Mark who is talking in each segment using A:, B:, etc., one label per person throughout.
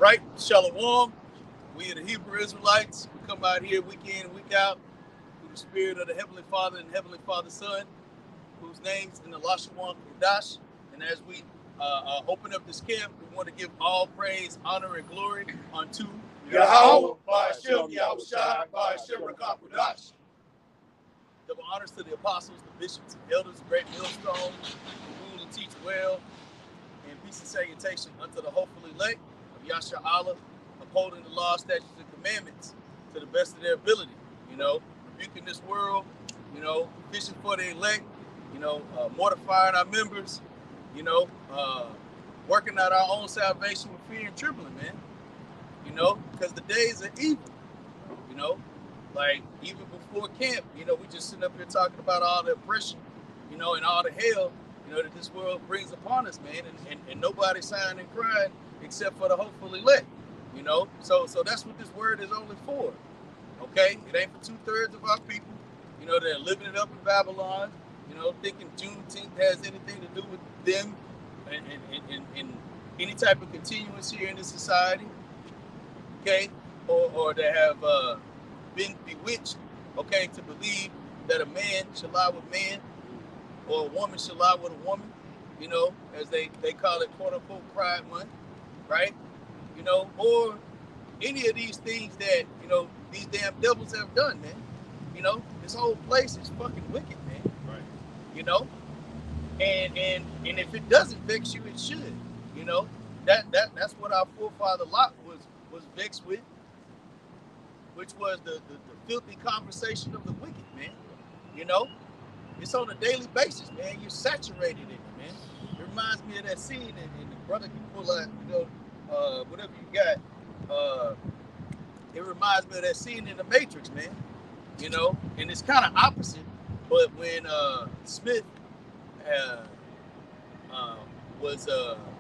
A: right, Shalom. We are the Hebrew Israelites. We come out here week in and week out through the spirit of the Heavenly Father and Heavenly Father's Son, whose name's in the Lashawan Kodash. And as we open up this camp, we want to give all praise, honor, and glory unto Yahweh, Ba'ashem, Yahushua, Ba'ashem, Rakah Kodash. Double honors to the apostles, the bishops, and elders, the great millstone, who rule and teach well, and peace and salutation unto the hopeful elect of Yasha Allah, upholding the law, statutes, and commandments to the best of their ability, rebuking this world, fishing for the elect, mortifying our members, working out our own salvation with fear and trembling, man, because the days are evil, like even before camp, we just sitting up here talking about all the oppression, and all the hell, that this world brings upon us, man, and nobody sighing and crying except for the hopeful elect, so that's what this word is only for, okay? It ain't for 2/3 of our people, that are living it up in Babylon, thinking Juneteenth has anything to do with them and any type of continuance here in this society, okay? Or that have been bewitched, okay, to believe that a man should lie with man or a woman should lie with a woman, as they call it, quote unquote, Pride Month, right? Or any of these things that, these damn devils have done, man. This whole place is fucking wicked, man. Right. And if it doesn't vex you, it should. That's what our forefather Lot was vexed with, which was the filthy conversation of the wicked, man. It's on a daily basis, man. You're saturated in it, man. It reminds me of that scene, and the brother can pull out, whatever you got. It reminds me of that scene in The Matrix, man. And it's kind of opposite, but when Smith was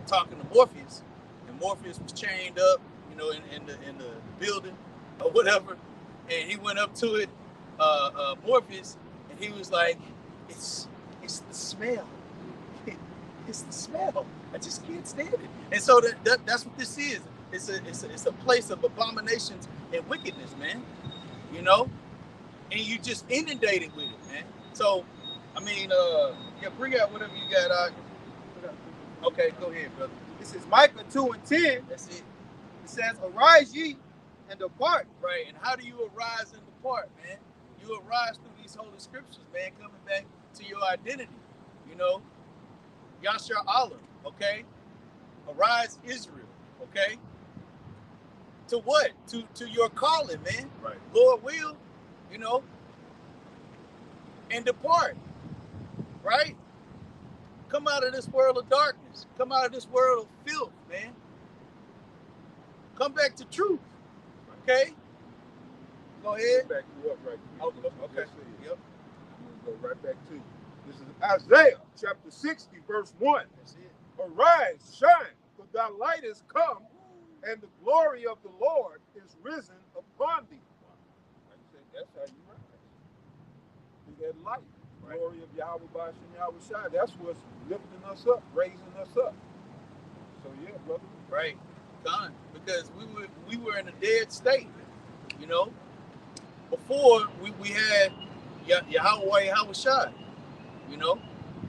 A: talking to Morpheus, and Morpheus was chained up, in the building or whatever, and he went up to it, Morpheus, and he was like, "It's the smell. It's the smell. I just can't stand it." And so that's what this is. It's a place of abominations and wickedness, man. And you just inundated with it, man. So, bring out whatever you got out. Okay, go ahead, brother.
B: This is Micah 2:10.
A: That's it.
B: It says, "Arise ye and depart."
A: Right, and how do you arise and depart, man? You arise through these holy scriptures, man, coming back to your identity, Yasha Allah, okay? Arise, Israel, okay? To what? To your calling, man. Right. Lord will, and depart, right? Come out of this world of darkness. Come out of this world of filth, man. Come back to truth, okay? Go ahead.
C: Back you up right quick.
A: Okay. Yep.
C: We'll go right back to you. This is Isaiah chapter 60, verse 1.
A: That's it.
C: Arise, shine, for thy light is come, and the glory of the Lord is risen upon thee. Like I said, that's how you rise. Through that light. Right. Glory of Yahweh Ba'ashem Yahushua. That's what's lifting us up, raising us up. So yeah, brother.
A: Right. Done. Because we were in a dead state, Before we had Yahweh Yahushua,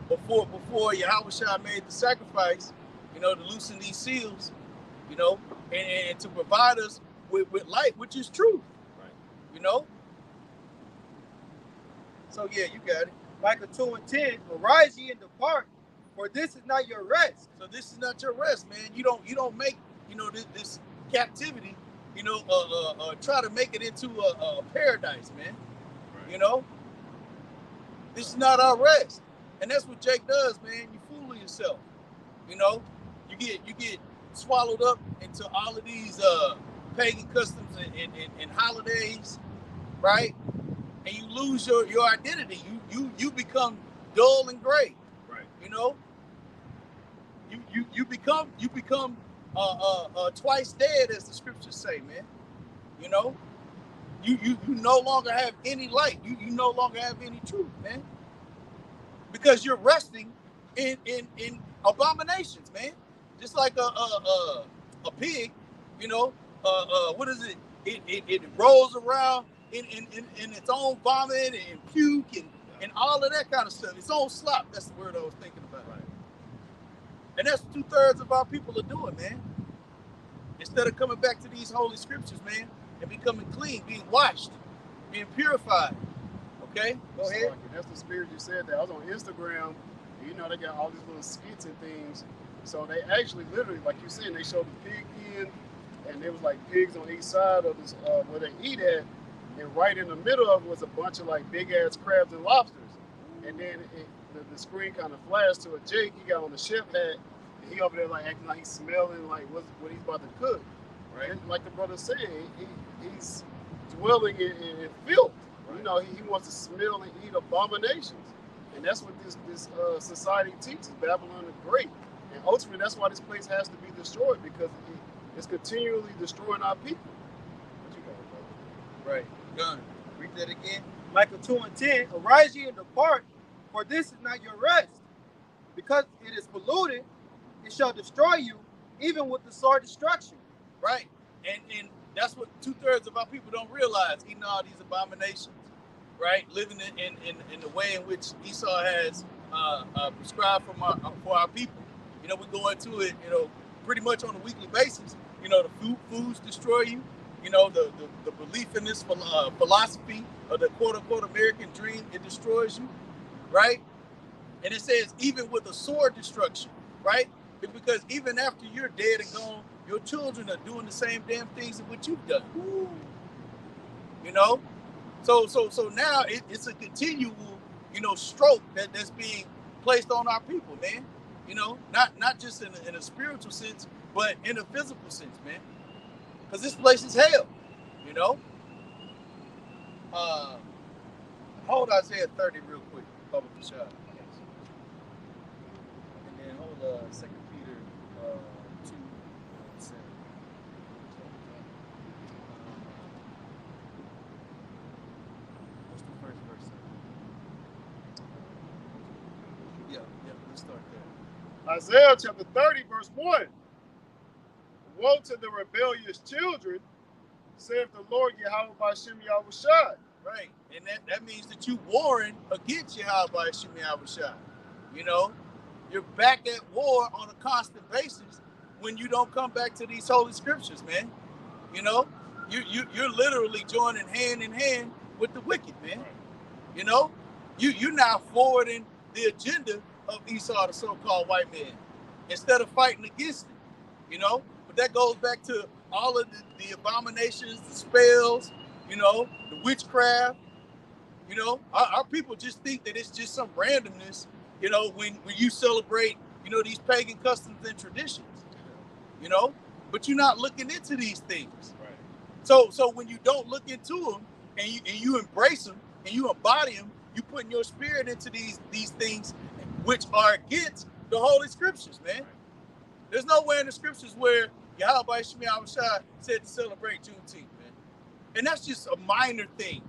A: before Yahushua made the sacrifice, to loosen these seals, and to provide us with light, which is truth, right? So yeah, you got it.
B: Micah 2:10. "Arise ye and depart, for this is not your rest."
A: So this is not your rest, man. You don't make this captivity, try to make it into a paradise, man. Right. This is not our rest, and that's what Jake does, man. You fooling yourself. You get swallowed up into all of these pagan customs and holidays, right? And you lose your identity. You become dull and gray. Right. You become twice dead, as the scriptures say, man. You no longer have any light. You no longer have any truth, man. Because you're resting in abominations, man. Just like a pig, You know, what is it? It rolls around in its own vomit and puke and all of that kind of stuff. Its own slop. That's the word I was thinking about.
C: Right.
A: And that's 2/3 of our people are doing, man. Instead of coming back to these holy scriptures, man, and becoming clean, being washed, being purified. Okay, go ahead.
D: Like, that's the spirit you said that. I was on Instagram, and you know they got all these little skits and things. So they actually literally, like you said, they showed the pig pen, and there was like pigs on each side of this where they eat at, and right in the middle of it was a bunch of like big ass crabs and lobsters. And then the screen kind of flashed to a Jake. He got on the chef hat, and he over there like acting like he's smelling like what he's about to cook.
A: Right.
D: And like the brother said, he's dwelling in filth. Right. You know, he wants to smell and eat abominations, and that's what this society teaches. Babylon the Great, and ultimately that's why this place has to be destroyed, because it's continually destroying our people. What you got, brother?
A: Right. Gun. Read that again.
B: Micah 2:10, arise ye and depart, for this is not your rest. Because it is polluted, it shall destroy you, even with the sword destruction.
A: Right. And that's what 2/3 of our people don't realize, eating all these abominations, right? Living in the way in which Esau has prescribed for our people. You know, we go into it, you know, pretty much on a weekly basis. You know, the foods destroy you. You know, the belief in this philosophy of the quote-unquote American dream, it destroys you, right? And it says even with a sword destruction, right? Because even after you're dead and gone, your children are doing the same damn things that what you've done. You know? So now it's a continual, you know, stroke that's being placed on our people, man. You know, not just in a spiritual sense, but in a physical sense, man. Because this place is hell, you know? Hold Isaiah 30 real quick, Bubba Bashad.
E: And then hold 2 Peter 2 and 7. What's the first verse?
A: Yeah, let's start there.
D: Isaiah chapter 30, verse 1. Woe to the rebellious children, saith the Lord Yahweh Ba'ashem Yahushua.
A: Right, and that means that you warring against Yahweh Ba'ashem Yahushua. You know, you're back at war on a constant basis when you don't come back to these holy scriptures, man. You know, you're literally joining hand in hand with the wicked, man. You know, you're now forwarding the agenda of Esau, the so-called white man, instead of fighting against it. You know, but that goes back to all of the abominations, the spells, you know, the witchcraft. You know, our people just think that it's just some randomness, you know, when you celebrate, you know, these pagan customs and traditions, you know, but you're not looking into these things.
C: Right.
A: So when you don't look into them and you embrace them and you embody them, you putting your spirit into these things which are against the holy scriptures, man. There's nowhere in the scriptures where Yahweh Shemiah said to celebrate Juneteenth, man. And that's just a minor thing,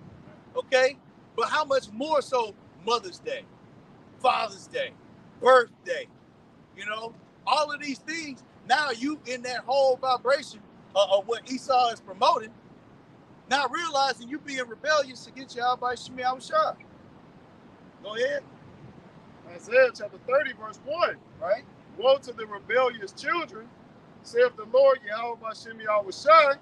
A: okay? But how much more so Mother's Day, Father's Day, birthday, you know? All of these things, now you in that whole vibration of what Esau is promoting, not realizing you being rebellious against Yahweh Shemiah. Go ahead.
D: Isaiah chapter 30, verse 1.
A: Right?
D: Woe to the rebellious children, saith the Lord Yahweh Ba'ashem Yahushua,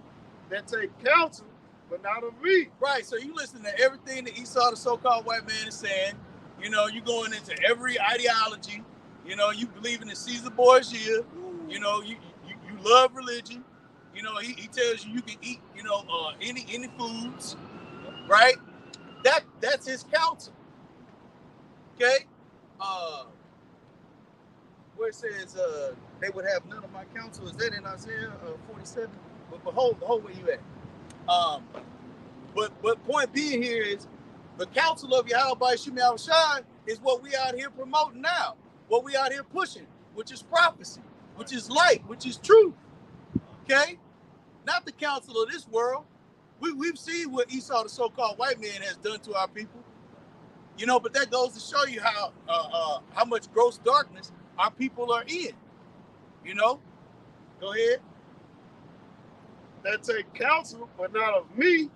D: that take counsel, but not of me.
A: Right, so you listen to everything that Esau, the so-called white man, is saying. You know, you going into every ideology. You know, you believe in the Caesar Borgia. You know, you love religion. You know, he tells you can eat, you know, any foods, right? That's his counsel. Okay? Where it says they would have none of my counsel. Is that in Isaiah 47? But behold where you at. But point being here is the counsel of Yahweh Ba'ashem Yahushua is what we out here promoting now, what we out here pushing, which is prophecy, which is light, which is truth. Okay? Not the counsel of this world. We've seen what Esau, the so-called white man, has done to our people. You know, but that goes to show you how much gross darkness our people are in. You know? Go ahead.
D: that take counsel, but not of me,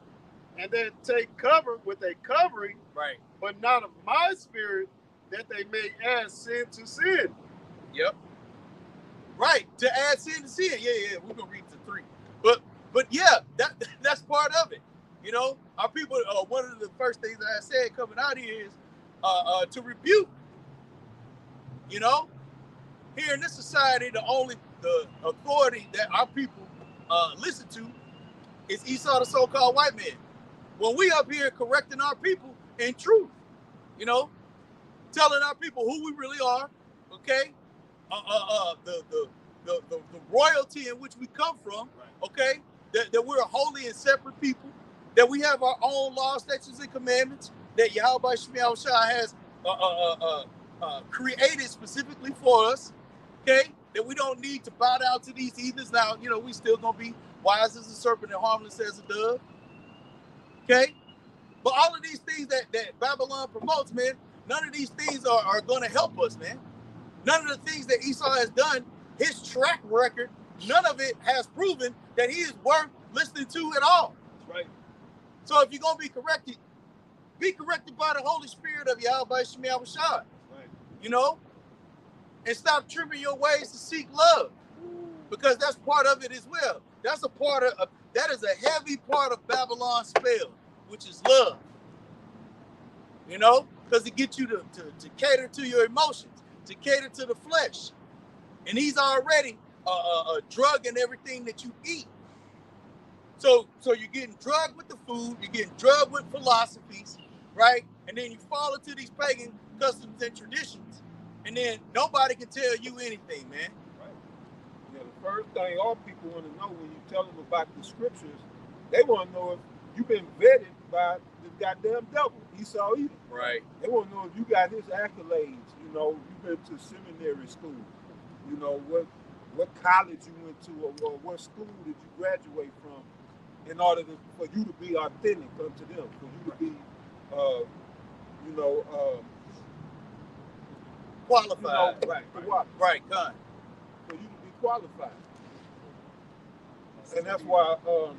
D: and that take cover with a covering,
A: Right.
D: but not of my spirit, that they may add sin to sin.
A: Yep. Right. To add sin to sin. Yeah. We're gonna read to 3. But yeah, that's part of it. You know, our people. One of the first things that I said coming out here is to rebuke. You know, here in this society, the authority that our people listen to is Esau, the so-called white man. When we up here correcting our people in truth, you know, telling our people who we really are, okay, the royalty in which we come from, okay, that we're a holy and separate people, that we have our own laws, statutes, and commandments that Yahweh Shemiah Shah has created specifically for us, okay, that we don't need to bow down to these heathens. Now, you know, we still gonna be wise as a serpent and harmless as a dove, okay? But all of these things that Babylon promotes, man, none of these things are gonna help us, man. None of the things that Esau has done, his track record, none of it has proven that he is worth listening to at all.
C: Right.
A: So if you're gonna be corrected by the Holy Spirit of Yahweh Shemiah Shah.
C: Right.
A: You know? And stop trimming your ways to seek love. Because that's part of it as well. That's a part of that is a heavy part of Babylon's spell, which is love. You know? Because it gets you to cater to your emotions, to cater to the flesh. And he's already drugging everything that you eat. So you're getting drugged with the food, you're getting drugged with philosophies, right? And then you fall into these pagan customs and traditions. And then nobody can tell you anything, man.
C: Right. Yeah, the first thing all people want to know when you tell them about the scriptures, they want to know if you've been vetted by the goddamn devil, Esau Edom.
A: Right.
C: They want to know if you got his accolades. You know, you've been to seminary school. You know, what college you went to, or what school did you graduate from, in order for you to be authentic unto them, for you to be,
A: Qualified.
C: Right,
A: Right, God.
C: for you to be qualified. And that's why, go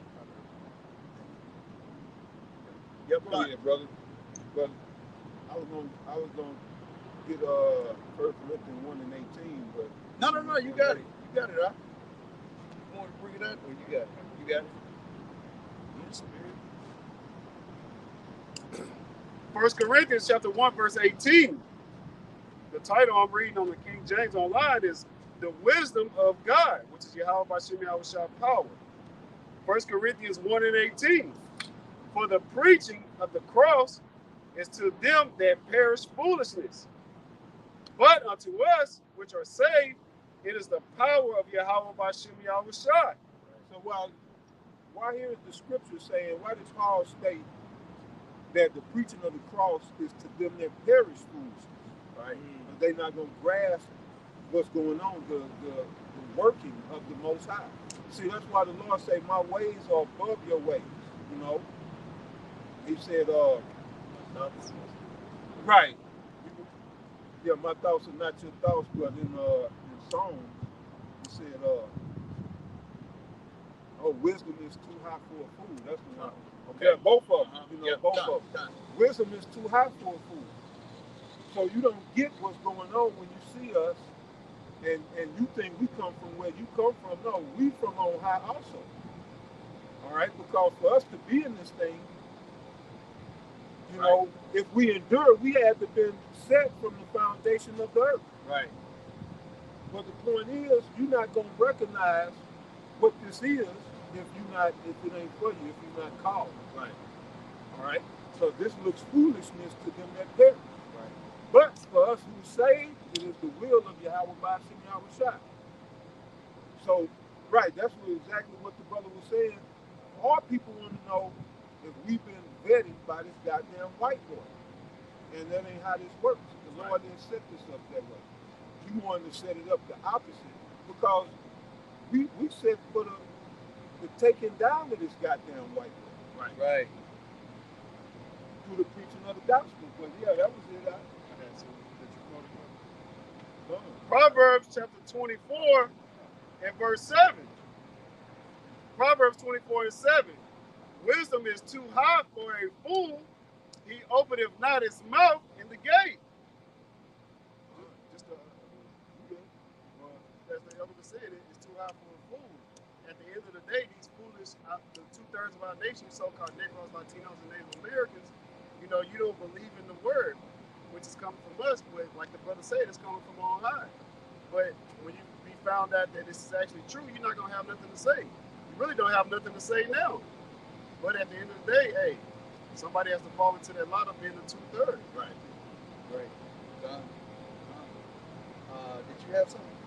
C: ahead, brother. But I was gonna get 1 Corinthians 1:18, but
A: No, you got it. You got it, huh? You want to bring it up, or you got it? You got it. Yes, Spirit.
D: 1 Corinthians chapter 1, verse 18. The title I'm reading on the King James Online is The Wisdom of God, which is Yahweh Bashem Yahushua power. 1 Corinthians 1:18. For the preaching of the cross is to them that perish foolishness. But unto us which are saved, it is the power of Yahweh Bashem Yahushua.
C: so why here is the scripture saying, why does Paul state that the preaching of the cross is to them that perish foolishness, right? But they're not going to grasp what's going on, the working of the Most High. See, that's why the Lord say, my ways are above your ways, you know? He said, right. Yeah, my thoughts are not your thoughts, but in Psalms, he said, wisdom is too high for a fool. That's the one. Okay, yeah, both of them. You know, both of them. Wisdom is too high for a fool. So you don't get what's going on when you see us, and you think we come from where you come from. No, we from on high also. All right, because for us to be in this thing, you know, if we endure, we had to been set from the foundation of the earth.
A: Right.
C: But the point is, you're not gonna recognize what this is if it ain't for you, if you're not called.
A: Right.
C: All right. So this looks foolishness to them that perish.
A: Right.
C: But for us who saved, it is the will of Yahweh Bashem Yahushua. So, right, that's exactly what the brother was saying. All people want to know if we've been vetted by this goddamn white boy. And that ain't how this works. The Lord didn't set this up that way. He wanted to set it up the opposite, because we set for the taking down of this goddamn white boy.
A: Right.
C: Through the preaching of the gospel. But yeah, that was it.
D: Proverbs chapter 24 and verse 7. Proverbs 24:7. Wisdom is too high for a fool. He openeth not his mouth in the gate. As the elder said, it's too high for a fool. At the end of the day, these foolish, the 2/3 of our nation, so-called Negroes, Latinos, and Native Americans, you don't believe in the word, which is coming from us, but like the brother said, it's coming from on high. But when you be found out that this is actually true, you're not going to have nothing to say. You really don't have nothing to say now. But at the end of the day, hey, somebody has to fall into that lot of being the 2/3.
A: Right. Did you have something?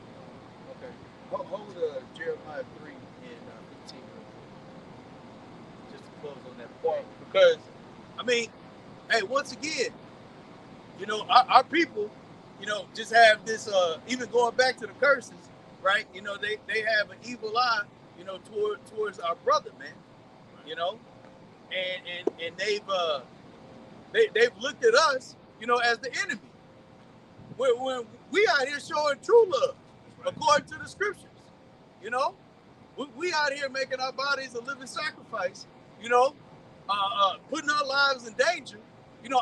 A: Okay. Hold Jeremiah 3 and 15 just to close on that point. Because, I mean, hey, once again, our people, just have this, even going back to the curses, right? They have an evil eye, towards our brother, man. And they've looked at us, as the enemy. When we out here showing true love, according to the scriptures, we out here making our bodies a living sacrifice, putting our lives in danger,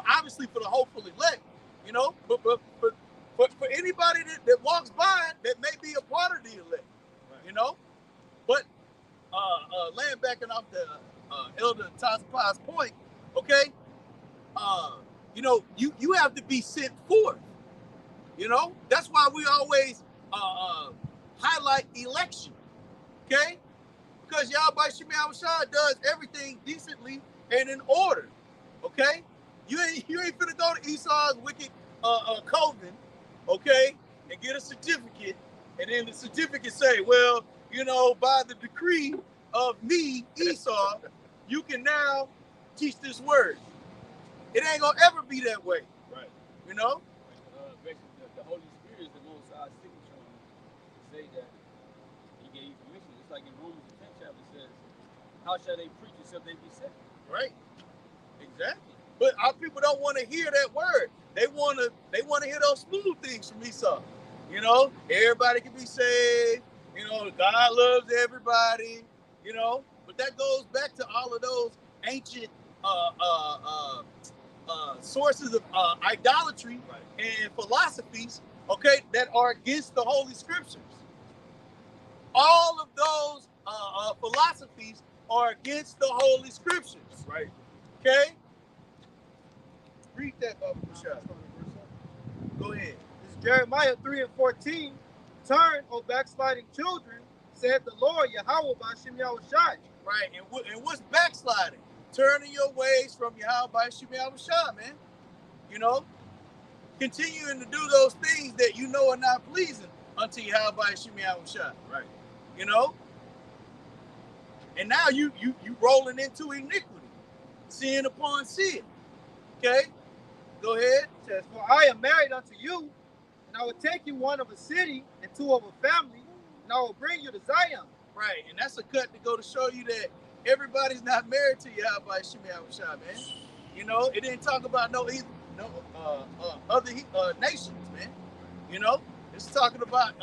A: obviously for the hopeful elect, but for anybody that walks by that may be a part of the elect, But laying back off the Elder Tazapa's point, okay, you have to be sent forth. That's why we always highlight election, okay? Because Yahweh Shemi Shah does everything decently and in order, okay? You ain't finna go to Esau's wicked coven, okay, and get a certificate, and then the certificate say, well, by the decree of me, Esau, you can now teach this word. It ain't gonna ever be that way,
E: right? Basically, the Holy Spirit is the Most High signature on it to say that He gave you permission. It's like in Romans the 10th chapter says, "How shall they preach except they be sent?"
A: Right. Exactly. But our people don't want to hear that word. They want to hear those smooth things from Esau. Everybody can be saved. God loves everybody. But that goes back to all of those ancient sources of idolatry, right, and philosophies, okay, that are against the Holy Scriptures. All of those philosophies are against the Holy Scriptures.
C: Right.
A: Okay? Read that, Baba Bashar. Go ahead.
B: This is Jeremiah 3 and 14. Turn, O backsliding children, said the Lord, Yahweh Bashim Yahushai.
A: Right, and what's backsliding? Turning your ways from Yahweh Shemi Yahushai, man. Continuing to do those things that are not pleasing unto Yahweh Shemi Yahushai.
C: Right.
A: And now you rolling into iniquity, sin upon sin. Okay? Go ahead.
B: It says, for I am married unto you, and I will take you one of a city and two of a family, and I will bring you to Zion.
A: Right, and that's a cut to go to show you that everybody's not married to Yahweh Shemi Yahushai, man. It didn't talk about other nations, man. It's talking about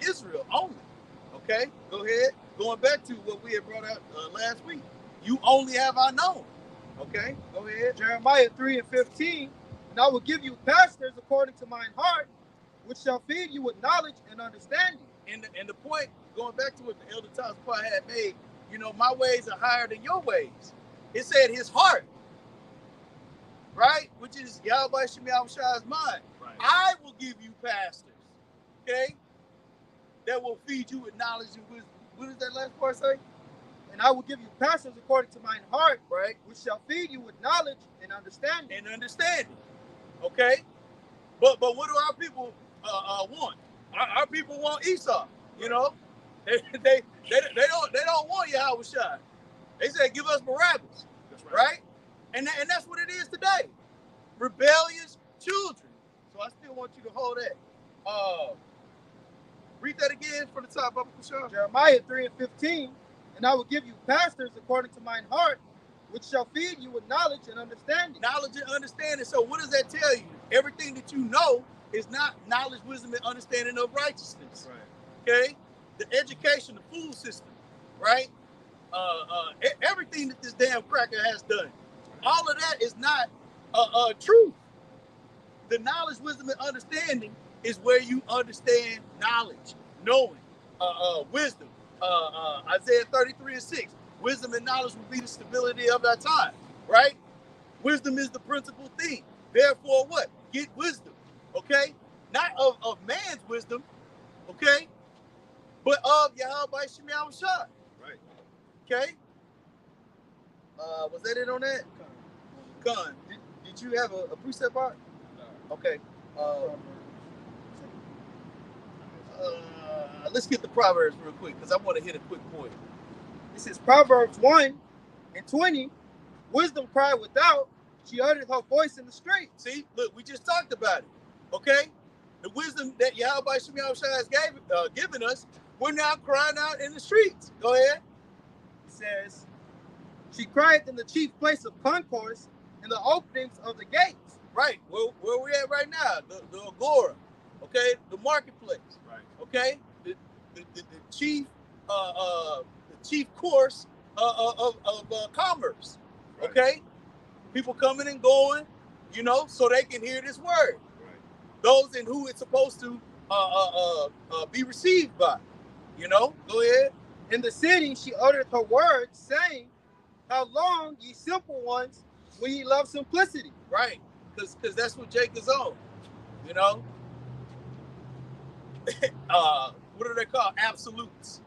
A: Israel only. Okay, go ahead. Going back to what we had brought out last week. You only have I known. Okay, go ahead.
B: Jeremiah 3 and 15. And I will give you pastors according to mine heart, which shall feed you with knowledge and understanding.
A: And the point, going back to what the Elder Tazapah had made, my ways are higher than your ways. It said his heart, right? Which is Yahweh Shemi Yahushai's mind.
C: Right.
A: I will give you pastors, okay, that will feed you with knowledge and wisdom. What does that last part say?
B: And I will give you pastors according to mine heart,
A: right,
B: which shall feed you with knowledge and understanding.
A: Okay? But what do our people want? Our people want Esau, They don't want Yahushua. They say give us Barabbas.
C: That's
A: right? And that's what it is today. Rebellious children. So I still want you to hold that. Read that again from the top, Baba Kushar.
B: Jeremiah 3 and 15. And I will give you pastors according to mine heart, which shall feed you with knowledge and understanding.
A: Knowledge and understanding. So what does that tell you? Everything that you know is not knowledge, wisdom, and understanding of righteousness.
C: Right.
A: Okay? The education, the food system, right? everything that this damn cracker has done. All of that is not truth. The knowledge, wisdom, and understanding is where you understand knowledge, knowing, wisdom. Isaiah 33:6. Wisdom and knowledge will be the stability of our time, right? Wisdom is the principal thing. Therefore, what? Get wisdom, okay? Not of man's wisdom, okay? But of Yahweh Shem Yahushua.
C: Right.
A: Okay? Was that it on that? Con. Did you have a precept part?
E: No.
A: Okay. Let's get the Proverbs real quick because I want to hit a quick point.
B: This is Proverbs 1:20. Wisdom cried without, she uttered her voice in the street.
A: See, look, we just talked about it. Okay? The wisdom that Yahweh Shem Yahushua has given us, we're now crying out in the streets. Go ahead.
B: It says, she cried in the chief place of concourse, in the openings of the gates.
A: Right. Where we at right now? The Agora. Okay? The marketplace.
C: Right.
A: Okay? The chief course of commerce.
C: Right.
A: Okay? People coming and going, so they can hear this word.
C: Right.
A: Those in who it's supposed to be received by. Go ahead.
B: In the city, she uttered her words, saying, how long, ye simple ones, will ye love simplicity?
A: Right. Because that's what Jake is on. What are they called? Absolutes.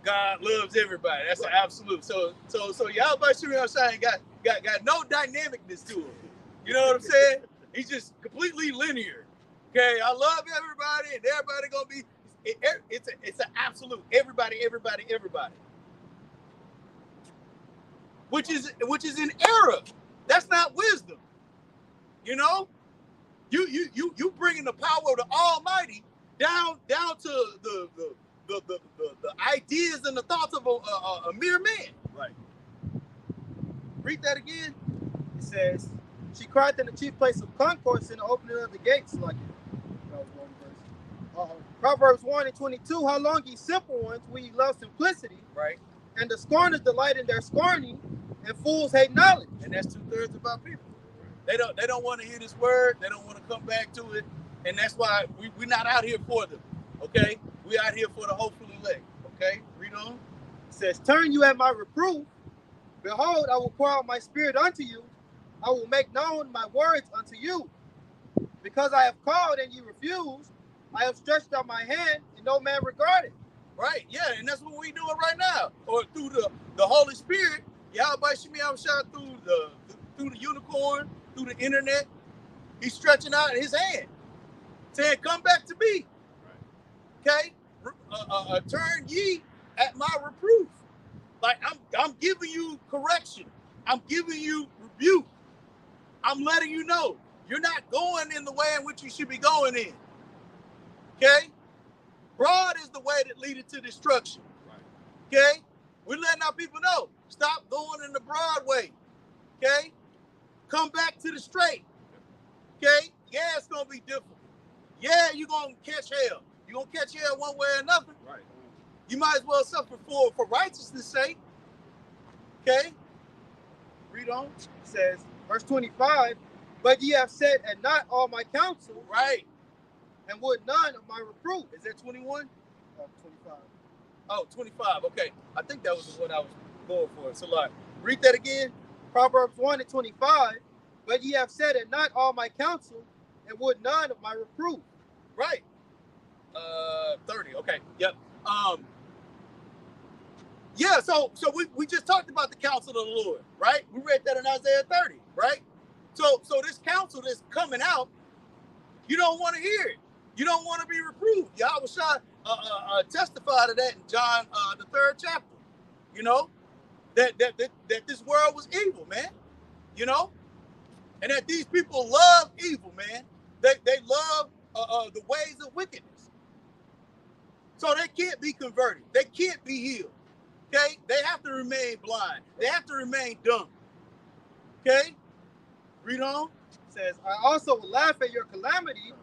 A: God loves everybody. That's an absolute. So Yahweh Shem Yahushua got no dynamicness to him. You know what I'm saying? He's just completely linear. Okay, I love everybody, and everybody gonna be. It's an absolute. Everybody. Which is an error. That's not wisdom. You bringing the power of the Almighty down to the ideas and the thoughts of a mere man.
C: Right.
A: Read that again.
B: It says, she cried in the chief place of concourse in the opening of the gates. Like that was one verse. Proverbs 1:22. How long, ye simple ones, will ye love simplicity?
A: Right.
B: And the scorners delight in their scorning, and fools hate knowledge.
A: And that's 2/3 of our people. They don't want to hear this word. They don't want to come back to it, and that's why we're not out here for them. Okay, we out here for the hopeful elect. Okay, read on.
B: It says, turn you at my reproof. Behold, I will pour out my spirit unto you. I will make known my words unto you. Because I have called and you refused, I have stretched out my hand and no man regarded.
A: Right, yeah, and that's what we're doing right now. Or through the Holy Spirit, Yahweh Shem Yahushua through the unicorn, through the internet, he's stretching out his hand, saying, come back to me. Okay? Turn ye at my reproof. Like I'm giving you correction. I'm giving you rebuke. I'm letting you know you're not going in the way in which you should be going in. Okay? Broad is the way that leadeth to destruction.
C: Right.
A: Okay? We're letting our people know. Stop going in the broad way. Okay? Come back to the straight. Okay? Yeah, it's going to be difficult. Yeah, you're going to catch hell. You're going to catch hell one way or another.
C: Right.
A: You might as well suffer for righteousness' sake. Okay? Read on.
B: It says, verse 25, but ye have said at not all my counsel,
A: Right.
B: and would none of my reproof.
A: Is that 21?
B: 25.
A: Oh, 25. Okay. I think that was the one I was going for. So, like, read that again.
B: Proverbs 1:25, but ye have said at not all my counsel, and would none of my reproof.
A: Right. 30. Okay. Yep. Yeah, so we just talked about the counsel of the Lord, right? We read that in Isaiah 30, right? So this counsel that's coming out, you don't want to hear it. You don't want to be reproved. Yahweh testified to that in John the 3rd chapter. That this world was evil, man. And that these people love evil, man. They love the ways of wickedness. So they can't be converted. They can't be healed. Okay? They have to remain blind. They have to remain dumb. Okay? Read on.
B: It says, I also will laugh at your calamity.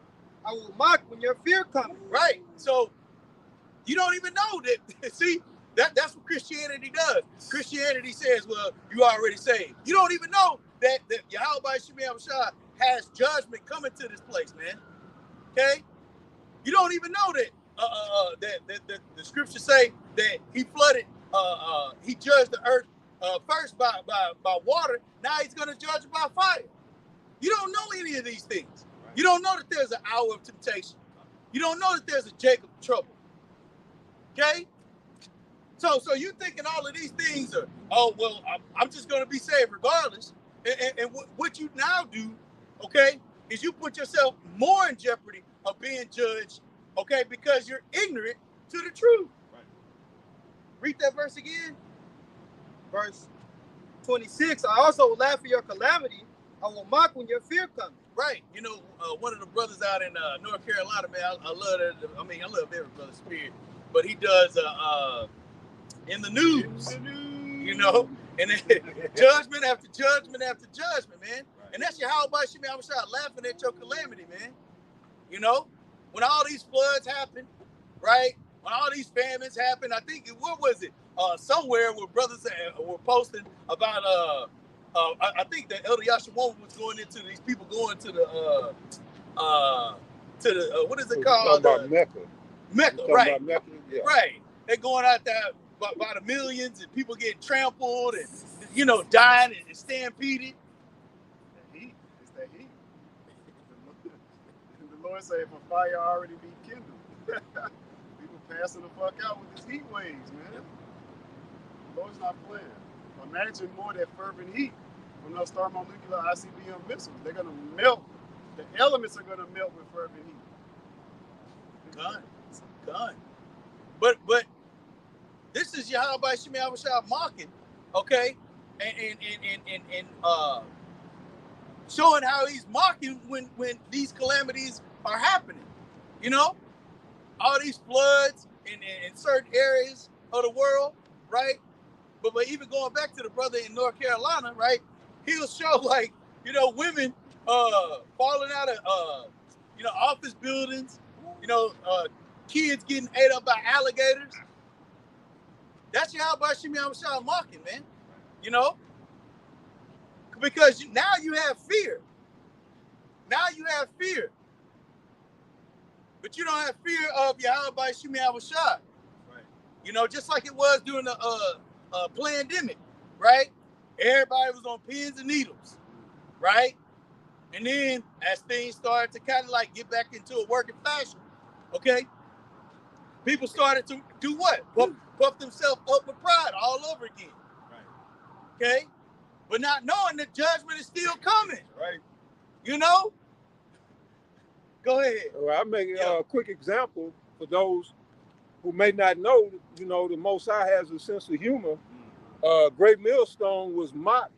B: I will mock when your fear comes.
A: Right. So you don't even know that. See, That's what Christianity does. Christianity says, well, you already saved. You don't even know that Yahweh Shemi Abishai has judgment coming to this place, man. Okay? You don't even know that that the scriptures say that he flooded, he judged the earth first by water. Now he's going to judge it by fire. You don't know any of these things. You don't know that there's an hour of temptation. You don't know that there's a Jacob trouble. Okay? So you thinking all of these things are, oh, well, I'm just going to be saved regardless. And what you now do, okay, is you put yourself more in jeopardy of being judged, okay, because you're ignorant to the truth. Right. Read that verse again.
B: Verse 26, I also will laugh for your calamity. I will mock when your fear comes.
A: Right. You know, one of the brothers out in North Carolina, man, I love that. I mean, I love every brother spirit, but he does in the news, you know, and then judgment after judgment after judgment, man. Right. And that's your how about Shemi Abishai laughing at your calamity, man. You know, when all these floods happen, right? When all these famines happen, I think, what was it? Somewhere where brothers were posting about, I think that Elder Yashimon was going into these people going to the what is it called?
C: About Mecca.
A: Mecca, right?
C: About Mecca? Yeah.
A: Right. They're going out there by the millions, and people getting trampled and, you know, dying and stampeded.
D: The heat. It's the heat. The Lord said, if a fire already be kindled. People passing the fuck out with these heat waves, man. The Lord's not playing. Imagine more that fervent heat from those thermonuclear ICBM missiles. They're going to melt. The elements are going to melt with fervent heat.
A: Gone. But this is Yahweh Shemi Abishai mocking, okay, and showing how he's mocking when these calamities are happening. You know, all these floods in certain areas of the world, right? But even going back to the brother in North Carolina, right? He'll show, like, you know, women falling out of you know, office buildings, you know, kids getting ate up by alligators. That's how about Shemi Abishai mocking, man. You know? Because now you have fear. Now you have fear. But you don't have fear of Yahweh Shemi Abishai. Right. You know, just like it was during the pandemic, right? Everybody was on pins and needles, right? And then as things started to kind of like get back into a working fashion, okay? People started to do what? Puff themselves up with pride all over again. Right. Okay? But not knowing the judgment is still coming.
C: Right.
A: You know? Go ahead.
C: Well, I'll make a quick example for those who may not know. You know, the Most High has a sense of humor. Great Millstone was mocked,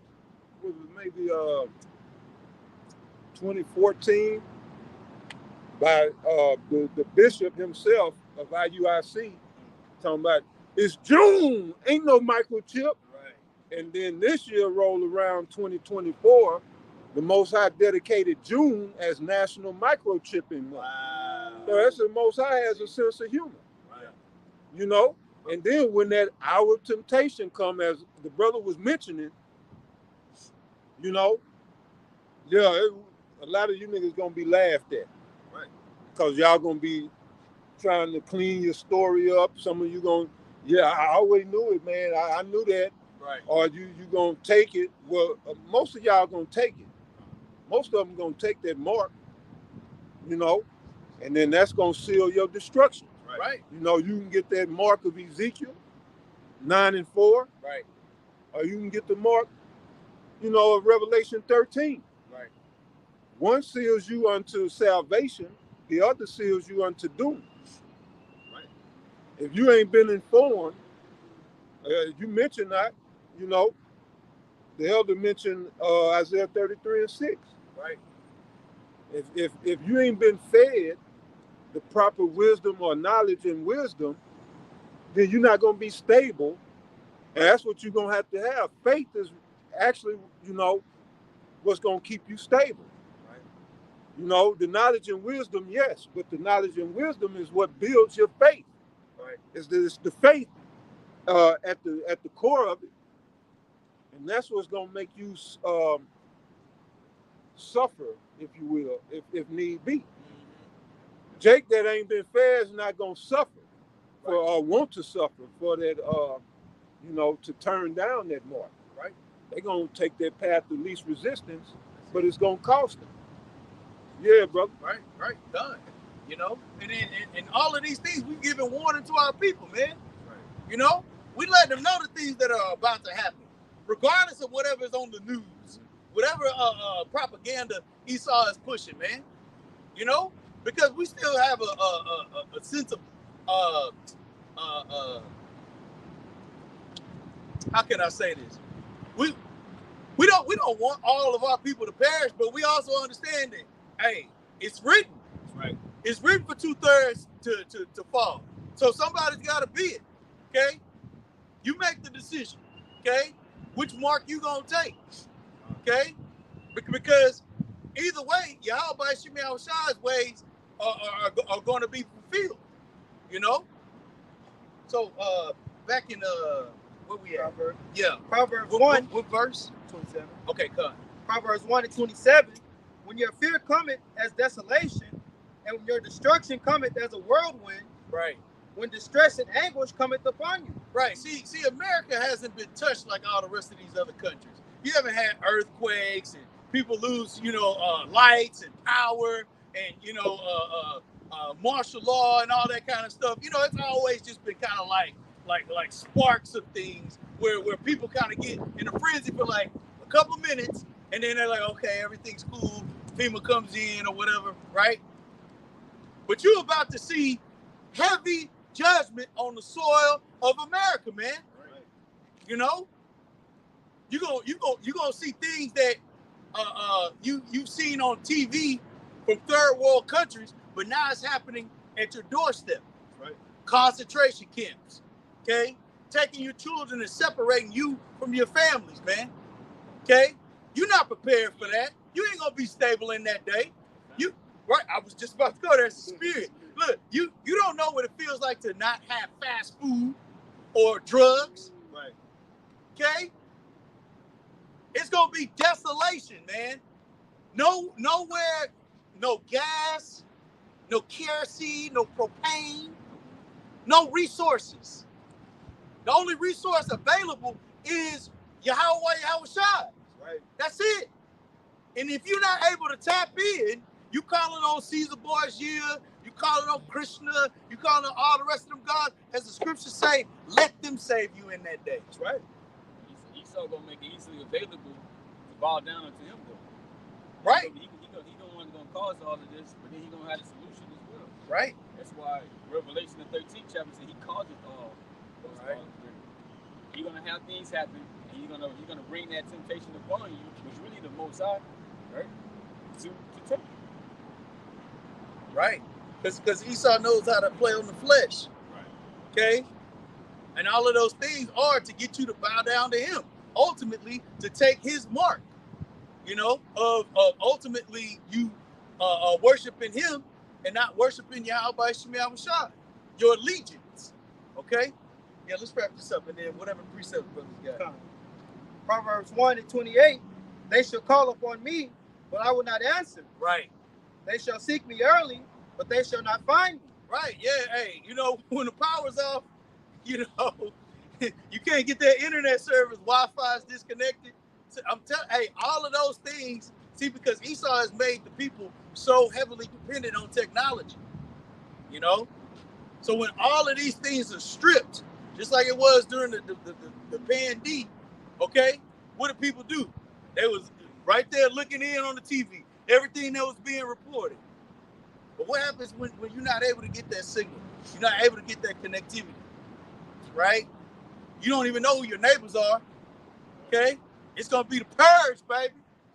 C: was maybe 2014, by the bishop himself of IUIC, talking about, it's June, ain't no microchip. Right. And then this year rolled around 2024, the Most High dedicated June as National Microchipping Month. Wow. So that's the Most High has a sense of humor. Right. You know? And then when that hour of temptation come, as the brother was mentioning, you know, a lot of you niggas gonna be laughed at. Right. Because y'all gonna be trying to clean your story up. Some of you gonna, I always knew it, man. I knew that. Right. Or you gonna take it. Well, most of y'all gonna take it. Most of them gonna take that mark, you know, and then that's gonna seal your destruction. Right. You know, you can get that mark of Ezekiel 9:4. Right. Or you can get the mark, you know, of Revelation 13. Right. One seals you unto salvation, the other seals you unto doom. Right. If you ain't been informed, you mentioned that, you know, the elder mentioned Isaiah 33:6. Right. If you ain't been fed the proper wisdom or knowledge and wisdom, then you're not going to be stable. And that's what you're going to have. Faith is actually, you know, what's going to keep you stable. Right. You know, the knowledge and wisdom, yes, but the knowledge and wisdom is what builds your faith. Right. It's the faith at the core of it, and that's what's gonna make you suffer, if you will, if need be. Jake that ain't been fed is not gonna suffer for or want to suffer for that, to turn down that mark.
A: Right.
C: They're gonna take that path of least resistance, but it's gonna cost them. Yeah, brother.
A: Right, done. And all of these things we giving warning to our people, man. Right. We let them know the things that are about to happen, regardless of whatever is on the news, whatever propaganda Esau is pushing, man. Because we still have a sense of how can I say this? We don't want all of our people to perish, but we also understand that, hey, it's written.
E: Right.
A: It's written for 2/3 to fall. So somebody's got to be it. Okay? You make the decision. Okay? Which mark you gonna take? Okay? Because either way, Yahweh Shemi Shai's ways are going to be fulfilled. So back in where we at?
B: Proverbs.
A: Yeah.
B: Proverbs 1.
A: What verse?
B: 27.
A: Okay, cut.
B: Proverbs 1 and 27. When your fear cometh as desolation, and when your destruction cometh as a whirlwind,
A: Right.
B: when distress and anguish cometh upon you.
A: Right. See, America hasn't been touched like all the rest of these other countries. You haven't had earthquakes and people lose, lights and power and martial law and all that kind of stuff. It's always just been kind of like sparks of things where people kind of get in a frenzy for like a couple of minutes, and then they're like, okay, everything's cool. FEMA comes in or whatever, right? But you're about to see heavy judgment on the soil of America, man.
E: Right.
A: You're gonna see things that you've seen on TV from third world countries, but now it's happening at your doorstep.
E: Right.
A: Concentration camps, okay? Taking your children and separating you from your families, man. Okay? You're not prepared for that. You ain't gonna be stable in that day. Right? I was just about to go there. It's the spirit. Look, you don't know what it feels like to not have fast food or drugs.
E: Right.
A: Okay? It's gonna be desolation, man. Nowhere, no gas, no kerosene, no propane, no resources. The only resource available is Yahweh Yahushua.
E: Right.
A: That's it. And if you're not able to tap in, you calling on Caesar Borgia, you calling on Krishna, you calling on all the rest of them gods, as the scriptures say, let them save you in that day.
E: That's right. Esau gonna make it easily available to bow down unto him, though.
A: Right.
E: He the one gonna cause all of this, but then he gonna have the solution as well.
A: Right.
E: That's why Revelation the 13th chapter says he causes all those
A: Right.
E: causes. He's gonna have things happen, and he's gonna bring that temptation upon you, which really the Most High, right? To take you.
A: Right. Because Esau knows how to play on the flesh.
E: Right.
A: Okay? And all of those things are to get you to bow down to him. Ultimately, to take his mark. Of ultimately you worshiping him and not worshiping Yahweh Shemi Shai. Your allegiance. Okay? Yeah, let's wrap this up, and then whatever precepts brothers got.
B: Proverbs 1 and 28. They shall call upon me, but I will not answer.
A: Right.
B: They shall seek me early, but they shall not find me.
A: Right. Yeah. Hey, when the power's off, you can't get that internet service. Wi-Fi is disconnected. So I'm telling, hey, all of those things. See, because Esau has made the people so heavily dependent on technology. So when all of these things are stripped, just like it was during the pandemic, okay, what did people do? They was right there looking in on the TV, everything that was being reported. But what happens when you're not able to get that signal? You're not able to get that connectivity, right? You don't even know who your neighbors are, okay? It's going to be the purge, baby.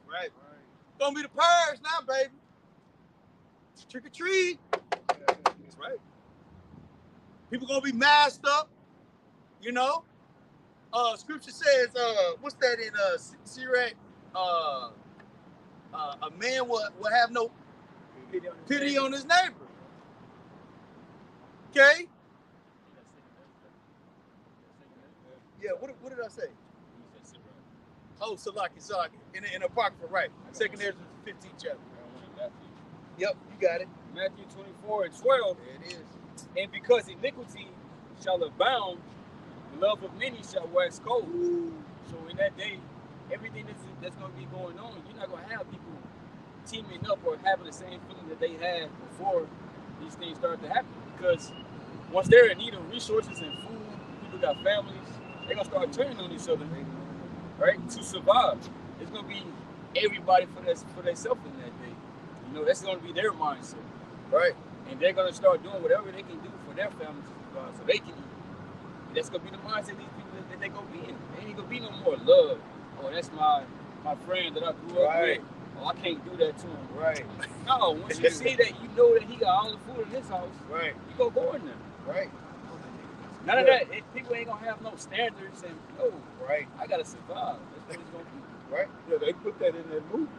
E: Right.
A: It's going to be the purge now, baby. Trick or treat.
E: That's right.
A: People going to be masked up, Scripture says, what's that in Sirach? A man will have no pity on his neighbor. Okay? Yeah, what did I say?
E: You said Sirach.
A: Oh, Salaki. In Apocrypha, right. Second Ezra 15th chapter.
E: Matthew.
A: Yep, you got it.
E: Matthew 24:12.
A: There it is.
E: And because iniquity shall abound, the love of many shall wax cold. So in that day, everything that's going to be going on, you're not going to have people teaming up or having the same feeling that they had before these things started to happen. Because once they're in need of resources and food, people got families, they're going to start turning on each other, right, to survive. It's going to be everybody for themselves in that day. You know, that's going to be their mindset.
A: Right.
E: And they're going to start doing whatever they can do for their families to survive so they can eat. That's going to be the mindset of these people that they're going to be in. There ain't going to be no more love. Oh, that's my friend that I grew up with. Oh, I can't do that to him.
A: Right.
E: No, once you see that, you know that he got all the food in his house,
A: right,
E: you go in there.
A: Right.
E: None of that. People ain't going to have no standards and, no,
A: right,
E: I got to survive. That's what it's going to be.
A: Right.
C: Yeah, they put that in that movie.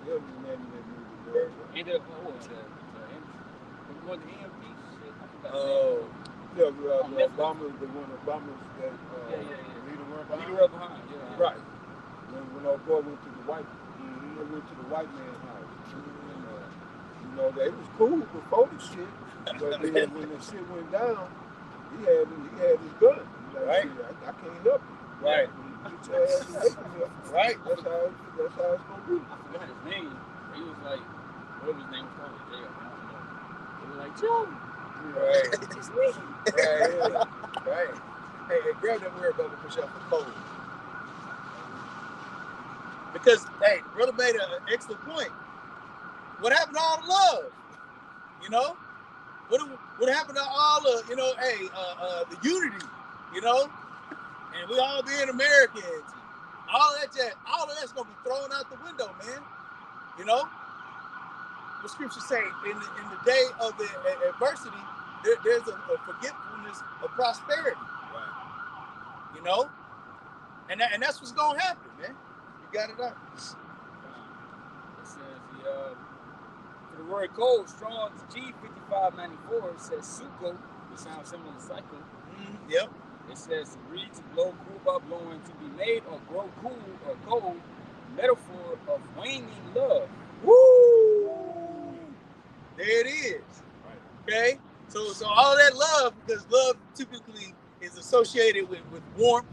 C: Yeah, in that movie.
E: Ended up, what was that? Was the EMP shit? I forgot.
A: Oh.
C: Yeah, Obama's the one. Obama's that
E: Leader
C: behind.
E: Right behind. Yeah.
C: Right. When our boy went to the white man's house. And, they was cool before the shit, but then when the shit went down, he had his gun.
A: Right.
C: I can't help you.
A: Right.
C: Get your ass away from here.
A: Right.
C: That's how it's gonna be.
E: I forgot his name. He was like, whatever his name was called, Jay. I don't know. They were like, Joe.
A: Right. It's me. Right. Right. Hey, grab that word bubble push up for cold. Because, hey, brother made an excellent point. What happened to all the love? You know? What happened to all the, the unity, And we all being Americans. All of that's going to be thrown out the window, man. The scriptures say in the day of the adversity, there's a forgetfulness of prosperity. Right. And that's what's going to happen, man. You got it up.
E: It says for the word cold, Strong's G5594, it says suko, it sounds similar to cycle.
A: Yep.
E: It says to read, to blow, cool by blowing, to be made or grow cool or cold, metaphor of waning love.
A: Woo! There it is. Right. Okay? So all that love, because love typically is associated with warmth,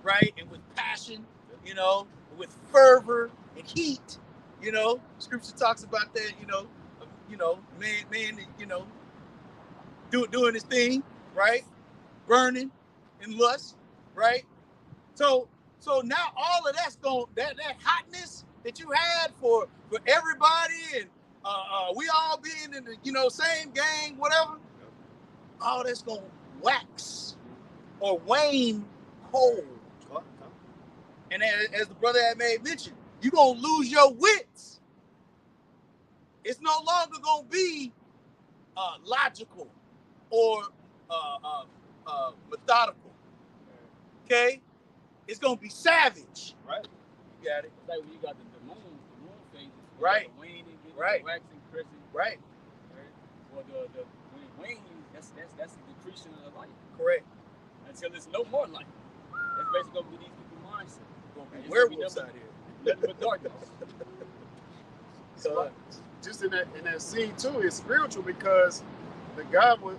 A: right? And with passion, with fervor and heat, Scripture talks about that, man, doing his thing, right? Burning in lust, right? So now all of that's that hotness that you had for everybody and we all being in the same gang, whatever, all that's gonna wax or wane cold. And as the brother had made mention, you're gonna lose your wits. It's no longer gonna be logical or methodical. Okay? It's gonna be savage.
E: Right.
A: You got it.
E: It's like when you got the moon phases.
A: Right.
E: Waning,
A: right.
E: Waxing, crescent.
A: Right.
E: Well, when it wanes, that's the decreasing of the light.
A: Correct.
E: Until there's no more light. That's basically gonna be these people's mindset.
A: Gonna be werewolves out here.
E: Nothing but darkness.
D: So just in that scene too, it's spiritual because the guy was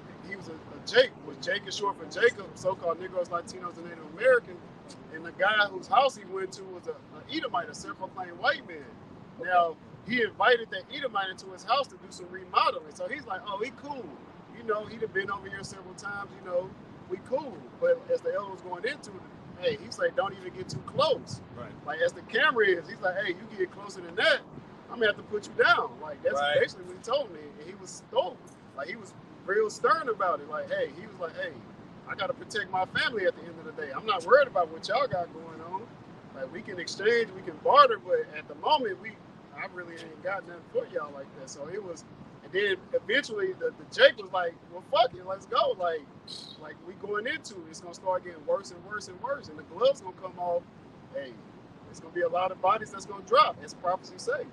D: Jake is short for Jacob, so-called Negroes, Latinos, and Native American. And the guy whose house he went to was an Edomite, a self-proclaimed white man. Now, he invited that Edomite into his house to do some remodeling. So he's like, oh, he cool. He'd have been over here several times, we cool. But as the elder was going into it, hey, he's like, don't even get too close.
A: Right.
D: Like, as the camera is, he's like, hey, you get closer than that, I'm going to have to put you down. Like, that's basically what he told me. And he was stoked. Like, he was real stern about it. Like, hey, he was like, hey, I got to protect my family at the end of the day. I'm not worried about what y'all got going on. Like, we can exchange, we can barter, but at the moment, I really ain't got nothing for y'all like that. So it was, and then eventually the Jake was like, well, fuck it, let's go. Like we going into it, it's going to start getting worse and worse and worse. And the gloves going to come off. Hey, it's going to be a lot of bodies that's going to drop, as prophecy say.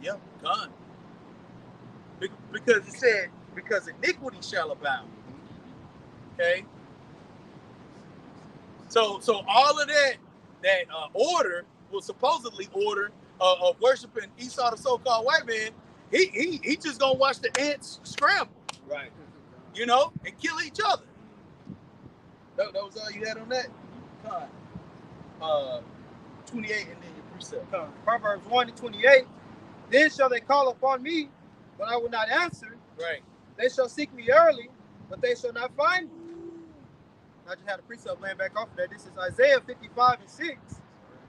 A: Yep, gone. Because it said, because iniquity shall abound. Okay? So all of that order was supposedly order of worshiping Esau, the so-called white man. He just gonna watch the ants scramble,
E: Right.
A: you know, and kill each other. That was all you had on that. 28 and then your precept.
B: Proverbs 1:28. Then shall they call upon me, but I will not answer.
A: Right.
B: They shall seek me early, but they shall not find me. I just had a precept laying back off of that. This is Isaiah 55:6.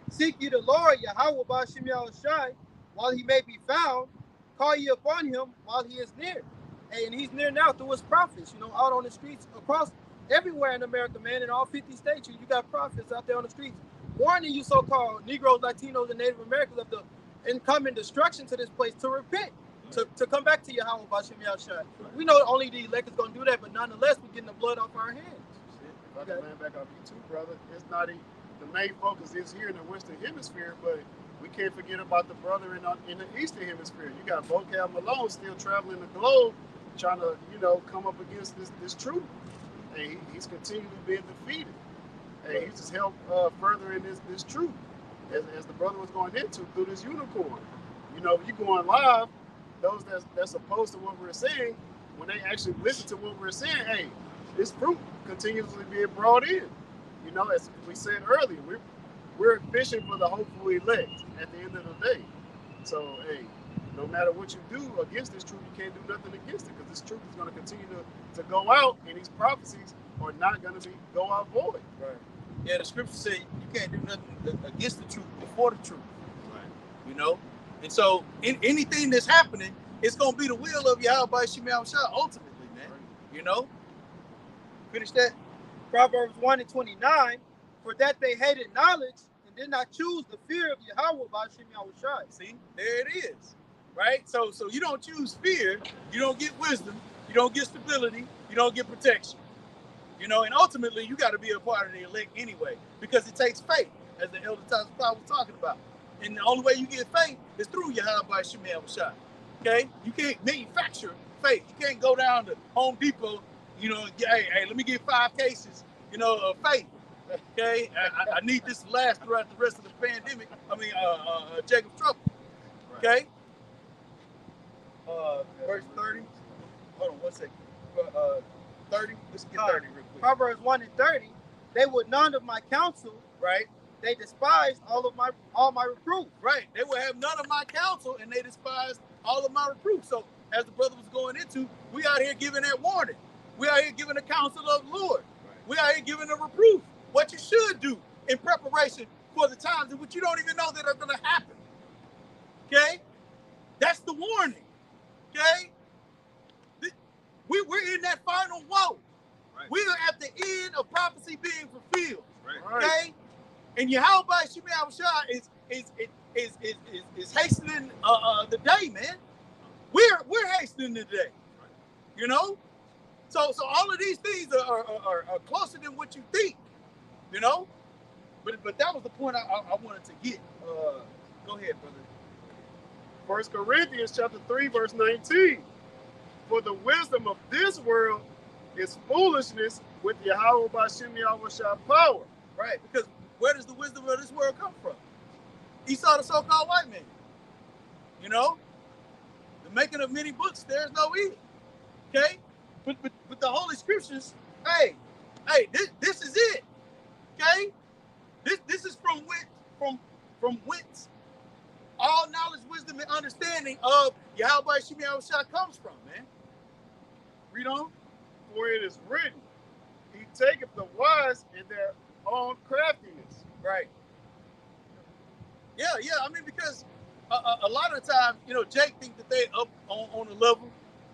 B: Seek ye the Lord, Yahweh Ba'Shem Yahushai, while he may be found. Call ye upon him while he is near. Hey, and he's near now through his prophets, you know, out on the streets across everywhere in America, man, in all 50 states. You got prophets out there on the streets warning you so-called Negroes, Latinos, and Native Americans of the incoming destruction to this place to repent, to come back to Yahweh Ba'Shem Yahushai. We know only the elect is going to do that, but nonetheless, we're getting the blood off our hands.
D: If I can land back off you too, brother, it's not the main focus is here in the Western Hemisphere, but we can't forget about the brother in the Eastern Hemisphere. You got Vocal Malone still traveling the globe, trying to, you know, come up against this truth. And he's continually being defeated. And he's just helped further in this truth, as the brother was going into through this unicorn. You know, you going live, those that's opposed to what we're saying, when they actually listen to what we're saying, hey, this fruit continuously being brought in. You know, as we said earlier, we're fishing for the hopeful elect at the end of the day. So, hey, no matter what you do against this truth, you can't do nothing against it, because this truth is going to continue to go out, and these prophecies are not going to go out void.
A: Right. Yeah, the scripture say you can't do nothing against the truth before the truth.
E: Right.
A: You know? And so anything that's happening, it's going to be the will of Yahweh Ba'Shem Yahushua ultimately, man. Right. You know? Finish that.
B: Proverbs 1:29. For that they hated knowledge and did not choose the fear of Yahweh Ba'Shem Yahushua.
A: See, there it is. Right? So you don't choose fear, you don't get wisdom, you don't get stability, you don't get protection. You know, and ultimately you got to be a part of the elect anyway, because it takes faith, as the Elder Tyson was talking about. And the only way you get faith is through Yahweh Ba'Shem Yahushua. Okay? You can't manufacture faith. You can't go down to Home Depot, you know, hey, let me get 5 cases, you know, of faith. Okay? I need this to last throughout the rest of the pandemic. Jacob's trouble. Okay? Verse 30. Hold on 1 second. 30. Let's get 30 real quick.
B: Proverbs 1:30. They would none of my counsel.
A: Right.
B: They despised all my reproof.
A: Right. They will have none of my counsel, and they despised all of my reproof. So, as the brother was going into, we out here giving that warning. We out here giving the counsel of the Lord. Right. We out here giving the reproof. What you should do in preparation for the times in which you don't even know that are going to happen. Okay? That's the warning. Okay? We're in that final woe. Right. We are at the end of prophecy being fulfilled. Right. Okay? And Yahweh Ba'Shem Yahushua is hastening the day, man. We're hastening the day. You know? So all of these things are closer than what you think. You know? But that was the point I wanted to get. Go ahead, brother.
D: 1 Corinthians chapter 3, verse 19. For the wisdom of this world is foolishness with Yahweh Ba'Shem Yahushua power.
A: Right, because where does the wisdom of this world come from? Esau, the so-called white man. You know? The making of many books, there's no evil. Okay? But the Holy Scriptures, hey, this is it. Okay? This is from whence all knowledge, wisdom, and understanding of Yahweh Ba'Shem Yahushua comes from, man. Read on.
D: For it is written, he taketh the wise in their own craftiness.
A: Right. Yeah. I mean, because a lot of the time, you know, Jake thinks that they up on the level,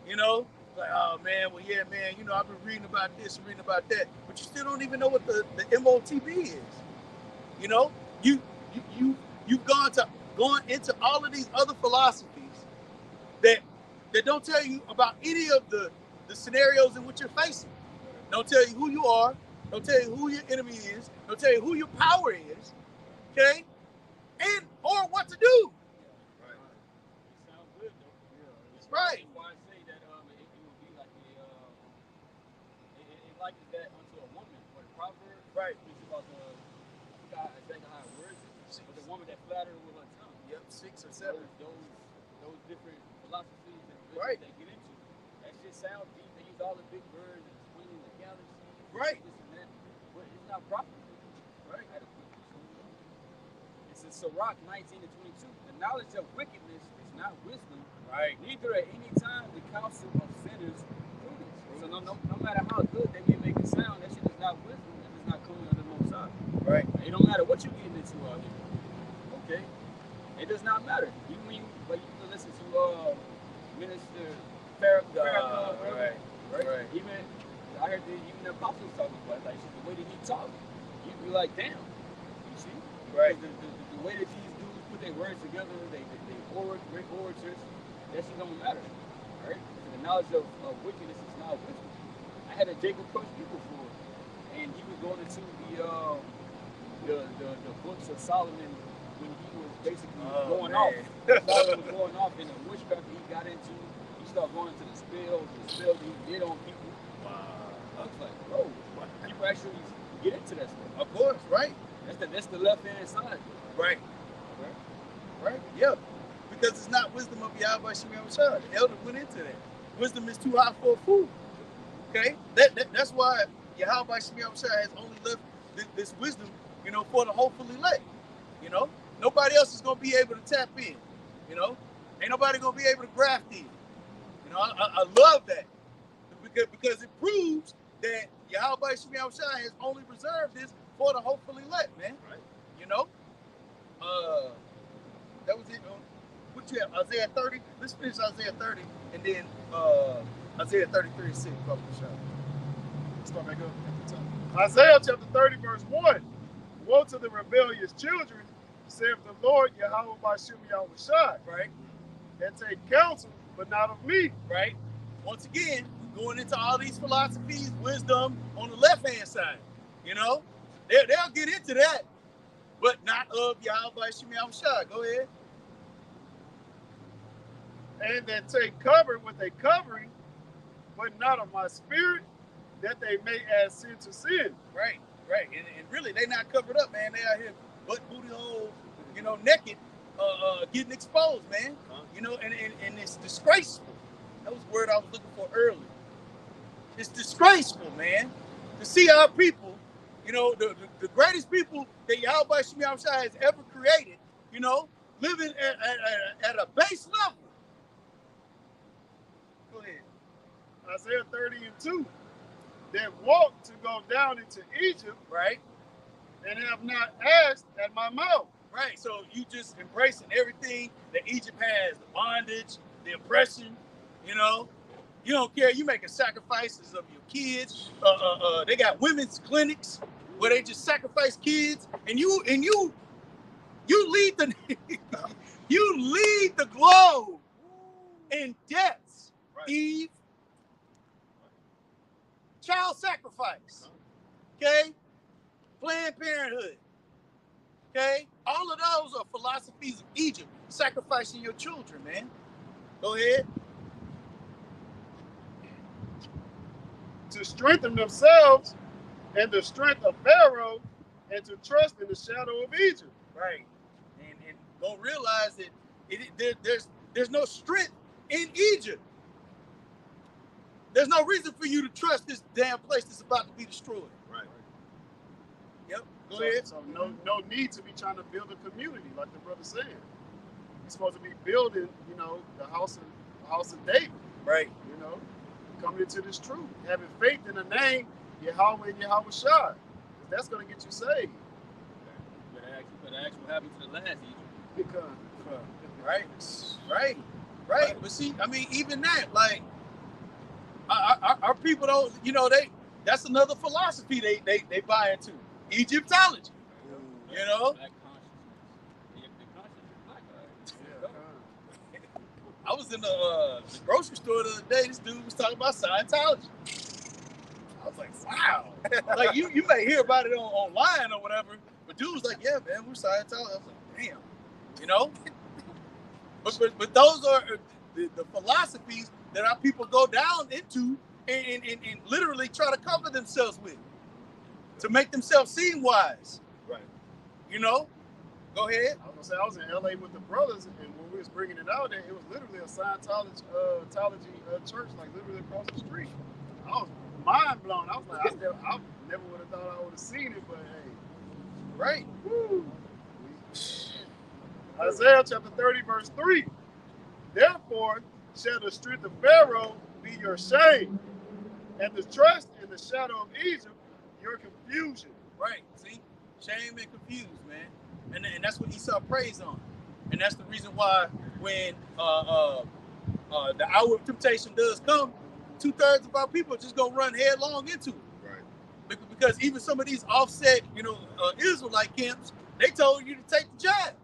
A: you know, like, oh man, well, yeah, man, you know, I've been reading about this and reading about that, but you still don't even know what the MOTB is. You know, you've gone into all of these other philosophies that don't tell you about any of the scenarios in which you're facing. Don't tell you who you are. Don't tell you who your enemy is. Don't tell you who your power is. Okay? And or what to do.
E: Right. It sounds good though. Yeah.
A: That's right.
E: That's why I say that it would be like it likens that unto a woman proverb.
A: Right.
E: Speaks about the, I forgot exactly how it words it, but the woman that flattered with her tongue.
A: Yep, 6 or 7.
E: Those different philosophies and religions
A: Right.
E: they get into. That shit sounds deep. They use all the big words and explaining the galaxy.
A: Right.
E: This and that. But it's not profitable.
A: Right.
E: It's in Sirach 19 and 22. The knowledge of wickedness is not wisdom.
A: Right.
E: Neither at any time the counsel of sinners prudence. So no matter how good they may make it sound, that shit is not wisdom if it's not coming under the Most High.
A: Right.
E: It don't matter what you're getting into out here. Okay? It does not matter. Even when you can listen to Minister Farrakhan,
A: Right.
E: Even I heard even the apostles talking about it, like the way that he talked, you'd be like, damn. You see?
A: Right.
E: The way that these dudes put their words together, they great orators, that shit don't matter. Right? So the knowledge of wickedness is not wisdom. I had a Jacob Crush people before, and he was going into the books of Solomon when he was basically going off. Solomon was going off in the witchcraft that he got into. He started going into the spells that he did on people.
A: Wow.
E: I was like, bro, people actually get into that stuff.
A: Of course, right.
E: That's the left hand side.
A: Right. Right. Yeah. Because it's not wisdom of Yahweh Shem Yahushua. The elder went into that. Wisdom is too hot for a fool. Okay? That's why Yahweh Shem Yahushua has only left this wisdom, for the hopefully elect. Nobody else is going to be able to tap in. Ain't nobody going to be able to graft in. I love that. Because it proves that Yahweh Shem Yahushua has only reserved this for the hopefully elect, man.
D: Right.
A: That was it. What you have? Isaiah 30. Let's finish Isaiah 30 and then Isaiah 33 and 6.
D: Start back up at the top. Isaiah chapter 30, verse 1. Woe to the rebellious children, saith the Lord Yahweh by Shem Yahushua,
A: Right.
D: that take counsel, but not of me.
A: Right. Once again, we're going into all these philosophies, wisdom on the left hand side. They'll get into that, but not of Yahweh Shem Yahushua. Go ahead.
D: And that take cover with a covering, but not of my spirit, that they may add sin to sin.
A: Right. And really, they not covered up, man. They out here butt booty hole, naked, getting exposed, man. And it's disgraceful. That was the word I was looking for earlier. It's disgraceful, man, to see our people, the greatest people that Yahweh Shem Yahushua has ever created, living at a base level. Go ahead.
D: Isaiah 30 and 2. That walk to go down into Egypt,
A: Right.
D: and have not asked at my mouth.
A: Right. So you just embracing everything that Egypt has, the bondage, the oppression, you don't care. You making sacrifices of your kids. They got women's clinics where they just sacrifice kids, and you lead the you lead the globe in deaths.
D: Right.
A: Eve. Child sacrifice. Okay? Planned Parenthood. Okay? All of those are philosophies of Egypt, sacrificing your children, man. Go ahead.
D: To strengthen themselves and the strength of Pharaoh, and to trust in the shadow of Egypt.
A: Right. And gonna realize that there's no strength in Egypt. There's no reason for you to trust this damn place that's about to be destroyed.
D: Right.
A: Yep. Go ahead.
D: So no need to be trying to build a community, like the brother said. You're supposed to be building, the house of David.
A: Right.
D: Coming into this truth, having faith in the name Yahweh and Yahushua. That's going to get you saved.
E: You better ask what happened to the last Egypt.
A: Right. Right. But see, even that, like, our people don't, that's another philosophy they buy into. Egyptology.
E: Black consciousness. The consciousness is black, right?
A: I was in the grocery store the other day. This dude was talking about Scientology. I was like, wow. Like, you may hear about it online or whatever, but dude was like, yeah, man, we're Scientology. I was like, damn. But those are the philosophies that our people go down into and literally try to cover themselves with. to make themselves seem wise.
C: Right.
A: You know? Go ahead.
D: I was gonna say I was in LA with the brothers, and when we was bringing it out there, it was literally a Scientology church, like literally across the street. I was mind blown. I was like, I never would have thought I would have seen it, but hey,
A: Right.
D: woo. Isaiah chapter 30, verse 3. Therefore shall the strength of Pharaoh be your shame, and the trust in the shadow of Egypt your confusion.
A: Right. See? Shame and confused, man. And that's what Esau prays on. And that's the reason why when the hour of temptation does come, 2/3 of our people are just gonna run headlong into it.
C: Right.
A: Because even some of these offset, Israelite camps, they told you to take the jab.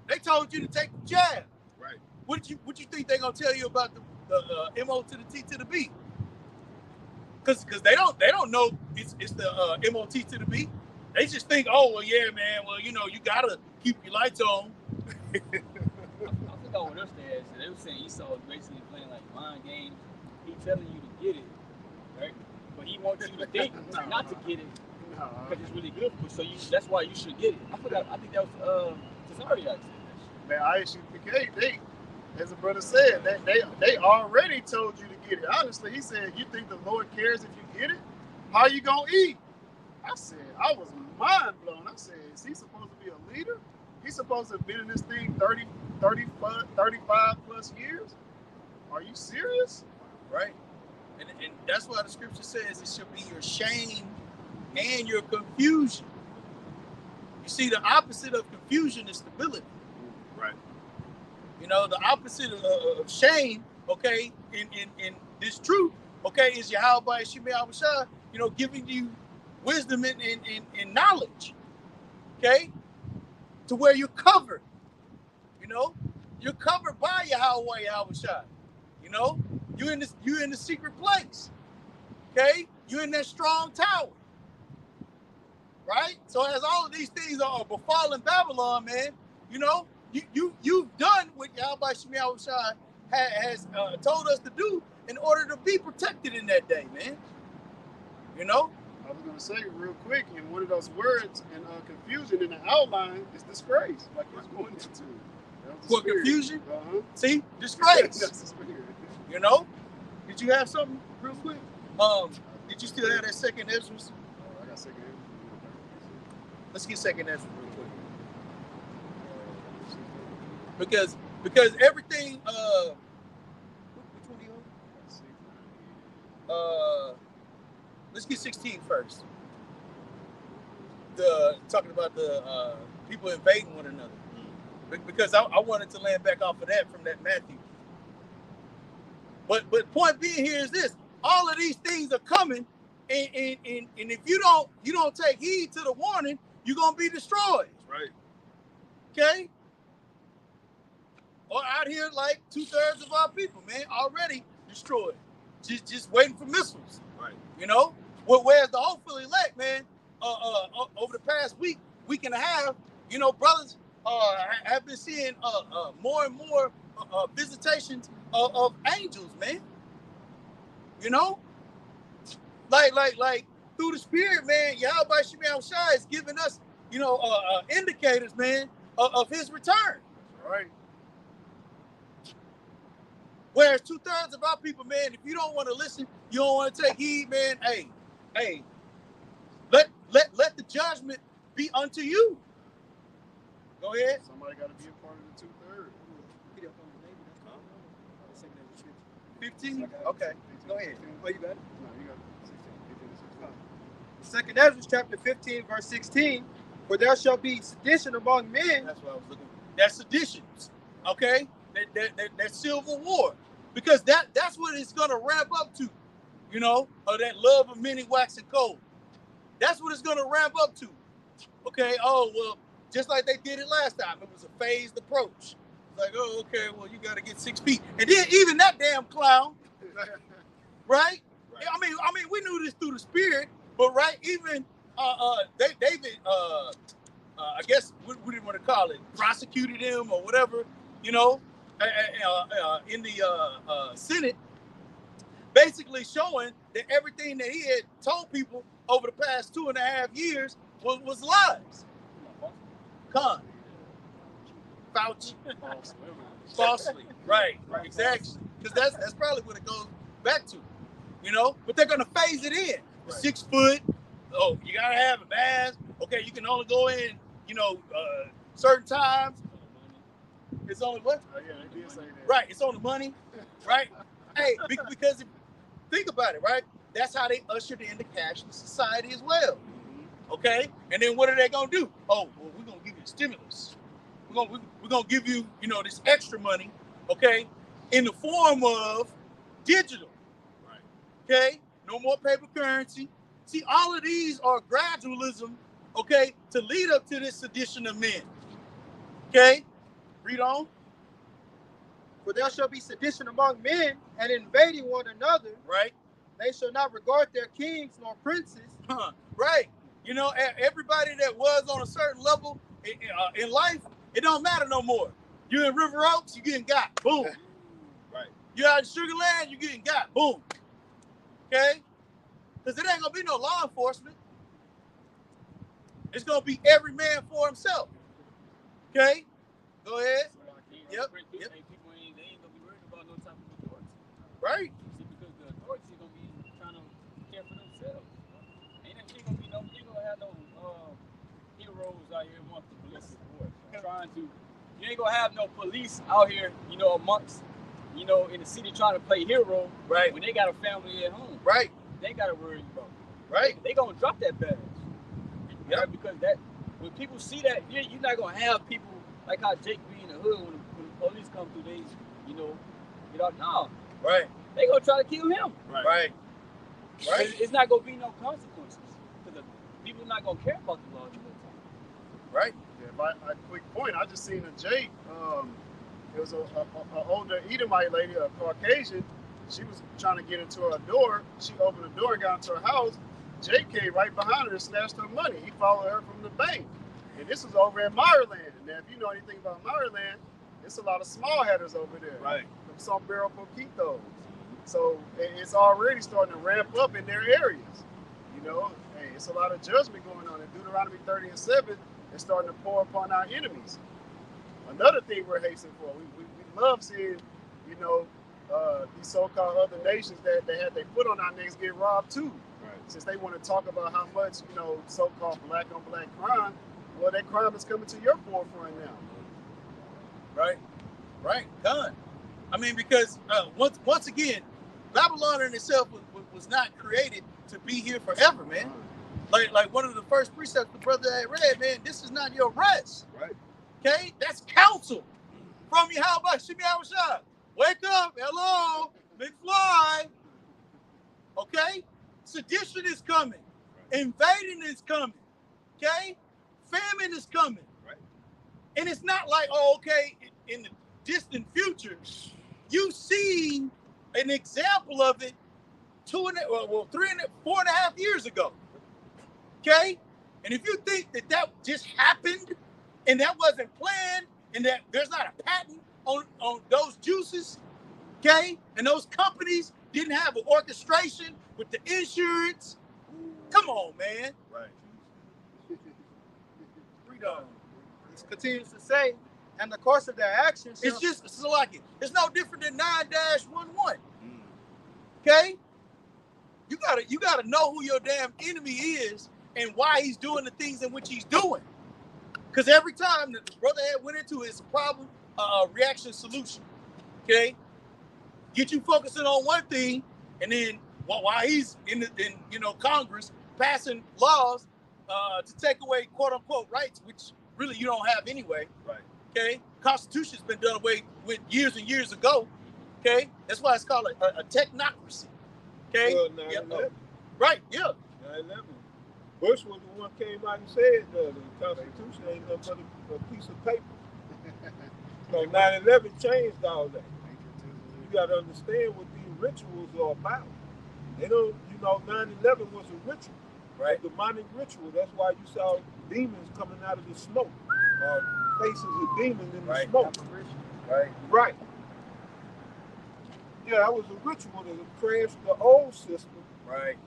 A: They told you to take the jab.
C: Right.
A: What you think they're gonna tell you about the MO to the T to the B? Because they don't know it's the MOT to the B. They just think, oh well, yeah, man. Well, you gotta keep your lights on.
E: I forgot what else they had said. They were saying Esau was basically playing like mind games. He telling you to get it, right? But he wants you to think not to get it because it's really good for you. So that's why you should get it. I forgot. I think that was Cesario that said that shit.
D: Man, ISUPK, they, as a brother said, they already told you to get it. Honestly, he said, you think the Lord cares if you get it? How you gonna eat? I said, I was mind blown. I said, is he supposed to be a leader? He's supposed to have been in this thing 35 plus years? Are you serious?
A: Right. And that's why the scripture says it should be your shame and your confusion. You see, the opposite of confusion is stability.
C: Right.
A: The opposite of shame, okay, in this truth, okay, is Yahweh Shemai Abishai, giving you wisdom and knowledge, okay, to where you're covered. You're covered by Yahweh Abishai. You're in the secret place, okay. You're in that strong tower, right? So as all of these things are befalling Babylon, man, you've done what Yahweh Shemai Abishai has told us to do in order to be protected in that day, man.
D: I was going to say real quick, in one of those words in confusion in the outline is disgrace, like it's going into.
A: What, confusion?
D: Uh-huh.
A: See? Disgrace.
D: That's the spirit.
A: Did you have something real quick? Did you still have that second Ezra?
D: I got second Ezra.
A: Let's get second Ezra real quick. Because everything which one do you want? Let's get 16 first. Talking about the people invading one another. Because I wanted to land back off of that from that Matthew. But point being here is this: all of these things are coming, and if you don't take heed to the warning, you're gonna be destroyed.
C: Right.
A: Okay. Or out here like 2/3 of our people, man, already destroyed, just waiting for missiles.
C: Right.
A: Whereas the hopeful elect, man, over the past week and a half, brothers have been seeing more and more visitations of angels, man. Like through the spirit, man. Yahweh Shemai Abishai is giving us, indicators, man, of his return.
D: Right.
A: Whereas 2/3 of our people, man, if you don't want to listen, you don't want to take heed, man. Hey, let the judgment be unto you. Go ahead.
D: Somebody got to be a part of the 2/3.
A: 15? Okay. Go ahead.
B: Oh, you got it?
D: No, you got 16, 15, 16.
B: 2nd Ezra chapter 15, verse 16. For there shall be sedition among men.
A: That's what I was looking for. That's seditions. Okay? That civil war. Because that's what it's gonna ramp up to. Or that love of many waxing cold. That's what it's gonna ramp up to. Okay, oh well, just like they did it last time. It was a phased approach. It's like, oh, okay, well, you gotta get 6 feet. And then even that damn clown, right? I mean, we knew this through the spirit, but right, even David, I guess what do you want to call it? Prosecuted him or whatever, in the Senate basically showing that everything that he had told people over the past 2.5 years was lies. Con. Fauci. Falsely. Right. Exactly. Because that's probably what it goes back to. You know? But they're going to phase it in. The 6 foot. Oh, you got to have a mask. Okay, you can only go in, you know, certain times. It's only what?
D: Oh, yeah, they did say that.
A: Right. It's on the money. Right? Hey, because think about it, right? That's how they ushered in the cashless society as well. Okay? And then what are they going to do? Oh, well, we're going to give you stimulus. We're gonna give you, you know, this extra money, okay, in the form of digital. Right. Okay? No more paper currency. See, all of these are gradualism, okay, to lead up to this sedition of men. Okay? Read on.
B: For there shall be sedition among men, and invading one another.
A: Right.
B: They shall not regard their kings nor princes.
A: Right. You know, everybody that was on a certain level in life, it don't matter no more. You in River Oaks, you getting got. Boom. Right. You out in Sugar Land, you getting got. Boom. Okay? Because it ain't going to be no law enforcement. It's going to be every man for himself. Okay? Go ahead. Yep.
E: People ain't going to be worried about no type of authority.
A: Right.
E: See, because the authorities are going to be trying to care for themselves. Ain't going to be no, you don't have no heroes out here amongst the police force. Trying to, you ain't gonna have no police out here, you know, amongst, you know, in the city trying to play hero.
A: Right.
E: When they got a family at home.
A: Right.
E: They got to worry about it.
A: Right.
E: They gonna drop that badge. Yeah. Right? Because that, when people see that, you're not gonna have people like how Jake be in the hood when the police come through. They, you know, no.
A: Right.
E: They gonna try to kill him.
A: Right. Right.
E: Right. It's not gonna be no consequences because people not gonna care about the law.
A: Right.
D: Yeah, a quick point. I just seen a Jake. It was an older Edomite lady, a Caucasian. She was trying to get into her door. She opened the door and got into her house. Jake came right behind her and snatched her money. He followed her from the bank. And this was over in Maryland. Now, if you know anything about Maryland, it's a lot of small headers over there.
A: Right.
D: Some barrel poquitos. So it's already starting to ramp up in their areas. You know, hey, it's a lot of judgment going on. In Deuteronomy 30:7, it's starting to pour upon our enemies. Another thing we're hastening for, we love seeing, you know, these so-called other nations that they had their foot on our necks get robbed too. Right. Since they want to talk about how much, you know, so-called black-on-black crime, well, that crime is coming to your forefront now.
A: Right. Right. Done. I mean, because once again, Babylon in itself was not created to be here forever, man. Like one of the first precepts the brother had read, man, this is not your rest. Right. Okay? That's counsel from you. How about Shimmy Awashad? Wake up. Hello. McFly. Okay? Sedition is coming. Right. Invading is coming. Okay? Famine is coming. Right. And it's not like, oh, okay, in the distant future, you've seen an example of it 4.5 years ago. Okay? And if you think that just happened and that wasn't planned and that there's not a patent on those juices, okay, and those companies didn't have an orchestration with the insurance, come on, man.
B: Right. It continues to say, and the course of their actions.
A: It's just, it's like it. It's no different than 9-11. Okay? You gotta know who your damn enemy is and why he's doing the things in which he's doing. Because every time the brother had went into it's a problem, reaction, solution. Okay? Get you focusing on one thing, and then while he's in Congress passing laws to take away quote unquote rights, which really you don't have anyway. Right. Okay? Constitution's been done away with years and years ago. Okay? That's why it's called a technocracy. Okay?
C: Well, 9/11.
A: Right, yeah.
C: 9/11. Bush was the one came out and said the Constitution ain't nothing but a piece of paper. So 9/11 changed all that. You got to understand what these rituals are about. They don't, 9/11 was a ritual, right? A demonic ritual. That's why you saw demons coming out of the smoke, faces of demons in the smoke. Right. Yeah, that was a ritual to crash the old system.
A: Right.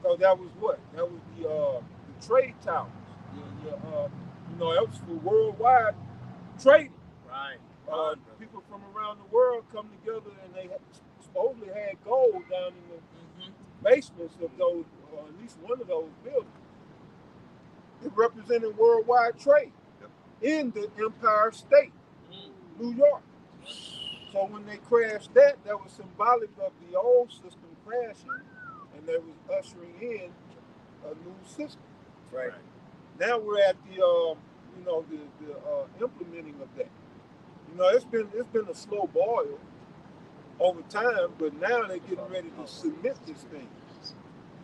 C: So that was what? That was the trade towers. You know, that was for worldwide trading.
A: Right.
C: People from around the world come together and they supposedly had gold down in the basements of those, or at least one of those buildings. It represented worldwide trade in the Empire State, New York. So when they crashed that was symbolic of the old system crashing, and they was ushering in a new system.
A: Right.
C: Now we're at the implementing of that. You know, it's been a slow boil over time, but now they're getting ready to submit this thing.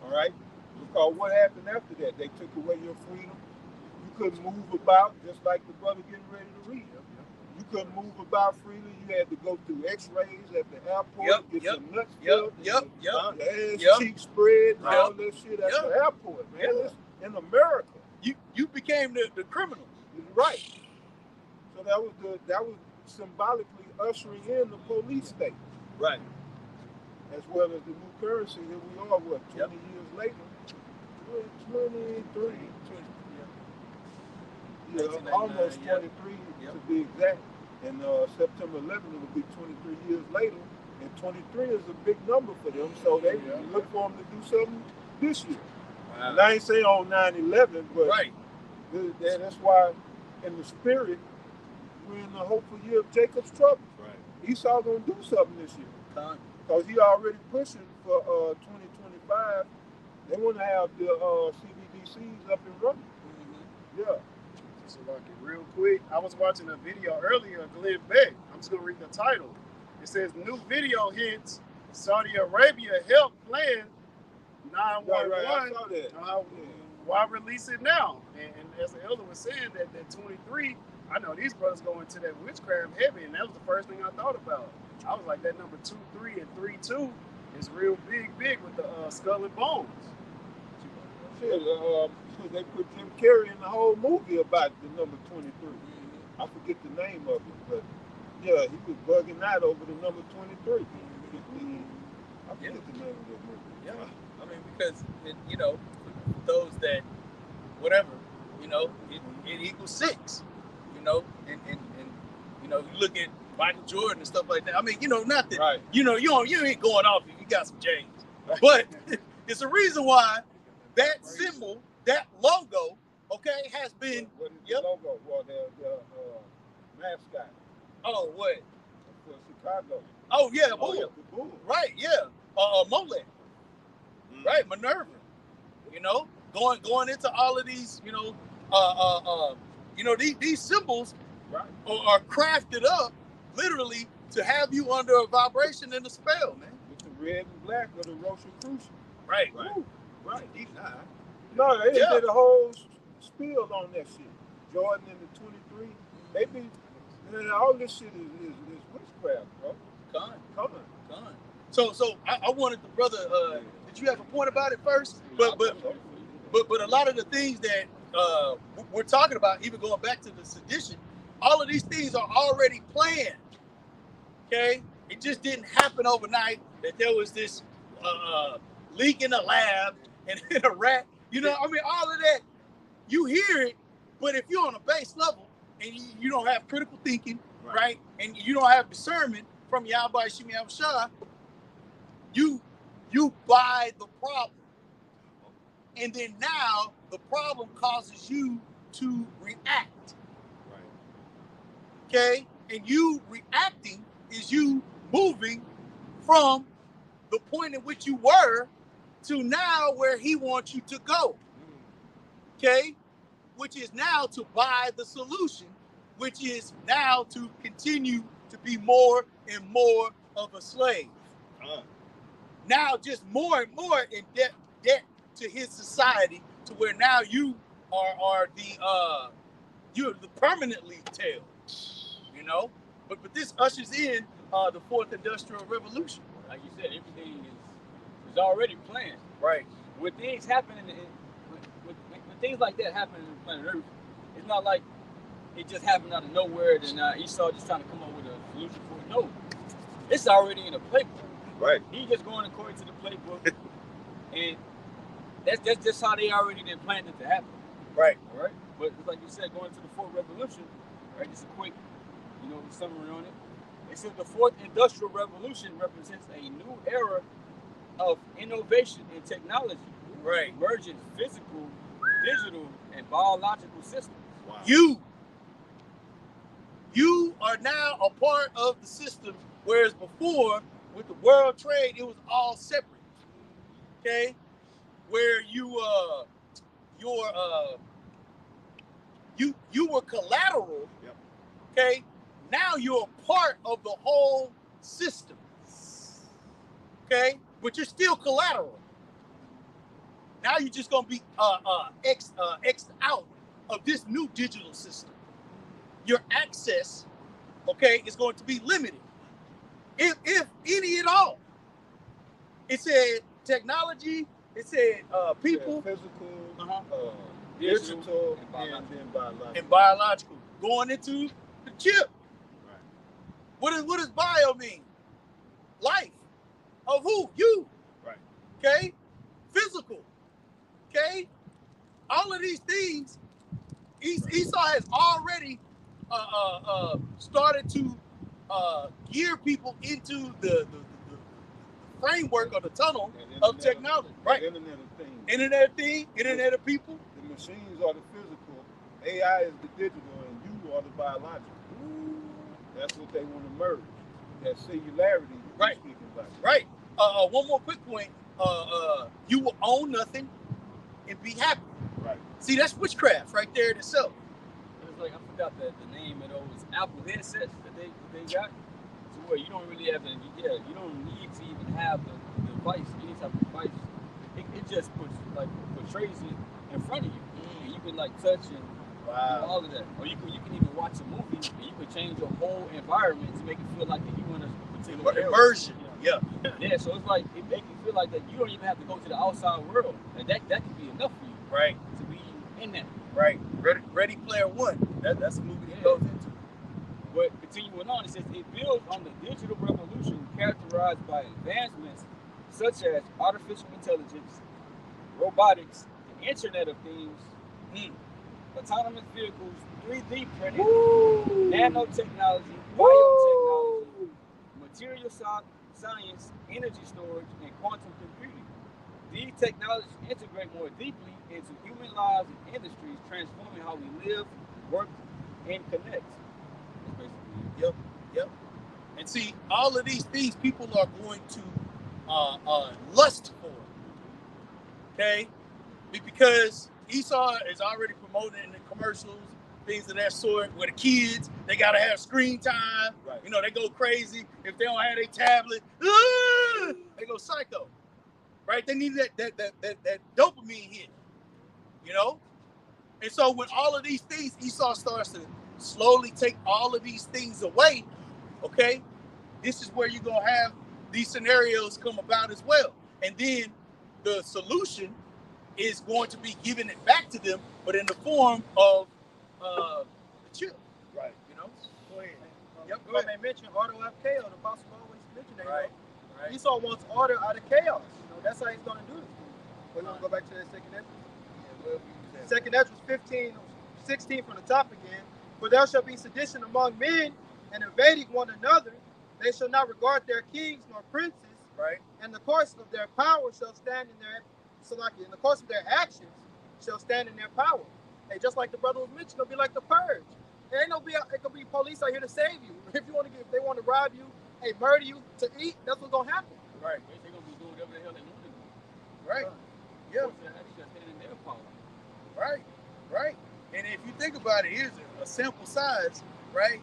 C: All right? Because what happened after that? They took away your freedom. You couldn't move about, just like the brother getting ready to read. You couldn't move about freely. You had to go through x-rays at the airport, get your nuts filled, your ass cheek spread, and all that shit at the airport, man. It's in America.
A: You became the criminal.
C: Right. So that was symbolically ushering in the police state.
A: Right.
C: As well as the new currency. Here we are, what, 20 years later? 23. Yeah, almost 23 to be exact. And September 11th, it'll be 23 years later. And 23 is a big number for them, so they look for them to do something this year. Wow. And I ain't saying on 9/11, but that's why in the spirit, we're in the hopeful year of Jacob's trouble. Right. Esau gonna do something this year. Because he already pushing for 2025. They want to have the CBDCs up and running. Yeah.
D: So like real quick, I was watching a video earlier of Glenn Beck. I'm just gonna read the title. It says new video hints Saudi Arabia help plan 911.
C: Right. I saw that.
D: Why release it now? And as the elder was saying, that 23, I know these brothers go into that witchcraft heavy, and that was the first thing I thought about. I was like, that number 2-3 and 3-2 is real big with the skull and bones.
C: Shit, they put Jim Carrey in the whole movie about the number 23. I forget the name of it, but yeah, he was bugging out over the number 23. I forget the name of that movie.
A: Yeah, I mean, because those that whatever, it equals 6. And you look at Michael Jordan and stuff like that. I mean, not that you ain't going off if you got some J's, but it's a reason why that symbol, that logo, has been.
C: What is the logo? Well, the mascot.
A: Oh, what?
C: For Chicago.
A: Oh yeah, Bull.
C: Oh, yeah, the Bull.
A: Right, yeah. Molech. Right, Minerva. Going into all of these, these symbols are crafted up literally to have you under a vibration and a spell, man.
C: With the red and black of the Rosicrucian.
A: Right.
C: Right. Deep dive. No, they did a whole spiel on that shit. Jordan in the 23. They be, all this shit is witchcraft, bro. Come on.
A: So I wanted the brother. Did you have a point about it first? But a lot of the things that we're talking about, even going back to the sedition, all of these things are already planned. Okay, it just didn't happen overnight. That there was this leak in a lab and in a rat. All of that. You hear it, but if you're on a base level and you don't have critical thinking, right, and you don't have discernment from Yahweh Shemi Abishai, you buy the problem. And then now the problem causes you to react. Right. Okay? And you reacting is you moving from the point in which you were to now where he wants you to go. Okay? Which is now to buy the solution, which is now to continue to be more and more of a slave. Now just more and more in debt to his society, to where now you are you're the permanently tailed, But this ushers in the 4th Industrial Revolution.
E: Like you said, everything is already planned.
A: Right.
E: When things happen, when things like that happen in planet Earth, it's not like it just happened out of nowhere and Esau just trying to come up with a solution for it. No, it's already in a playbook.
C: Right.
E: He just going according to the playbook, and that's just how they already been planned it to happen.
A: Right.
E: All right. But it's like you said, going to the fourth revolution, right? Just a quick, summary on it. It says the fourth industrial revolution represents a new era of innovation and technology,
A: Right.
E: merging physical, digital, and biological systems.
C: Wow.
A: You are now a part of the system, whereas before with the world trade it was all separate. Okay, where you were collateral.
C: Yep.
A: Okay, now you're a part of the whole system. Okay, but you're still collateral. Now you're just gonna be X'd out of this new digital system. Your access, okay, is going to be limited, if any at all. It said technology. It said people,
C: physical,
E: Digital,
C: digital,
E: and
C: and then biological.
A: and biological going into the chip.
C: Right.
A: What does bio mean? Life of who? You.
C: Right.
A: Okay. Physical. Okay. All of these things, Esau has already started to gear people into the framework of the tunnel of technology. Right.
C: Internet of Things.
A: Internet of things, Internet of people.
C: The machines are the physical, AI is the digital, and you are the biological. That's what they want to merge. That singularity you're
A: Right.
C: speaking about.
A: Right. One more quick point. You will own nothing and be happy.
C: Right.
A: See, that's witchcraft right there in itself.
E: It's like, I forgot the name of those Apple headsets that they got. To where you don't really have you don't need to even have the device, any type of device. It just portrays it in front of you. And you can touch and do all of that. Or you can even watch a movie and you can change your whole environment to make it feel like that you in a particular area.
A: Immersion. Yeah.
E: Yeah, so it's like it makes you feel like that you don't even have to go to the outside world. And that can be enough for you.
A: Right.
E: To be in that.
A: Right. Ready Player One. That's a movie that goes into.
E: But continuing on, it says it builds on the digital revolution characterized by advancements such as artificial intelligence, robotics, the Internet of Things, autonomous vehicles, 3D printing, nanotechnology, biotechnology, material science, energy storage, and quantum computing. These technologies integrate more deeply into human lives and industries, transforming how we live, work, and connect. That's basically it.
A: Yep. And see, all of these things people are going to lust for. Okay? Because Esau is already promoting in the commercials, things of that sort, where the kids, they gotta have screen time.
C: Right.
A: They go crazy. If they don't have their tablet, they go psycho. Right? They need that dopamine hit. And so with all of these things, Esau starts to slowly take all of these things away. Okay? This is where you're gonna have these scenarios come about as well. And then the solution is going to be giving it back to them, but in the form of the chip.
C: Right.
B: Go ahead.
A: Yep,
B: Go
A: go
B: ahead. They mentioned order out of chaos. The apostle always mentioned that.
A: Right.
B: Esau wants order out of chaos. That's how he's going to do this. We're going to go back to that second Ezra. Second Ezra 15:16 from the top again. For there shall be sedition among men, and invading one another. They shall not regard their kings nor princes.
A: Right.
B: And the course of their power shall stand in their in the course of their actions shall stand in their power. Hey, just like the brother was mentioning, it'll be like the purge. It could be police out here to save you. If they want to rob you, murder you to eat, that's what's gonna happen.
A: Right.
E: They're gonna be doing whatever the hell they want to do.
A: Right. Yeah.
E: They just stand in their power.
A: Right. And if you think about it, here's a sample size, right?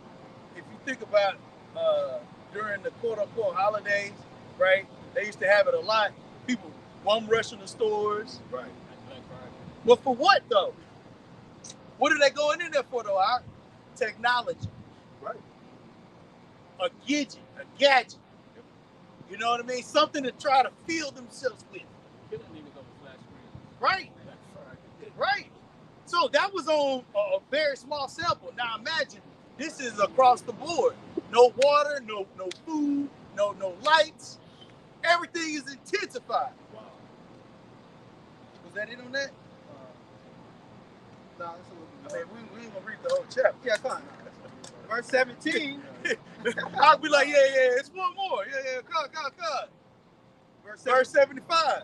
A: If you think about during the quote-unquote holidays, right? They used to have it a lot. People rushing the stores.
C: Right.
A: Well, for what though? What are they going in there for though? Our technology.
C: Right.
A: A gadget. You know what I mean? Something to try to fill themselves with.
E: Killing niggas over flash screens.
A: Right. Right. So that was on a very small sample. Now imagine this is across the board. No water, no food, no lights. everything is intensified.
C: Wow.
A: Was that it on that?
B: No, it's a little
A: I
B: bit
A: mean,
B: more.
A: we ain't gonna read the whole chapter.
B: Yeah, come on. Verse 17.
A: I'll be like, yeah, it's one more. Yeah, cut. Verse 75.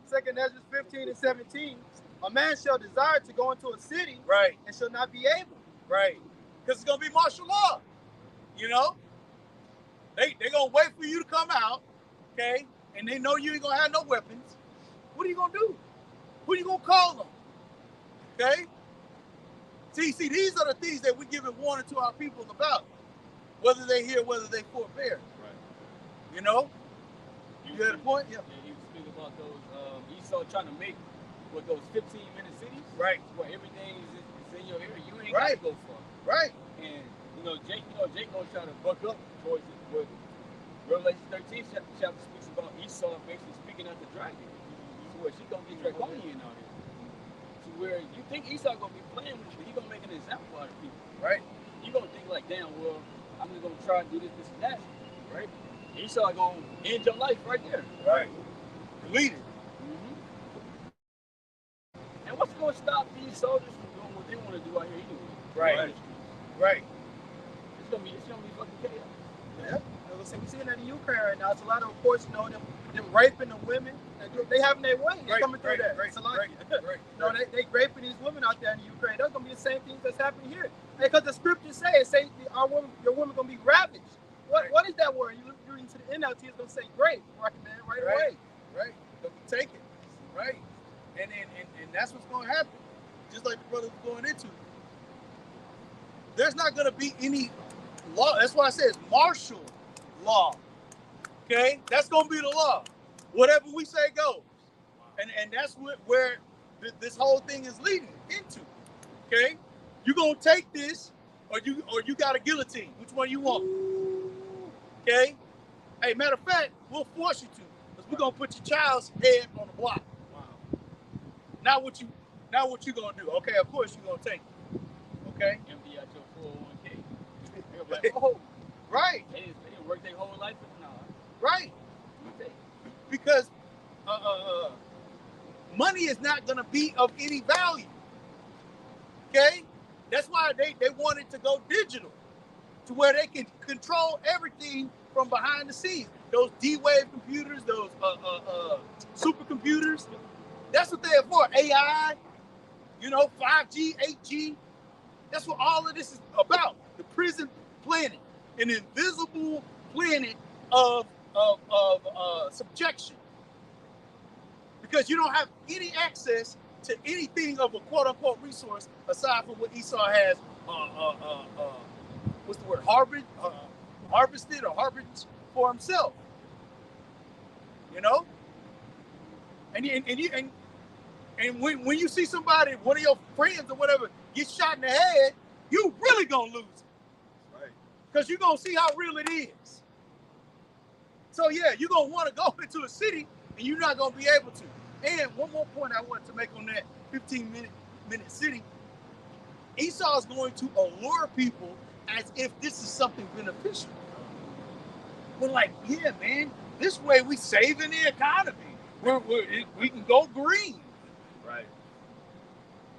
B: Second Ezra 15 and 17. A man shall desire to go into a city
A: Right,
B: and shall not be able.
A: right. Because it's gonna be martial law. You know? They gonna wait for you to come out, okay? And they know you ain't gonna have no weapons. What are you gonna do? Who are you gonna call them? Okay? See, these are the things that we give a warning to our people about. Whether they hear, whether they forbear.
E: Right.
A: You know? You had a point? Yeah.
E: Yeah, he was speaking about those Esau trying to make what those 15-minute cities.
A: Right.
E: Where everything is in your area. You ain't
A: Right.
E: gotta go far.
A: Right.
E: And Jake gonna try to buck up towards it. What Revelation 13 chapter speaks about Esau basically speaking out the dragon. To where she gonna get draconian out here. To where you think Esau gonna be playing with you, but he gonna make an example out of people.
A: Right.
E: You gonna think like, damn, well, I'm just gonna try to do this and that, right? Esau gonna end your life right there.
A: Right. Delete it.
E: And what's gonna stop these soldiers from doing what they want to do out here anyway?
A: Right. Right.
E: It's gonna be fucking chaos.
B: Yeah. We seeing that in Ukraine right now. It's a lot of reports, them raping the women. They having their way. They're coming through that. It's a lot. They raping these women out there in Ukraine. That's gonna be the same things that's happening here. Because the scriptures say your women gonna be ravaged. What is that word? You read into the NLT, it's gonna say grape, right, man, right away.
A: Right. They'll be taken. Right. And that's what's gonna happen. Just like the brother was going into. There's not gonna be any law. That's why I say it's martial law. Okay? That's gonna be the law. Whatever we say goes. And that's where this whole thing is leading into. Okay? You're gonna take this or you got a guillotine. Which one you want? Okay? Hey, matter of fact, we'll force you to. Because we're gonna put your child's head on the block.
E: Wow.
A: Now what you gonna do? Okay, of course you're gonna take it. Okay?
E: Empty out your 401k. Like, oh,
A: Right.
E: they didn't work their whole life, but nah.
A: Right.
E: You take.
A: Because money is not gonna be of any value. Okay? That's why they wanted to go digital, to where they can control everything from behind the scenes. Those D-Wave computers, those supercomputers, that's what they're for. AI, 5G, 8G. That's what all of this is about. The prison planet, an invisible planet of subjection. Because you don't have any access to anything of a quote-unquote resource aside from what Esau has, what's the word, harvested or harbinged for himself. And when you see somebody, one of your friends or whatever, get shot in the head, you really gonna lose it.
C: Right.
A: Because you're gonna see how real it is. So yeah, you're gonna want to go into a city and you're not gonna be able to. And one more point I wanted to make on that 15-minute city. Esau is going to allure people as if this is something beneficial. We're like, yeah, man, this way we saving the economy. We can go green.
C: Right.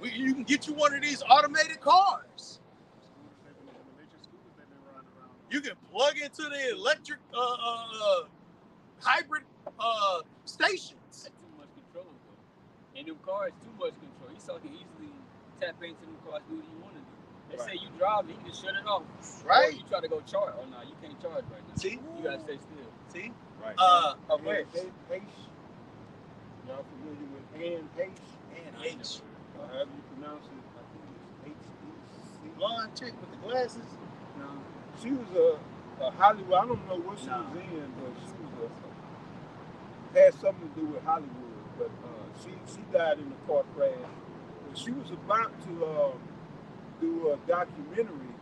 A: You can get you one of these automated cars. You can plug into the electric hybrid stations.
E: That's too much control, though. And them cars, too much control. Esau can easily tap into them cars, do what you want to do. They say you drive, you can just shut it off.
A: Right.
E: Or you try to go charge. Oh, no, you can't charge right now.
A: See?
E: You got to stay still.
A: See?
C: Right.
A: Okay.
C: Pace. Y'all familiar with Ann Pace?
A: And H.
C: However you pronounce it, I think it's H-E-C.
A: Blonde chick with the glasses.
C: No. She was a Hollywood. I don't know what she was in, but she was had something to do with Hollywood. But she died in a car crash. And she was about to do a documentary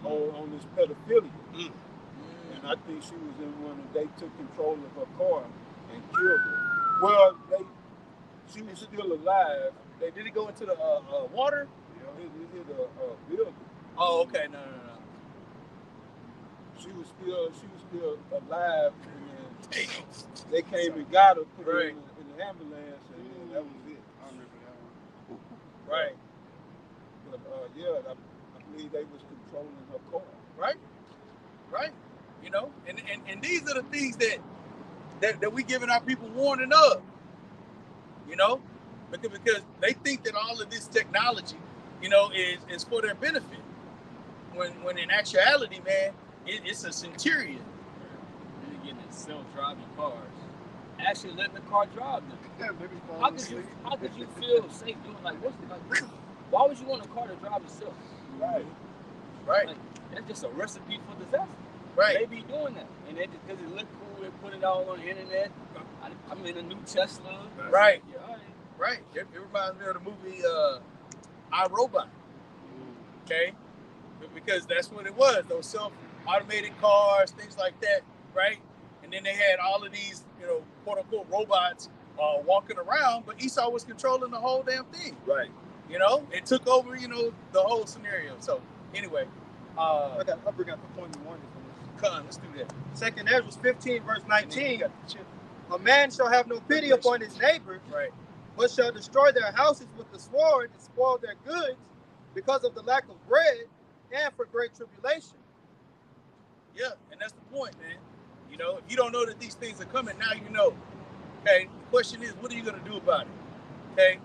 C: on this pedophilia. And I think she was in one and they took control of her car and killed her. Well, she was still alive.
A: Did it go into the water?
C: It hit a building.
A: Oh, okay. No.
C: she was still alive, and then they came and got her, put her in the ambulance, and then that was it.
D: I remember that one.
A: Right.
C: But yeah, I believe they was controlling her car.
A: Right. You know, and these are the things that we giving our people warning of. You know, because they think that all of this technology, you know, is for their benefit. When in actuality, man, it's a centurion.
E: You're getting in self-driving cars. Actually letting the car drive them.
D: Yeah, maybe fall
E: How
D: asleep.
E: could you feel safe doing why would you want a car to drive itself?
A: Right.
E: Like, that's just a recipe for disaster.
A: Right.
E: They be doing that. And they just because it look cool, they put it all on the internet. I'm in a new Tesla.
A: Right.
E: Yeah, all right.
A: Right. It reminds me of the movie iRobot. Okay? Because that's what it was. Those self-automated cars, things like that, right? And then they had all of these, you know, quote-unquote robots walking around, but Esau was controlling the whole damn thing.
C: Right.
A: You know? It took over, you know, the whole scenario. So, anyway.
B: I'll bring out the point you wanted from
A: Come on, let's do that.
B: this. 2nd Ezra 15, verse 19. A man shall have no pity upon his neighbor,
A: Right.
B: but shall destroy their houses with the sword and spoil their goods because of the lack of bread and for great tribulation.
A: Yeah, and that's the point, man. You know, if you don't know that these things are coming, now you know. Okay, the question is, what are you going to do about it? Okay,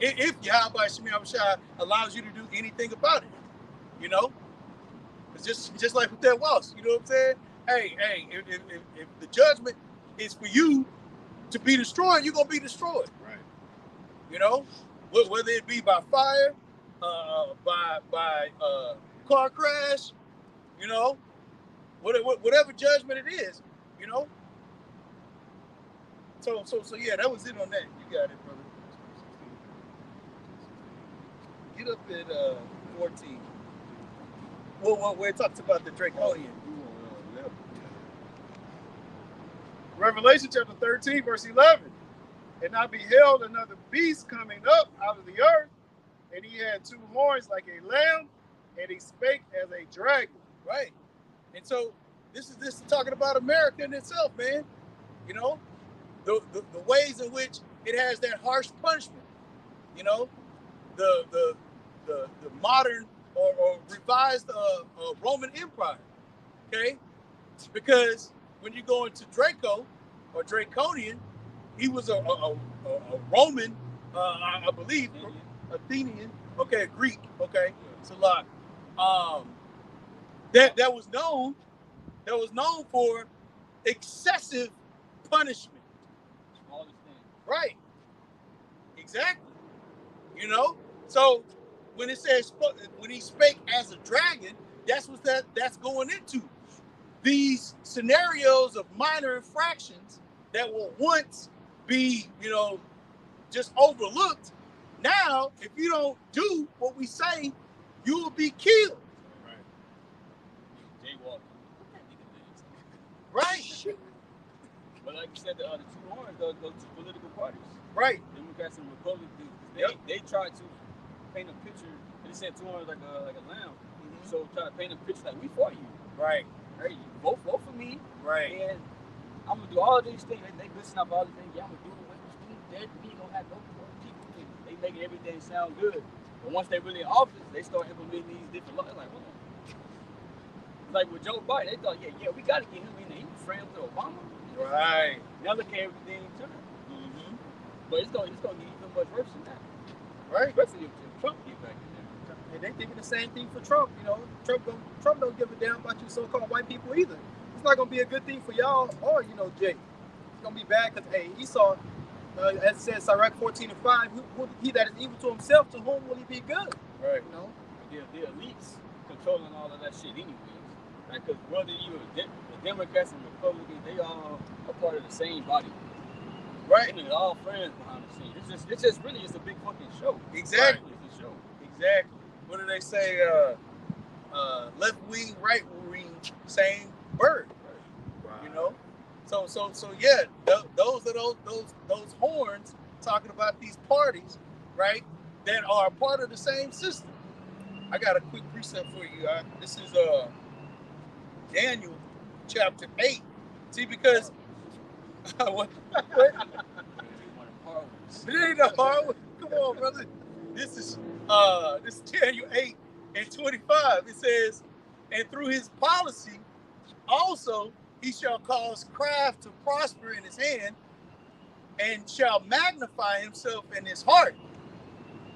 A: if Yahweh Shemi Abishai allows you to do anything about it, you know, it's just like with that waltz, you know what I'm saying? Hey, if the judgment is for you to be destroyed, you're going to be destroyed.
D: Right.
A: You know, whether it be by fire, by car crash, you know, whatever judgment it is, you know. So yeah, that was it on that. You got it, brother. Get up at 14. Well, where it talks about the Draconian.
D: Revelation chapter 13, verse 11. And I beheld another beast coming up out of the earth, and he had 2 horns like a lamb, and he spake as a dragon.
A: Right. And so this is talking about America in itself, man. You know, the ways in which it has that harsh punishment. You know, the modern or revised Roman Empire. Okay, because when you go into Draco or Draconian, he was a Roman, I believe, Athenian. Okay, Greek. Okay, it's a lot. That was known for excessive punishment.
E: Smallest thing.
A: Right. Exactly. You know? So when it says when he spake as a dragon, that's what that's going into. These scenarios of minor infractions that will once be, you know, just overlooked. Now, if you don't do what we say, you will be killed.
E: Right. Jaywalking.
A: Right.
E: But like you said, the 2 horns, those 2 political parties.
A: Right.
E: Democrats and Republicans, they try to paint a picture. They said 2 horns like a lamb. Mm-hmm. So try to paint a picture like we for you.
A: Right.
E: Right. You vote for me.
A: Right.
E: And I'm gonna do all these things. They listen up all these things. Yeah, I'm gonna do away with things. We don't have no poor people. They making everything sound good. But once they really in office, they start implementing these different laws. Like, hold on. Like with Joe Biden, they thought, yeah, we gotta get him in there. He was friends with Obama.
A: Right.
E: Now look at everything he took. Mm-hmm. But it's gonna get even much worse than that.
A: Right.
E: Especially if Trump get back in there.
B: And they thinking the same thing for Trump. You know, Trump don't give a damn about you so-called white people either. It's not gonna be a good thing for y'all or, you know, Jay. It's gonna be bad because, hey, Esau, as it says, Sirach 14:5, he that is evil to himself, to whom will he be good?
A: Right.
B: You know?
E: The elites controlling all of that shit anyways. Right? Because whether you the Democrats and Republicans, they all are part of the same body.
A: Right.
E: And they're all friends behind the scenes. It's just really a big fucking show.
A: Exactly.
E: Right? It's a show.
A: Exactly. What do they say? Left wing, right wing, same bird.
C: Right.
A: You know. So yeah. Those are those horns talking about these parties, right? That are part of the same system. I got a quick precept for you. This is Daniel chapter 8. See, because what? It ain't no hard one. Come on, brother. This is Daniel 8 and 25. It says, and through his policy also he shall cause craft to prosper in his hand, and shall magnify himself in his heart.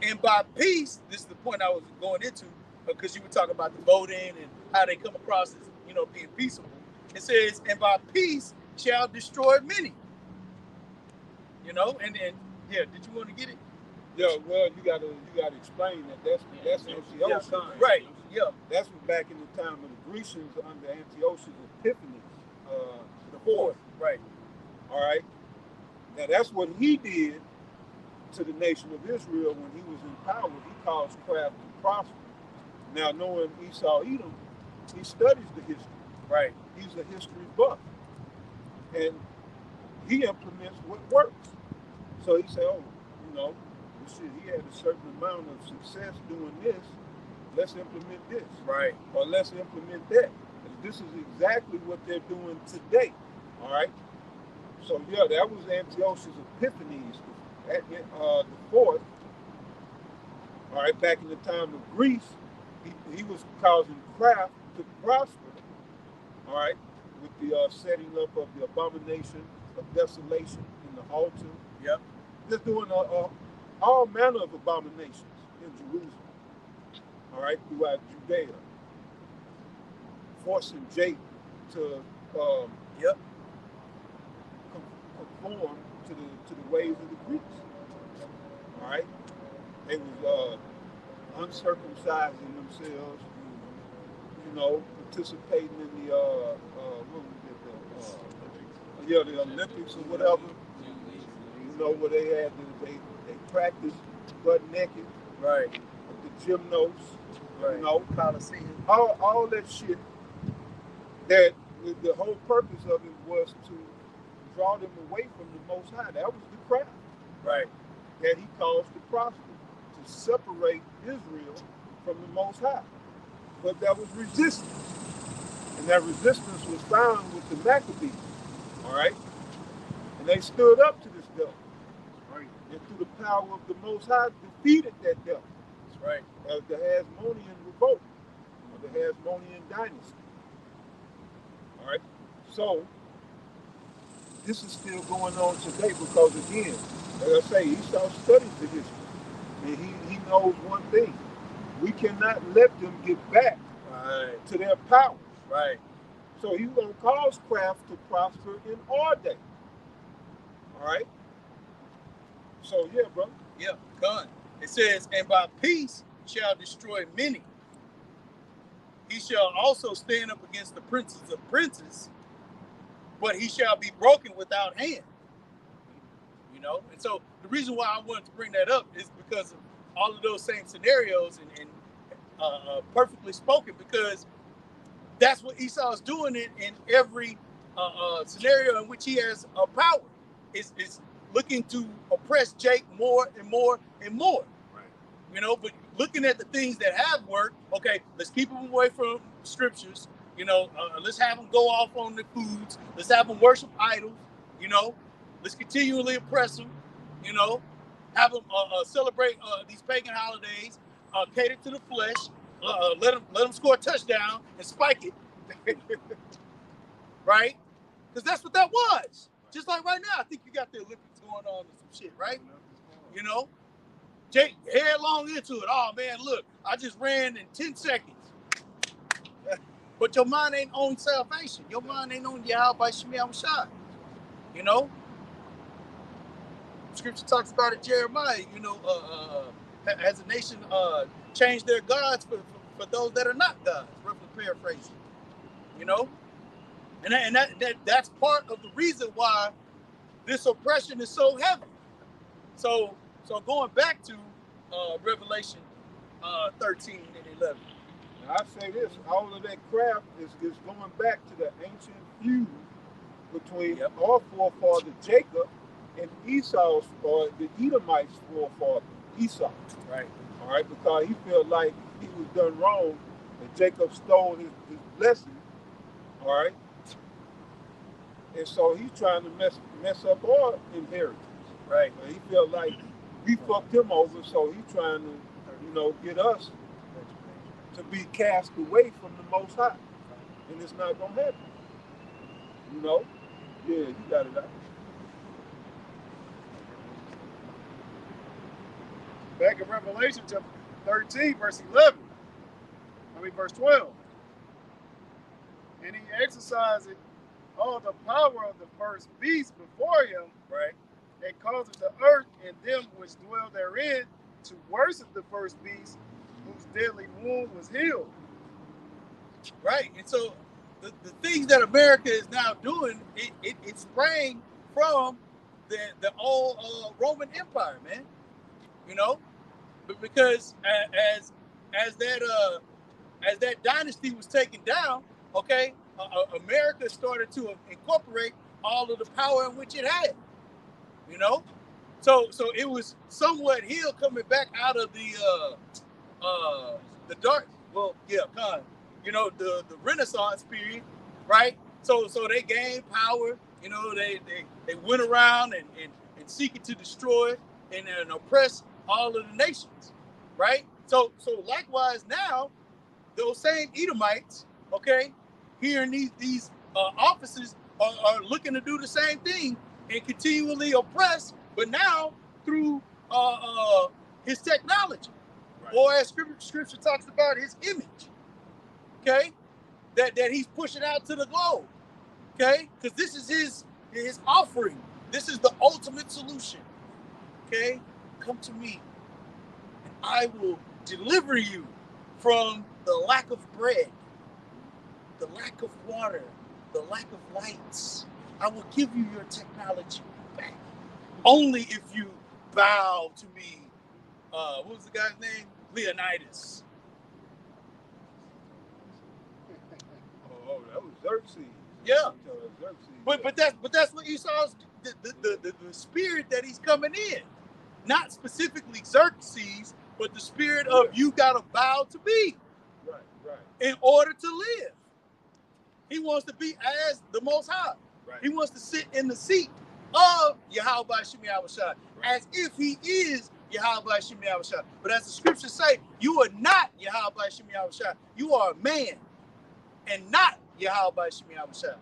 A: And by peace, this is the point I was going into, because you were talking about the voting and how they come across as, being peaceable. It says, and by peace shall destroy many. And yeah, did you want to get it?
C: Yeah, well, you gotta explain that. That's Antiochus.
A: Yeah, right. Yeah.
C: That's from back in the time of the Grecians under Antiochus Epiphanes, the fourth.
A: Right.
C: All right. Now that's what he did to the nation of Israel when he was in power. He caused craft to prosper. Now, knowing Esau Edom, he studies the history.
A: Right.
C: He's a history buff, and he implements what works. So he said, he had a certain amount of success doing this. Let's implement this.
A: Right.
C: Or let's implement that. And this is exactly what they're doing today. All right. So yeah, that was Antiochus Epiphanes, the fourth. All right, back in the time of Greece, he was causing craft to prosper. All right, with the setting up of the abomination of desolation in the altar.
A: Yep.
C: Just doing all manner of abominations in Jerusalem. All right, throughout Judea, forcing Jake to conform to the ways of the Greeks. All right, they was uncircumcising themselves, participating in the the Olympics or whatever. Where they had they practiced butt naked.
A: Right.
C: The gymnos.
A: Right. Coliseum.
C: All that shit. That the whole purpose of it was to draw them away from the Most High. That was the craft.
A: Right.
C: That he caused to prosper, to separate Israel from the Most High. But there was resistance. And that resistance was found with the Maccabees. All right? And they stood up to this devil. Right? And through the power of the Most High, defeated that devil.
A: That's right.
C: As the Hasmonean revolt, or the Hasmonean dynasty. All right? So, this is still going on today because, again, like I say, Esau studies the history. And he knows one thing. We cannot let them get back to their power.
A: Right.
C: So he's going to cause craft to prosper in our day. All right? So, yeah, brother.
A: Yeah, done. It says, and by peace shall destroy many. He shall also stand up against the princes of princes, but he shall be broken without hand. And so the reason why I wanted to bring that up is because of all of those same scenarios and perfectly spoken, because that's what Esau is doing in every scenario in which he has power. Is looking to oppress Jake more and more and more. Right. But looking at the things that have worked, okay, let's keep them away from scriptures. Let's have them go off on the foods. Let's have them worship idols. Let's continually oppress them. Have them celebrate these pagan holidays. Cater to the flesh. Let them score a touchdown and spike it. Right? Because that's what that was. Just like right now, I think you got the Olympics going on and some shit, right? Jake headlong into it. Oh man, look, I just ran in 10 seconds. But your mind ain't on salvation. Your mind ain't on Yahweh by Shemiah Mashai. Scripture talks about it, Jeremiah, has a nation changed their gods for those that are not gods, roughly paraphrasing. And that's part of the reason why this oppression is so heavy. So going back to Revelation 13 and 11.
C: Now I say this, all of that craft is going back to the ancient feud between our forefather Jacob and Esau's, or the Edomites' forefather, Esau.
A: Right.
C: All right, because he felt like he was done wrong and Jacob stole his blessing. All right. And so he's trying to mess up our inheritance.
A: Right.
C: And he felt like we fucked him over, so he's trying to, get us to be cast away from the Most High. And it's not going to happen. Yeah, you got it out.
D: Back in Revelation chapter 13, verse 11. Verse 12. And he exercised all the power of the first beast before him,
A: Right.
D: and caused the earth and them which dwell therein to worship the first beast, whose deadly wound was healed.
A: Right. And so the things that America is now doing, it sprang from the old Roman Empire, man. But because as that dynasty was taken down, okay, America started to incorporate all of the power in which it had. So it was somewhat healed coming back out of the dark. Well, yeah, the Renaissance period, right? So they gained power. They went around and seeking to destroy and oppress all of the nations, right? So likewise now, those same Edomites, okay, here in these offices are looking to do the same thing and continually oppress, but now through his technology, right. Or as scripture talks about, his image, okay, that he's pushing out to the globe, okay, because this is his offering. This is the ultimate solution, okay. Come to me, and I will deliver you from the lack of bread, the lack of water, the lack of lights. I will give you your technology back. Only if you bow to me. What was the guy's name? Leonidas.
C: Oh, that was Xerxes.
A: Yeah.
C: Xerxes.
A: But that's what Esau's the spirit that he's coming in. Not specifically Xerxes, but the spirit of you gotta bow to me.
C: Right.
A: In order to live. He wants to be as the Most High.
C: Right.
A: He wants to sit in the seat of Yahweh Shemi Awashai, as if he is Yahweh Shemi Awashai. But as the scriptures say, you are not Yahweh Shemi Awashai. You are a man and not Yahweh Shemi Awashai.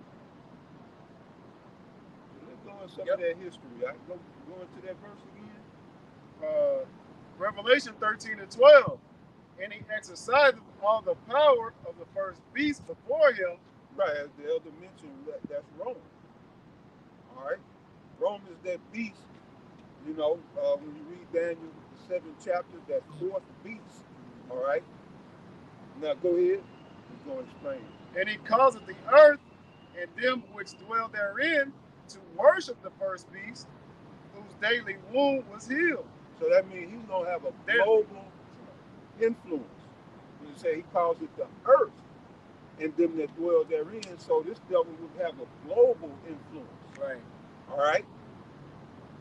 C: Let's go into some of that history. I go into that verse again.
D: Revelation 13 and 12. And he exercised all the power of the first beast before him.
C: Right, as the elder mentioned, that's Rome. All right? Rome is that beast. When you read Daniel, the 7th chapter, that fourth beast. All right? Now go ahead. He's going to explain.
D: And he caused the earth and them which dwell therein to worship the first beast, whose daily wound was healed.
C: So that means he's going to have a global influence. When you say he calls it the earth and them that dwell therein, so this devil would have a global influence.
A: Right.
C: All right?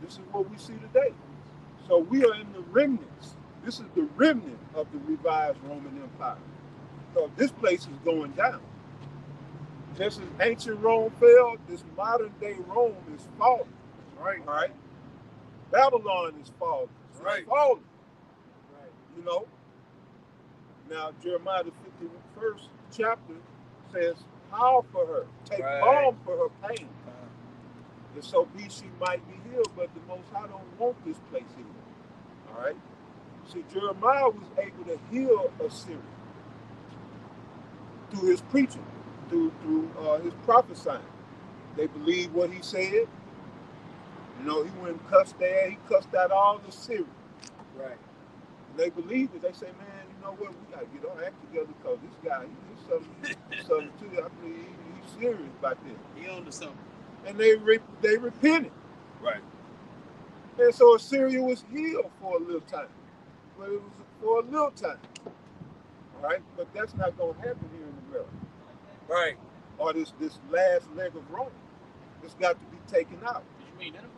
C: This is what we see today. So we are in the remnants. This is the remnant of the revised Roman Empire. So this place is going down. Just as ancient Rome fell, this modern day Rome is falling.
D: Right.
C: All right? Babylon is falling. It's
D: right.
C: Falling.
A: Right.
C: Now Jeremiah the 51st chapter says, howl for her, take
A: right.
C: balm for her pain. And so be she might be healed, but the Most High don't want this place healed. All right? See, Jeremiah was able to heal Assyria through his preaching, through his prophesying. They believed what he said. He went and cussed there. He cussed out all the Syrians.
A: Right.
C: And they believed it. They say, man, you know what? We got to get our act together because this guy, he's something too. I mean, he's serious about this.
A: He on to something.
C: And they repented.
A: Right.
C: And so Assyria was healed for a little time. But it was for a little time. All right? But that's not going to happen here in America.
A: Right.
C: Or this last leg of Rome. It's got to be taken out.
E: Did you mean Nineveh?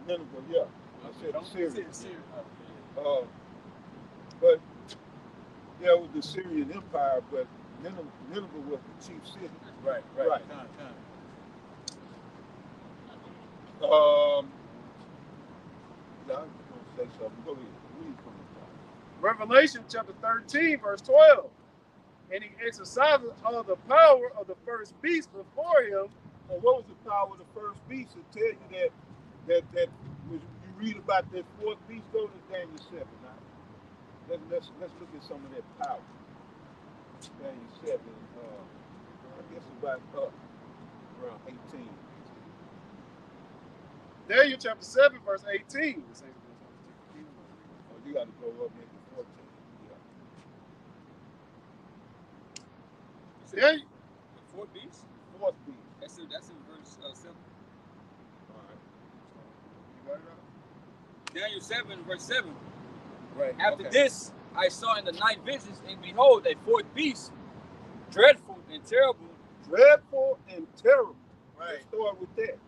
C: Nineveh, yeah. I said Assyria.
E: Assyria.
C: But, yeah, it was the Syrian Empire, but Nineveh was the chief city.
A: Right.
C: Right. something. Go ahead. Read from the top.
D: Revelation chapter 13, verse 12. And he exercises all the power of the first beast before him.
C: Well, what was the power of the first beast? It tell you that when you read about that fourth beast, go to Daniel 7. Now, let's look at some of that power. Daniel 7. I guess about around 18.
D: Daniel chapter 7, verse 18.
C: Oh, you got to go up maybe 14. Yeah.
D: Daniel,
E: The fourth beast?
C: Fourth beast.
E: That's in verse 7.
C: All right. You got it up?
E: Daniel 7, verse 7.
C: Right.
E: After
C: okay.
E: this, I saw in the night visions, and behold, a fourth beast, dreadful and terrible.
C: Dreadful and terrible.
E: Right.
C: Let's start with that.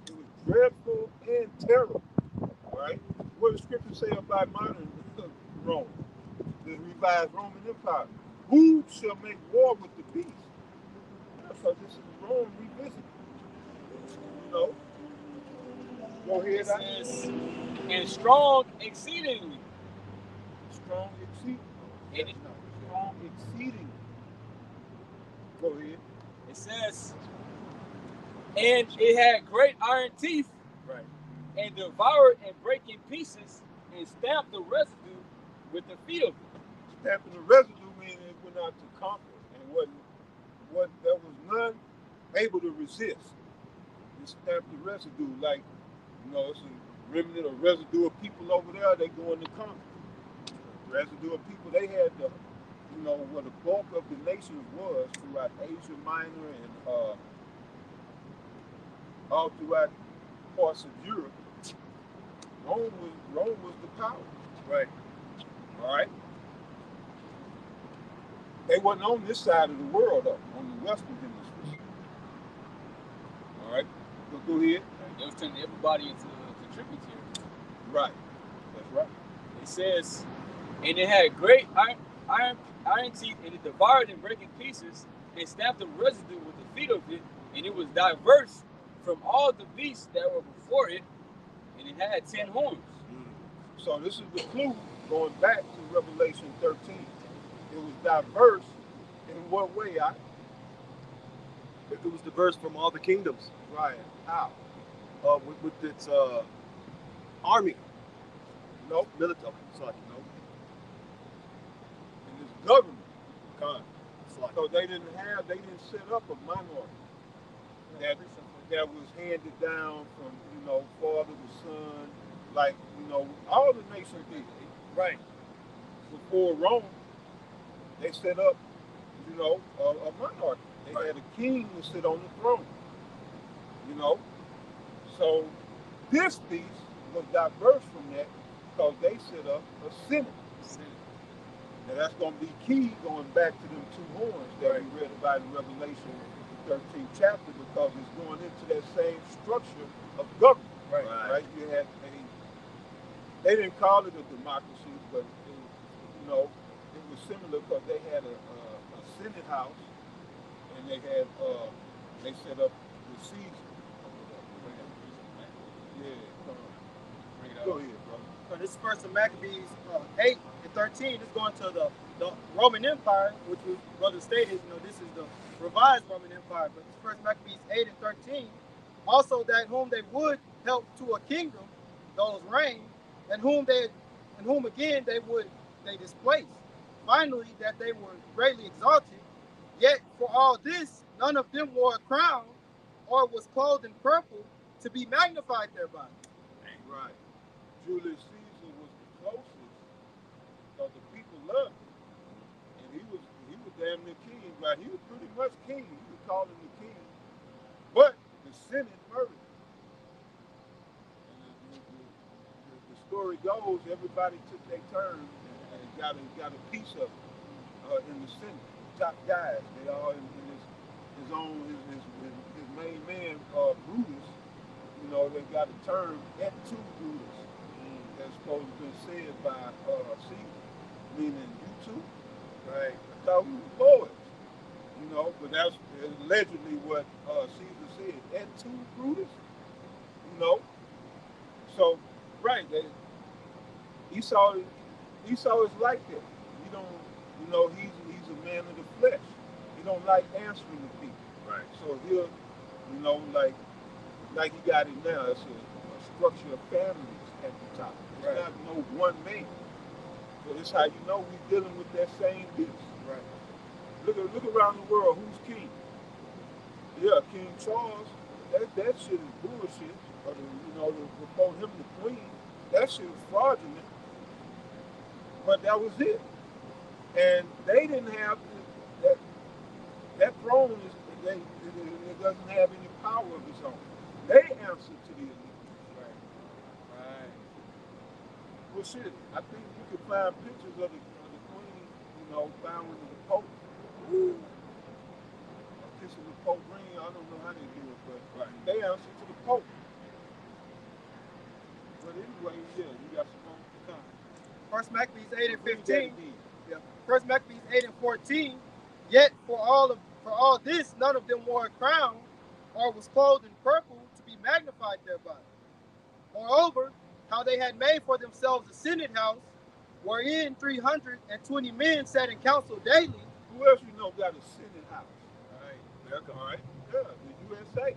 C: It was dreadful and terrible. Right? What does Scripture say about modern Rome? The revised Roman Empire. Who shall make war with the beast? Because this is Rome revisited. You know? Go ahead.
E: It says, and strong exceedingly.
C: Strong exceeding.
E: And it,
C: Strong exceeding. Go ahead.
E: it says, and it had great iron teeth,
C: Right.
E: and devoured and brake in pieces, and stamped the residue with the feet of it.
C: Stamping the residue meaning it went out to conquer, and what there was none able to resist. It stamped the residue, like, you know, it's a remnant or residue of people over there, they going to conquer. Residue of people, they had the, you know, where the bulk of the nations was throughout Asia Minor and all throughout parts of Europe. Rome was the power.
B: Right.
C: All right. They wasn't on this side of the world, though, on the Western Hemisphere. All right. Go ahead.
E: They was turning everybody into tributary.
C: Right. That's right.
E: It says, and it had great iron teeth, and it devoured and brake in pieces, and stamped the residue with the feet of it, and it was diverse from all the beasts that were before it, and it had 10 horns.
C: So this is the clue going back to Revelation 13. It was diverse in what way?
B: It was diverse from all the kingdoms.
C: Right. How?
B: With its army.
C: Nope.
B: Military. Sorry.
C: Nope. And its government.
B: Con. Sorry.
C: So they didn't set up a minority that was handed down from, you know, father to son, like, you know, all the nations did.
B: Right.
C: Before Rome, they set up, you know, a minority. They
B: Right.
C: had a king to sit on the throne. You know? So this beast was diverse from that because they set up a senate. Now that's going to be key going back to them two horns that we read about in Revelation 13th chapter, because it's going into that same structure of government. Right? You had they didn't call it a democracy, but it, you know, it was similar because they had a Senate house, and they had they set up the Caesar. Yeah, come on. Go ahead, brother.
B: So this is First of Maccabees 8 and 13. It's going to the Roman Empire, which was brother stated. You know, this is the revised Roman Empire. But this First Maccabees 8 and 13, also that whom they would help to a kingdom, those reign, and whom again they displaced. Finally, that they were greatly exalted. Yet for all this, none of them wore a crown or was clothed in purple to be magnified thereby.
C: Right. Julius Caesar was the closest because the people loved him. And he was damn near king, right? He was pretty much king. You could call him the king. But the Senate murdered him. And the story goes, everybody took their turn and got a piece of it in the Senate. Top guys, they all in his main man, Brutus. You know, they got a term et tu Brutus. That's supposed to be said by Caesar, meaning you too. Right. I thought we were poets. You know, but that's allegedly what Caesar said. Et tu Brutus. You know. So, right, Esau is like that. He don't, he's a man of the flesh. He don't like answering to people.
E: Right.
C: So he'll, like he got it now. It's a structure of families at the top. It's
E: Right.
C: not no one man. So it's how you know we're dealing with that same beast.
E: Right.
C: Look around the world. Who's king? Yeah, King Charles. That shit is bullshit. Or before him the queen, that shit was fraudulent. But that was it. And they didn't have that throne it doesn't have any power of its own. They answer to the elite.
E: Right. Right.
C: Well, shit, I think you can find pictures of the queen, found with the Pope. Ooh. Kissing the Pope ring. I don't know how they do it, but they answer to the Pope. But anyway, yeah, you got some more to come.
B: First Maccabees 8 and 15. Yeah. First Maccabees 8 and 14. Yet for all this, none of them wore a crown or was clothed in purple to be magnified thereby. Moreover, how they had made for themselves a senate house, wherein 320 men sat in council daily.
C: Who else got a senate house?
E: All right.
C: Yeah, the USA.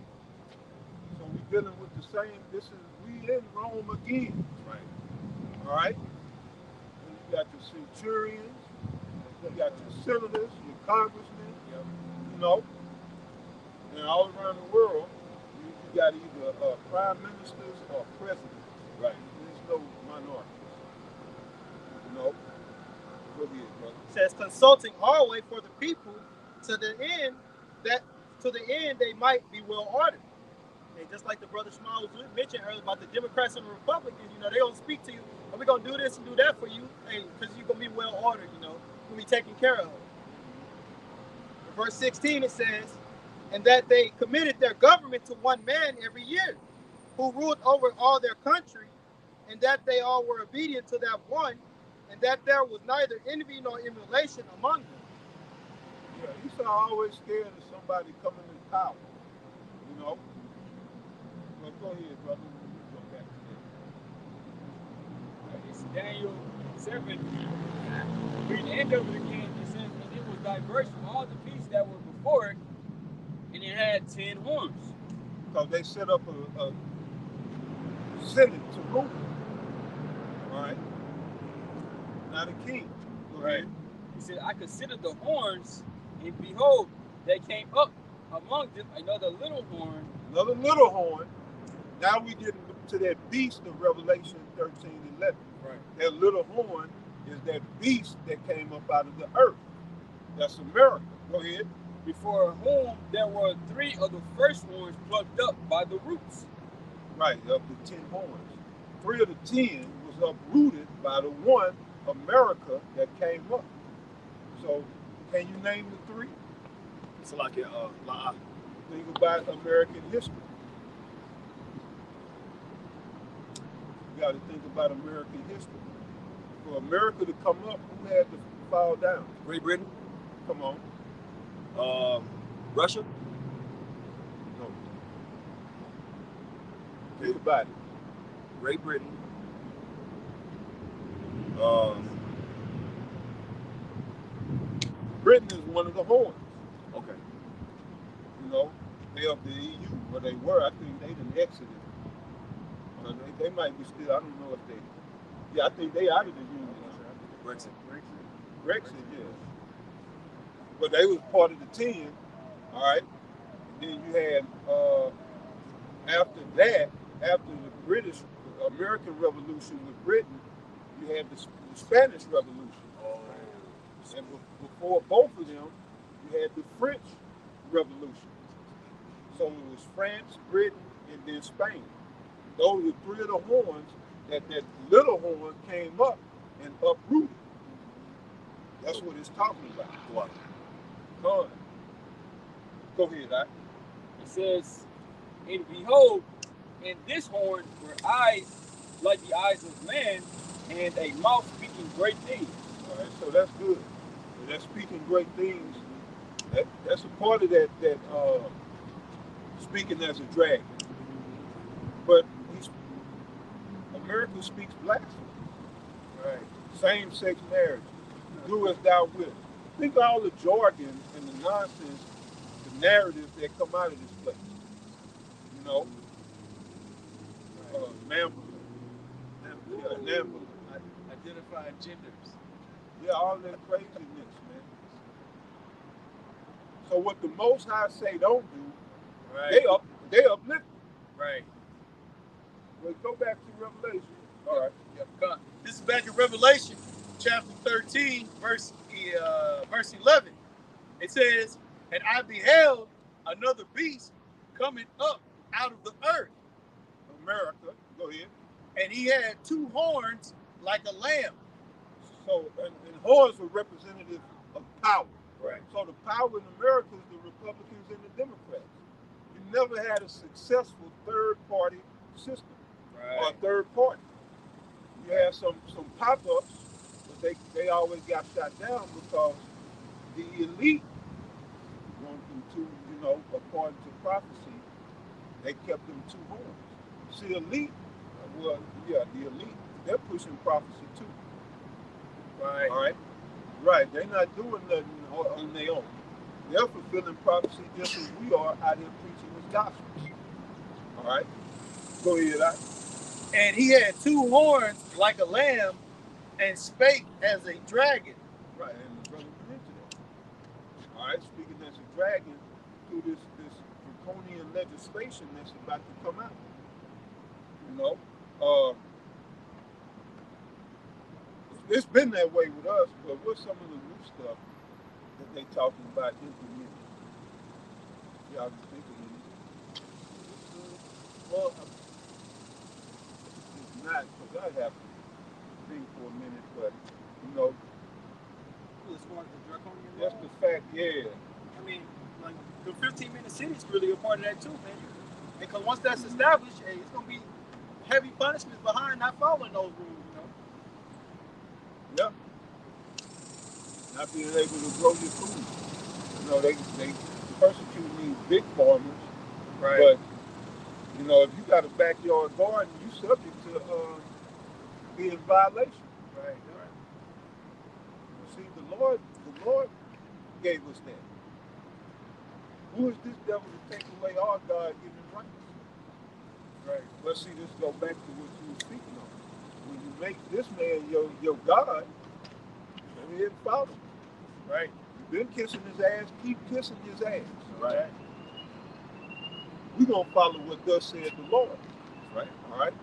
C: So we're dealing with the same. We in Rome again.
E: Right.
C: All right. And you got your centurions, you got your senators, your congressmen.
E: Yep.
C: And all around the world, you got either prime ministers or presidents.
E: Right.
C: There's no minorities. Go ahead, brother.
B: It says consulting always for the people to the end they might be well ordered. And just like the brother Shema was mentioned earlier about the Democrats and the Republicans, they don't speak to you. Are we gonna do this and do that for you? Hey, because you're gonna be well ordered, you're gonna be taken care of. In verse 16 it says, and that they committed their government to one man every year, who ruled over all their country, and that they all were obedient to that one, and that there was neither envy nor emulation among them.
C: Yeah, Esau always scared of somebody coming in power. Well, go ahead, brother. We'll go back to that.
E: It's Daniel 7. Read the end of it again. It says, and it was diverse from all the beasts that were before it, and it had 10 horns.
C: Because they set up a senate to rule. All right. Not a king.
E: Right. He said, I considered the horns, and behold, they came up among them another little horn.
C: Another little horn. Now we get to that beast of Revelation 13:11.
E: Right.
C: That little horn is that beast that came up out of the earth. That's America. Go ahead.
E: Before whom there were 3 of the first horns plucked up by the roots.
C: Right, of the 10 horns. 3 of the 10 was uprooted by the one, America, that came up. So, can you name the 3?
E: It's like La'a.
C: Think about American history. You got to think about American history. For America to come up, who had to fall down?
E: Great Britain.
C: Come on.
E: Russia.
C: No. Think about it.
E: Great Britain.
C: Britain is one of the horns.
E: Okay.
C: They of the EU, where they were. I think they done exited. They might be still. I don't know if they. Yeah, I think they out of the union.
E: Brexit.
C: Brexit, yeah. But they was part of the 10. All right. And then you had after that, after the American Revolution with Britain, you had the Spanish Revolution.
E: Oh.
C: And before both of them, you had the French Revolution. So it was France, Britain, and then Spain. Those were 3 of the horns that little horn came up and uprooted. That's what it's talking about.
E: What?
C: Horn. Go ahead, Doc.
E: It says, and behold, in this horn were eyes like the eyes of man, and a mouth speaking great things.
C: All right, so that's good. So that's speaking great things. That's a part of that speaking as a dragon. But America speaks blasphemy. Right. Same-sex marriage. Do as thou wilt. Think of all the jargon and the nonsense, the narratives that come out of this place. You know, NAMBLA. Yeah, NAMBLA.
A: Identifying genders.
C: Yeah, all that craziness, man. So what the Most High say don't do,
A: Right.
C: they uplift.
A: Right.
C: Well, go back to Revelation. All right.
A: Yep. Come. This is back in Revelation, chapter 13, verse 11. It says, "And I beheld another beast coming up out of the earth,
C: America. Go ahead.
A: and he had two horns like a lamb."
C: So, and horns were representative of power.
A: Right.
C: So the power in America is the Republicans and the Democrats. You never had a successful third-party system or third party. You had some pop-ups, but they always got shot down because the elite wanted them to, you know, according to prophecy, they kept them two horns. See, elite, well, yeah, the elite, they're pushing prophecy too.
A: Right.
C: All right. Right. They're not doing nothing on their own. They're fulfilling prophecy just as we are out here preaching this gospel. All right. Go ahead.
A: And he had two horns like a lamb, and spake as a dragon.
C: Right. And the brother went into that. All right. Speaking as a dragon through this draconian legislation that's about to come out. You know. It's been that way with us, but what's some of the new stuff that they talking about implementing? Y'all can think of it. Well, it's not, because I have to think for a minute, but, you know,
B: As far as the draconian
C: that's
B: law,
C: the fact, yeah.
B: I mean, like the 15-minute city is really a part of that too, man. Because once that's established, hey, it's gonna be heavy punishments behind not following those rules, you know.
C: Yeah. Not being able to grow your food. You know, they persecute these big farmers.
A: Right.
C: But, you know, if you got a backyard garden, you subject to be in violation.
A: Right.
C: See, the Lord gave us that. Who is this devil to take away our God-given rights? Right. But see, this go back to what you were speaking on. When you make this man your God, go ahead and follow him.
A: Right.
C: You've been kissing his ass, keep kissing his ass.
A: Right.
C: We're going to follow what thus said the Lord. Right. All right.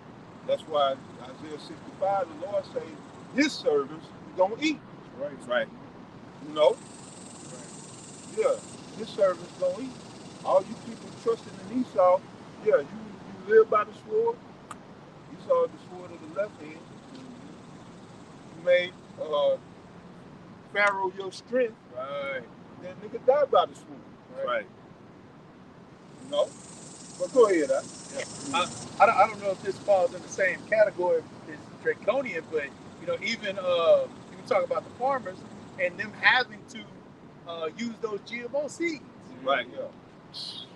C: That's why Isaiah 65, the Lord says, his servants going to eat.
A: Right. Right.
C: You know? Right. Yeah. His servants going to eat. All you people trusting in Esau, yeah, you live by the sword. Esau the sword of the left hand. You made Pharaoh your strength.
A: Right.
C: Then nigga died by the sword.
A: Right.
C: You know? But go ahead,
A: I don't know if this falls in the same category as draconian, but you know, even you talk about the farmers and them having to use those GMO seeds.
C: Right. Yeah.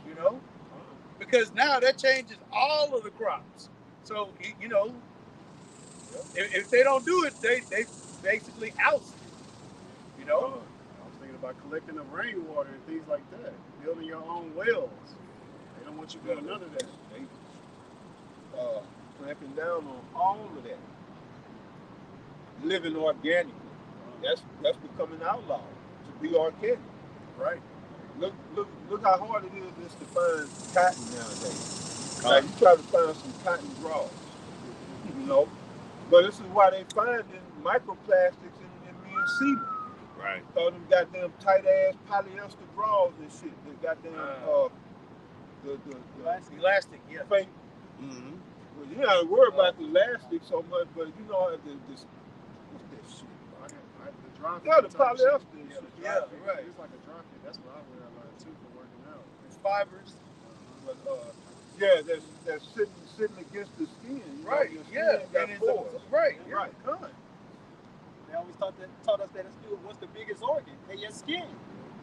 A: You know, because now that changes all of the crops. So you know, if they don't do it, they basically oust it. You know.
D: I was thinking about collecting the rainwater and things like that, building your own wells. They don't want you doing none of that.
C: They clamping down on all of that. Living organically. That's becoming outlawed to be organic.
D: Right.
C: Look how hard it is to find cotton nowadays. Like you try to find some cotton draws, you know. But this is why they finding microplastics in men's semen.
A: Right.
C: All them goddamn tight ass polyester draws and shit. The goddamn
A: the elastic, yeah.
C: Fake.
A: Mm-hmm.
C: Well, you don't have to worry about the elastic so much, but you know what's that shit?
D: The dry fit
C: Yeah, the
D: type shit.
C: polyester.
A: Yeah, right.
D: It's like a dry fit. That's what I wear a lot too for working out.
A: It's fibers.
C: But yeah, that's sitting against the skin. You know,
A: Right.
C: your skin
A: Yeah.
C: got
A: And it's
C: pores.
A: right.
C: Right.
A: Good.
B: They always taught us that in school. What's the biggest organ? Hey, your skin.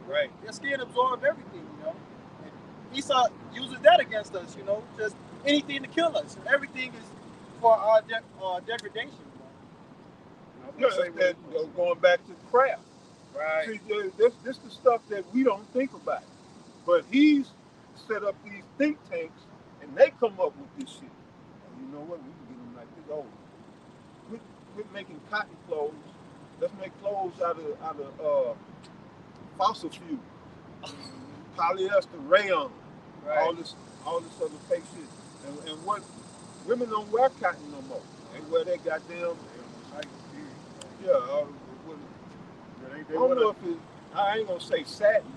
A: Right.
B: Your skin absorbs everything, you know. And Esau uses that against us, you know, just anything to kill us. Everything is for our degradation. You know?
D: was
C: Yeah,
D: gonna say
C: it's that,
D: what
C: going back to craft.
A: Right.
C: See, this the stuff that we don't think about. But he's set up these think tanks, and they come up with this shit. And you know what? We can get them like this. Oh, quit making cotton clothes. Let's make clothes out of fossil fuel, polyester, rayon,
A: Right.
C: all this other fake shit. And what women don't wear cotton no more. They wear that goddamn yeah. What,
D: yeah,
C: I
D: they
C: don't
D: would
C: know
D: have.
C: if it. I ain't gonna say satin.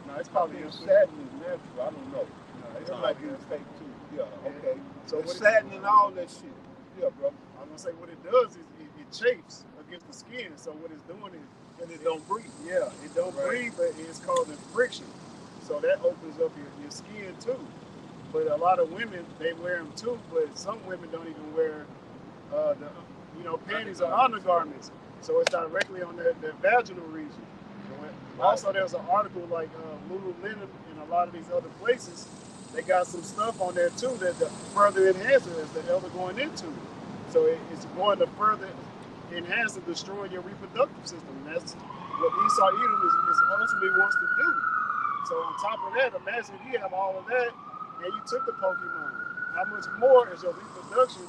D: No, it's
C: Probably
D: probably
C: satin is natural. I don't know.
D: No, it's
C: It might be
D: polyester.
C: fake too. Yeah. Okay.
D: So
C: And
D: what
C: satin and all that shit. Yeah, bro.
D: I was gonna say what it does is it chafes against the skin. So what it's doing is
C: And it don't breathe.
D: yeah, it don't
A: Right.
D: breathe, but it's causing friction. So that opens up your skin too. But a lot of women they wear them too, but some women don't even wear the panties or undergarments. So it's directly on their vaginal region. Also, there's an article like Lululemon and a lot of these other places. They got some stuff on there too that further enhance it as the elder going into it. So it's going to further enhance and destroy your reproductive system. And that's what Esau Edom is ultimately wants to do. So on top of that, imagine if you have all of that and you took the Pokemon. How much more is your reproduction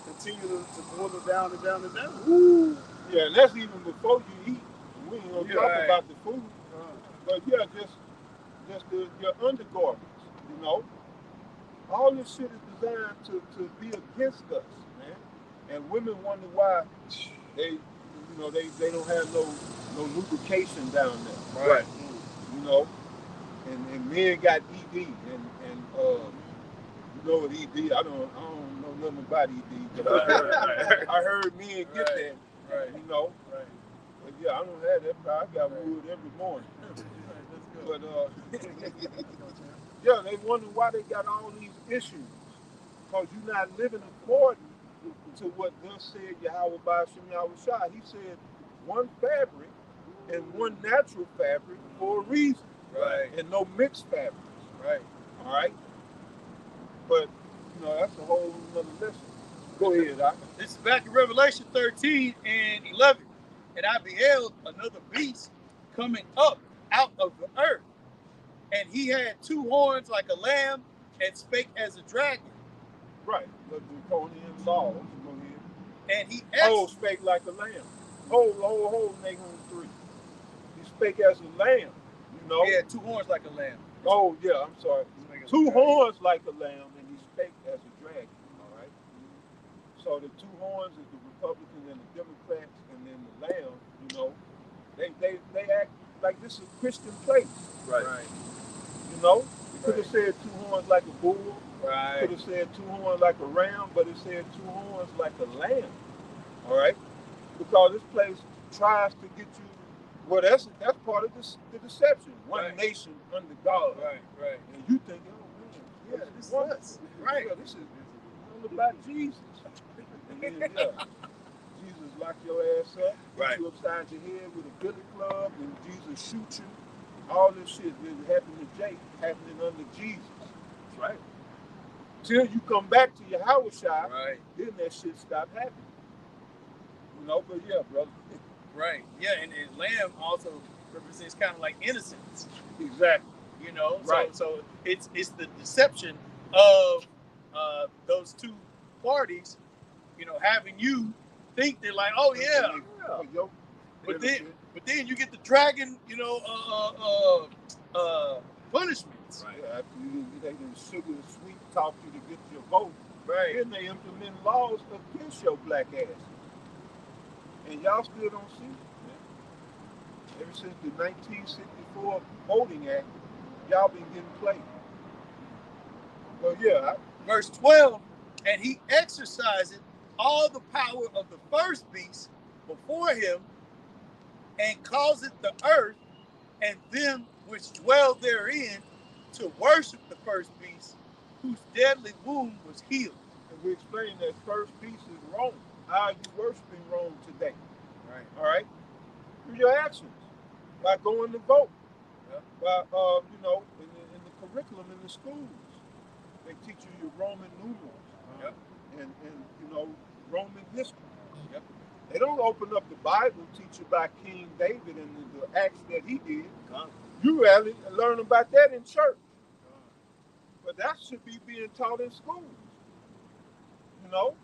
D: continue to boil it down and down and down?
C: Ooh. Yeah, and that's even before you eat. We ain't gonna
D: Yeah,
C: talk
A: right.
C: about the food. But yeah, just your undergarments, you know. All this shit is designed to be against us, man. And women wonder why they don't have no lubrication down there.
A: Right.
C: You know. And men got ED and you know what ED, I don't know nothing about ED, but I heard men get that,
A: Right.
C: you know.
A: Right.
C: But yeah, I don't have that problem. I got wood every morning. But yeah, they wonder why they got all these issues. Because you're not living according to what thus said Yahweh Bashim Yahweh Shah. He said one fabric and one natural fabric for a reason.
A: Right.
C: And no mixed fabrics.
A: Right.
C: All right? But, that's a whole nother lesson. Go ahead, Doc.
A: This is back in Revelation 13 and 11. And I beheld another beast coming up out of the earth. And he had two horns like a lamb and spake as a dragon.
C: Right. The draconian laws. Go ahead.
A: And he
C: spake like a lamb. Hold, Nahum 3. He spake as a lamb,
A: He had two horns like a lamb.
C: Oh, yeah, I'm sorry. Two horns like a lamb, and he spake as a dragon, all right? So the two horns is the Republicans and the Democrats, and then the lamb, they act like this is a Christian place.
A: Right.
C: You could have said two horns like a bull.
A: Right.
C: Could have said two horns like a ram, but it said two horns like a lamb. All right? Because this place tries to get you. Well, that's part of the deception. One nation under God.
A: Right.
C: And you think, oh man,
A: Yeah, this is
C: wonderful.
A: us. Right.
C: Yeah, this is all about Jesus. And then, Jesus lock your ass up, hit you upside your head with a billy club, and Jesus shoot you. All this shit is happening to Jake, happening under Jesus. That's right. Till you come back to your Howard shop, then that shit stop happening. But yeah, brother.
A: Right. Yeah, and lamb also represents kind of like innocence.
C: Exactly.
A: Right. So it's the deception of those two parties, having you think they're like, oh yeah. But then you get the dragon, punishments.
C: Right. After they can sugar and sweet talk you to get your vote.
A: Right.
C: Then they implement laws against your black ass. And y'all still don't see it, man. Ever since the 1964 Voting Act, y'all been getting played. Well, yeah.
A: Verse 12, and he exercised all the power of the first beast before him, and caused the earth and them which dwell therein to worship the first beast, whose deadly wound was healed.
C: And we explained that first beast is Rome. How are you worshiping Rome today?
A: Right.
C: All right? Through your actions. By going to vote.
A: Yep.
C: By, in the curriculum in the schools. They teach you your Roman numerals.
A: Yep.
C: And Roman history.
A: Yep.
C: They don't open up the Bible, teach you about King David and the acts that he did. You rarely learn about that in church. But that should be being taught in schools. You know?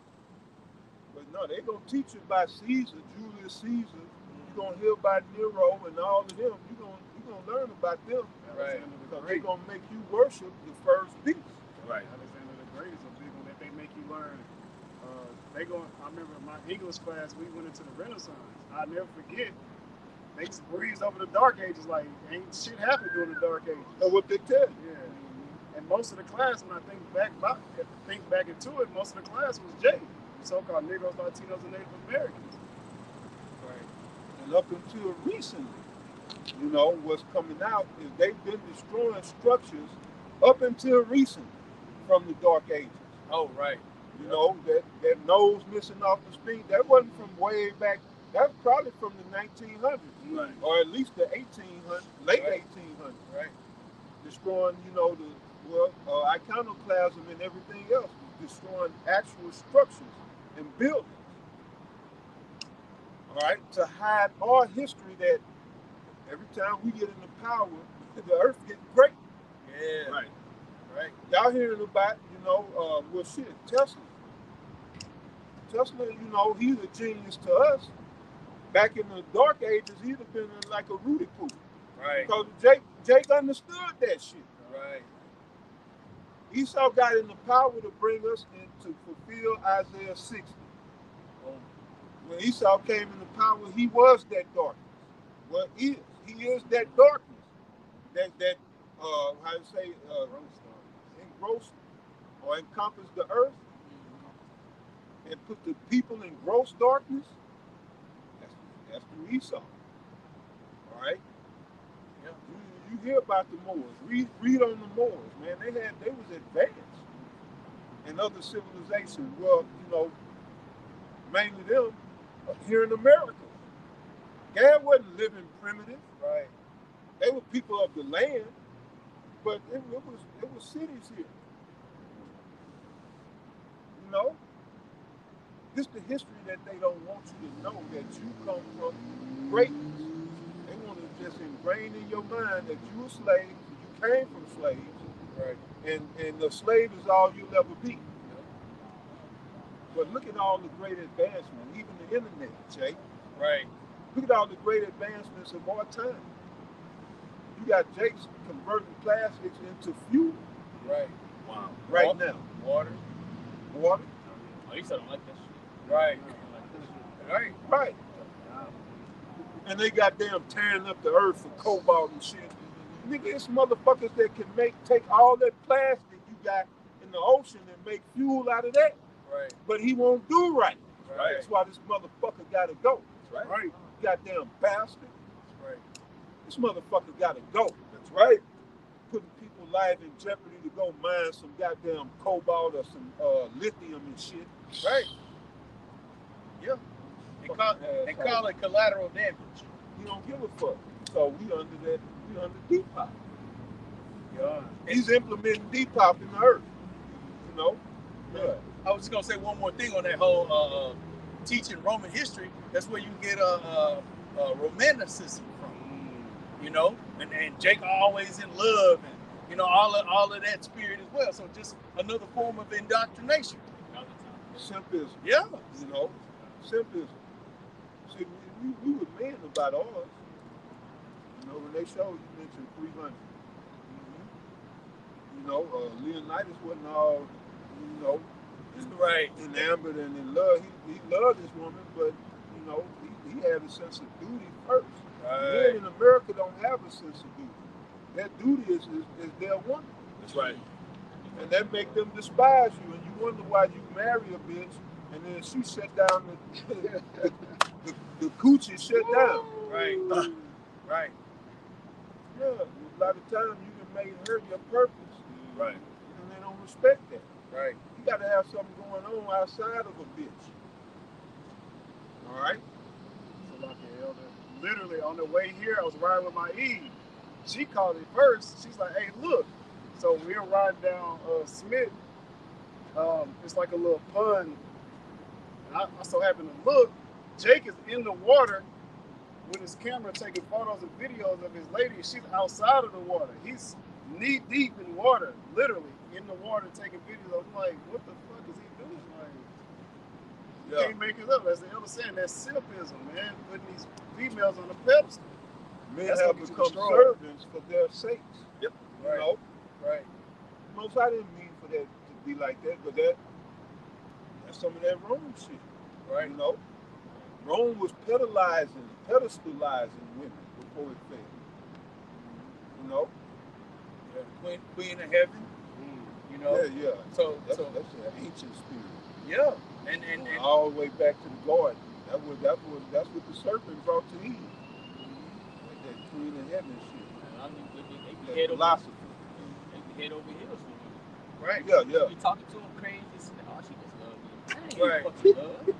C: But no, they're going to teach you about Caesar, Julius Caesar. You're going to hear about Nero and all of them. You're going to learn about them.
A: Right.
C: Because they're going to make you worship the first beast.
A: Right.
D: Alexander the Great is a big one that they make you learn. I remember my English class, we went into the Renaissance. I'll never forget. They just breezed over the Dark Ages like ain't shit happened during the Dark Ages.
C: That's what they tell you.
D: Yeah. And most of the class, when I think back into it, most of the class was J, so-called Negroes, Latinos, and Native Americans.
C: Right. And up until recently, you know, what's coming out is they've been destroying structures up until recently from the Dark Ages.
A: Oh, right.
C: You know, that nose missing off the street, that wasn't from way back. That's probably from the 1900s,
A: Right.
C: or at least the 1800s, late
A: Right.
C: 1800s.
A: Right.
C: Destroying, you know, iconoclasm and everything else, destroying actual structures and buildings. All right, to hide our history that every time we get into power, the earth gets great.
A: Yeah.
C: Right.
A: Right.
C: Y'all hearing about, you know, well, shit, Tesla. Tesla, you know, he's a genius to us. Back in the Dark Ages, he'd have been like a Rudy Poo.
A: Right.
C: Because Jake understood that shit.
A: Right.
C: Esau got in the power to bring us in to fulfill Isaiah 60. When Esau came into power, he was that darkness. Well, he is that darkness. That how to say, engrossed or encompassed the earth and put the people in gross darkness. That's through Esau. All right.
A: Yeah.
C: You hear about the Moors. Read on the Moors, man. They was advanced in other civilizations. Well, you know, mainly them here in America. Gad wasn't living primitive.
A: Right.
C: They were people of the land, but it was cities here. You know, this the history that they don't want you to know, that you come from greatness. They want to just ingrain in your mind that you a slave, you came from slaves,
A: Right.
C: and the slave is all you'll ever be. But look at all the great advancement, even the internet, Jay.
A: Right.
C: Look at all the great advancements of our time. You got Jake's converting plastics into fuel.
A: Right. Wow.
C: Right now.
A: Water.
C: Water.
E: Oh, you said I don't like that shit.
A: Right.
C: Right. Right. And they goddamn tearing up the earth for cobalt and shit. Nigga, it's motherfuckers that can take all that plastic you got in the ocean and make fuel out of that.
A: Right.
C: But he won't do right.
A: Right.
C: That's why this motherfucker gotta go.
A: That's right.
C: Right. Goddamn bastard.
A: That's right.
C: This motherfucker gotta go. That's right. Putting people's life in jeopardy to go mine some goddamn cobalt or some lithium and shit.
A: Right. Yeah. They call it collateral damage.
C: He don't give a fuck. So we under Depop.
A: Yeah.
C: He's implementing Depop in the earth. You know? Yeah.
A: I was just gonna say one more thing on that whole teaching Roman history. That's where you get romanticism from. You know, and Jake always in love, and you know all of that spirit as well. So just another form of indoctrination.
C: Simpism.
A: Yeah.
C: You know, simpism. See, we were men about ours. You know, when they showed, you mentioned 300. You know, Leonidas wasn't all, you know,
A: right,
C: enamored and in love. He loved this woman, but you know, he had a sense of duty first.
A: Right.
C: Men in America don't have a sense of duty. That duty is their woman.
A: That's right.
C: And that make them despise you, and you wonder why you marry a bitch, and then she shut down the coochie shut down.
A: Right. Right.
C: Yeah, a lot of times you can make her your purpose.
A: Right.
C: And they don't respect that.
A: Right.
C: You got to have something going on outside of a bitch. All right?
D: So like the elder, literally on the way here, I was riding with my Eve. She called it first. She's like, hey, look. So we were riding down Smith. It's like a little pun. And I so happened to look. Jake is in the water with his camera taking photos and videos of his lady. She's outside of the water. He's knee deep in water, literally in the water taking videos. I'm like, what the fuck is he doing? Like, you can't make it up. As the elder saying, that's simpism, man. Putting these females on the pedestal.
C: Men
D: That's
C: have
D: gonna get you
C: become
D: destroyed.
C: servants for their sakes.
A: Yep.
C: You know?
A: Right.
C: Most I didn't mean for that to be like that, but that's some of that Rome shit.
A: Right.
C: You know? Rome was pedestalizing women before it fell. You know?
A: Yeah, the queen of heaven. You know.
C: Yeah.
A: So
C: That's an ancient spirit.
A: yeah, and
C: All the way back to the garden. That's what the serpent brought to Eve. That queen of heaven shit.
E: I mean, they
C: That
E: head over,
C: philosophy.
E: they head over heels for you.
A: right.
C: Yeah.
E: You talking to them crazy, oh, she just love you.
A: Right.
E: Fucking love.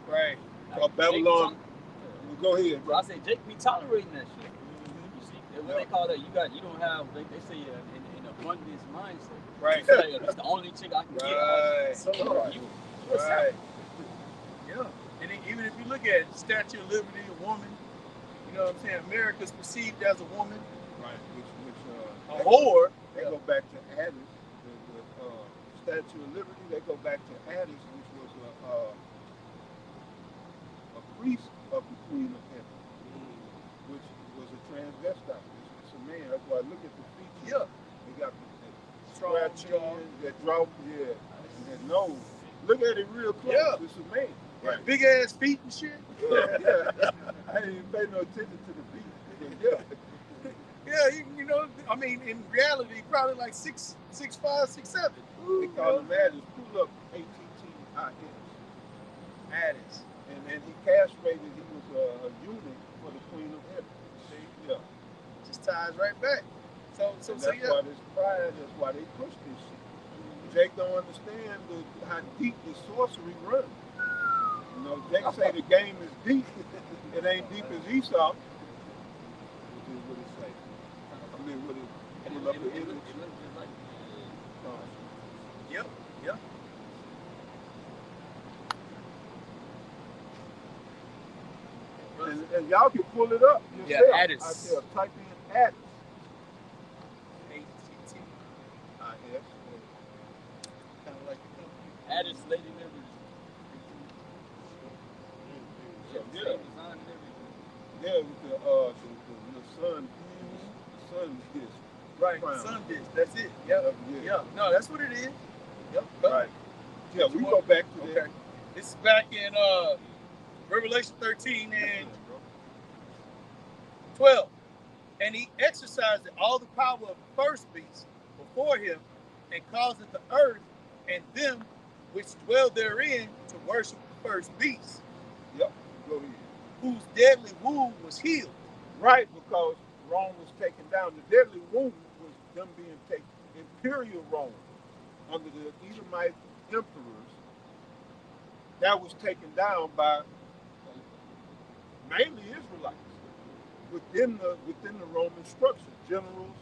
A: Right.
E: Like,
C: Babylon.
E: Jake
C: Go ahead,
E: bro. I said Jake be tolerating that shit. You see, what they call that? You don't have. They say in abundance mindset.
A: Right.
E: It's like, that's the only chick I can get.
A: Right.
E: So you, what's
A: Right.
E: up?
A: Yeah. And then even if you look at it, Statue of Liberty, a woman, you know what I'm saying? America's perceived as a woman.
C: Right.
A: A whore.
C: They go back to Addis, the Statue of Liberty. They go back to Addis, which was a priest of the Queen of Heaven, which was a transvestite. It's a man. That's why I look at the features.
A: Yeah.
C: They got the
A: Strong
C: square
A: jaw.
C: chin, that drop, and that nose. Look at it real close.
A: Yeah.
C: It's a man.
A: Right. Big ass feet and shit.
C: Yeah. I didn't even pay no attention to the feet. But yeah.
A: Yeah, you know, I mean, in reality, probably like 6'5", 6'7".
C: They call him Addis. Pull up ATTIS.
A: Addis.
C: And then he castrated. He was a eunuch for the Queen of Heaven. See? Yeah.
A: Just ties right back. So
C: And that's
A: yeah.
C: why this pride. That's why they push this shit. Jake don't understand how deep the sorcery runs. You know, Jake say the game is deep. It ain't deep as Esau. Which is what it say. I mean, what it pull up the image.
E: It looks just like
A: Yep.
C: And y'all can pull it up
E: Yeah,
C: yourself.
E: Addis.
C: I tell, type in Addis.
A: ATTIS. Kind of like the company.
E: Addis Lady Liberty.
C: So,
E: Same
C: yeah.
E: design and everything.
C: Yeah, with the sun, the sun disc.
A: Right.
C: Crown.
A: Sun dish. That's it. Yep.
C: Yeah.
A: Yeah. No, that's what it is. Yep.
C: Right. Yeah, we go back to that.
A: Okay. This is back in Revelation 13 and 12. And he exercised all the power of the first beast before him, and caused the earth and them which dwell therein to worship the first beast,
C: Yep. Go ahead.
A: whose deadly wound was healed.
C: Right, because Rome was taken down. The deadly wound was them being taken. Imperial Rome, under the Edomite emperors, that was taken down by mainly Israelites within the Roman structure, generals,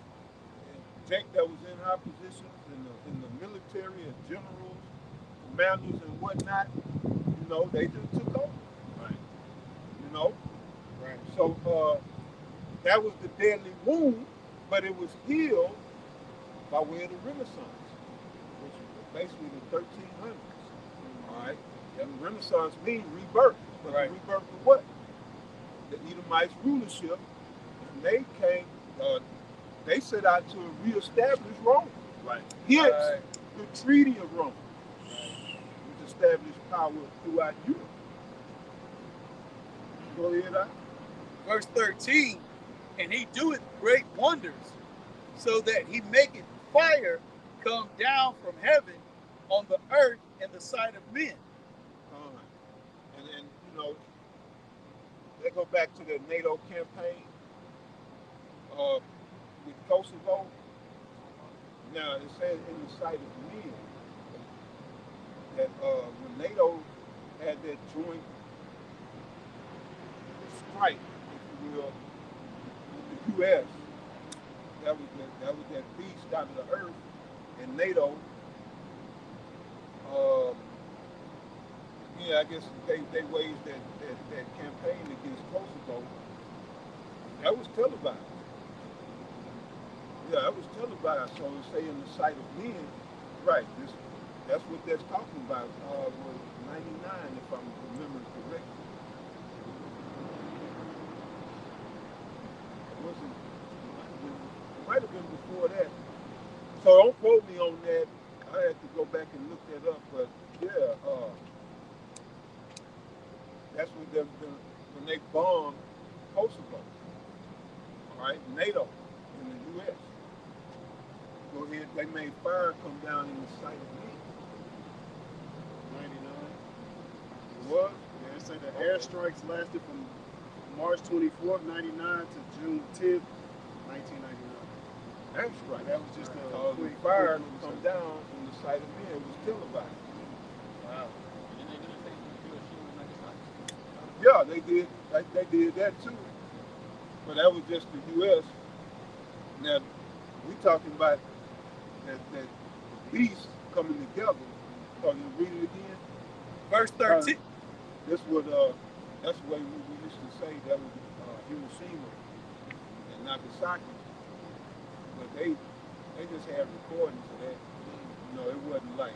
C: and Jake that was in high positions in the military and generals, commanders and whatnot. You know, they just took over.
A: Right.
C: You know.
A: Right.
C: So that was the deadly wound, but it was healed by way of the Renaissance, which was basically the 1300s. All right. And Renaissance means rebirth. But
A: Right.
C: the rebirth of what? The Edomites rulership. And they came, they set out to reestablish Rome.
A: Right.
C: Hence,
A: Right.
C: the Treaty of Rome, which established power throughout Europe. Go ahead,
A: Verse 13, and he doeth great wonders, so that he maketh fire come down from heaven on the earth in the sight of men.
C: And then, you know, they go back to the NATO campaign with Kosovo. Now, it says in the sight of men that when NATO had that joint strike, if you will, with the U.S., that was that beast out of the earth, and NATO, yeah, I guess they waged that campaign against Kosovo. That was televised. Yeah, that was televised. So to say in the sight of men, right? That's what that's talking about. Was 99, if I'm remembering correctly. It wasn't. It might have been before that. So don't quote me on that. I had to go back and look that up. But yeah, that's when they bombed Kosovo. All right, NATO and the U.S. Go ahead. They made fire come down in the sight of men.
D: 99.
C: It was.
D: Yeah, they say the airstrikes lasted from March 24th, 99 to June 10th, 1999.
C: That's right.
D: That was just a
C: The fire come down in the sight of men. It was televised.
E: Wow. And then they didn't say Hiroshima and Nagasaki.
C: Yeah, they did. They did that too. But that was just the U.S. Now we talking about that beast coming together. So you read it again.
A: Verse 13.
C: This would that's the way we used to say that was Hiroshima and Nagasaki. But they just had recordings of that. You know, it wasn't like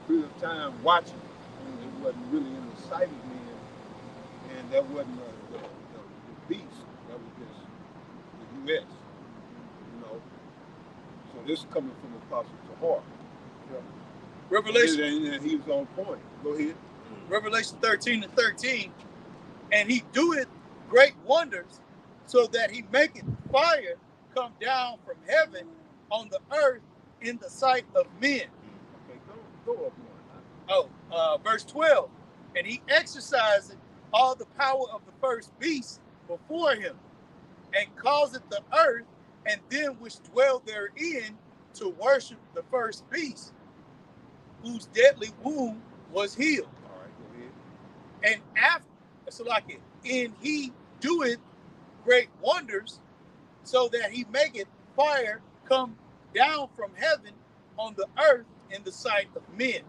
C: real time watching. It wasn't really in the sight of men, and that wasn't the beast. That was just the U.S. You know. So this is coming from Apostle Tahar. Yeah.
A: Revelation.
C: And he was on point. Go ahead.
A: Revelation 13:13. And he doeth great wonders, so that he maketh fire come down from heaven on the earth in the sight of men.
C: Okay, go up one.
A: Verse 12. And he exerciseth all the power of the first beast before him, and causeth the earth and them which dwell therein to worship the first beast, whose deadly wound was healed.
C: All right, go ahead.
A: And after, so like it, and he doeth great wonders, so that he maketh fire come down from heaven on the earth in the sight of men,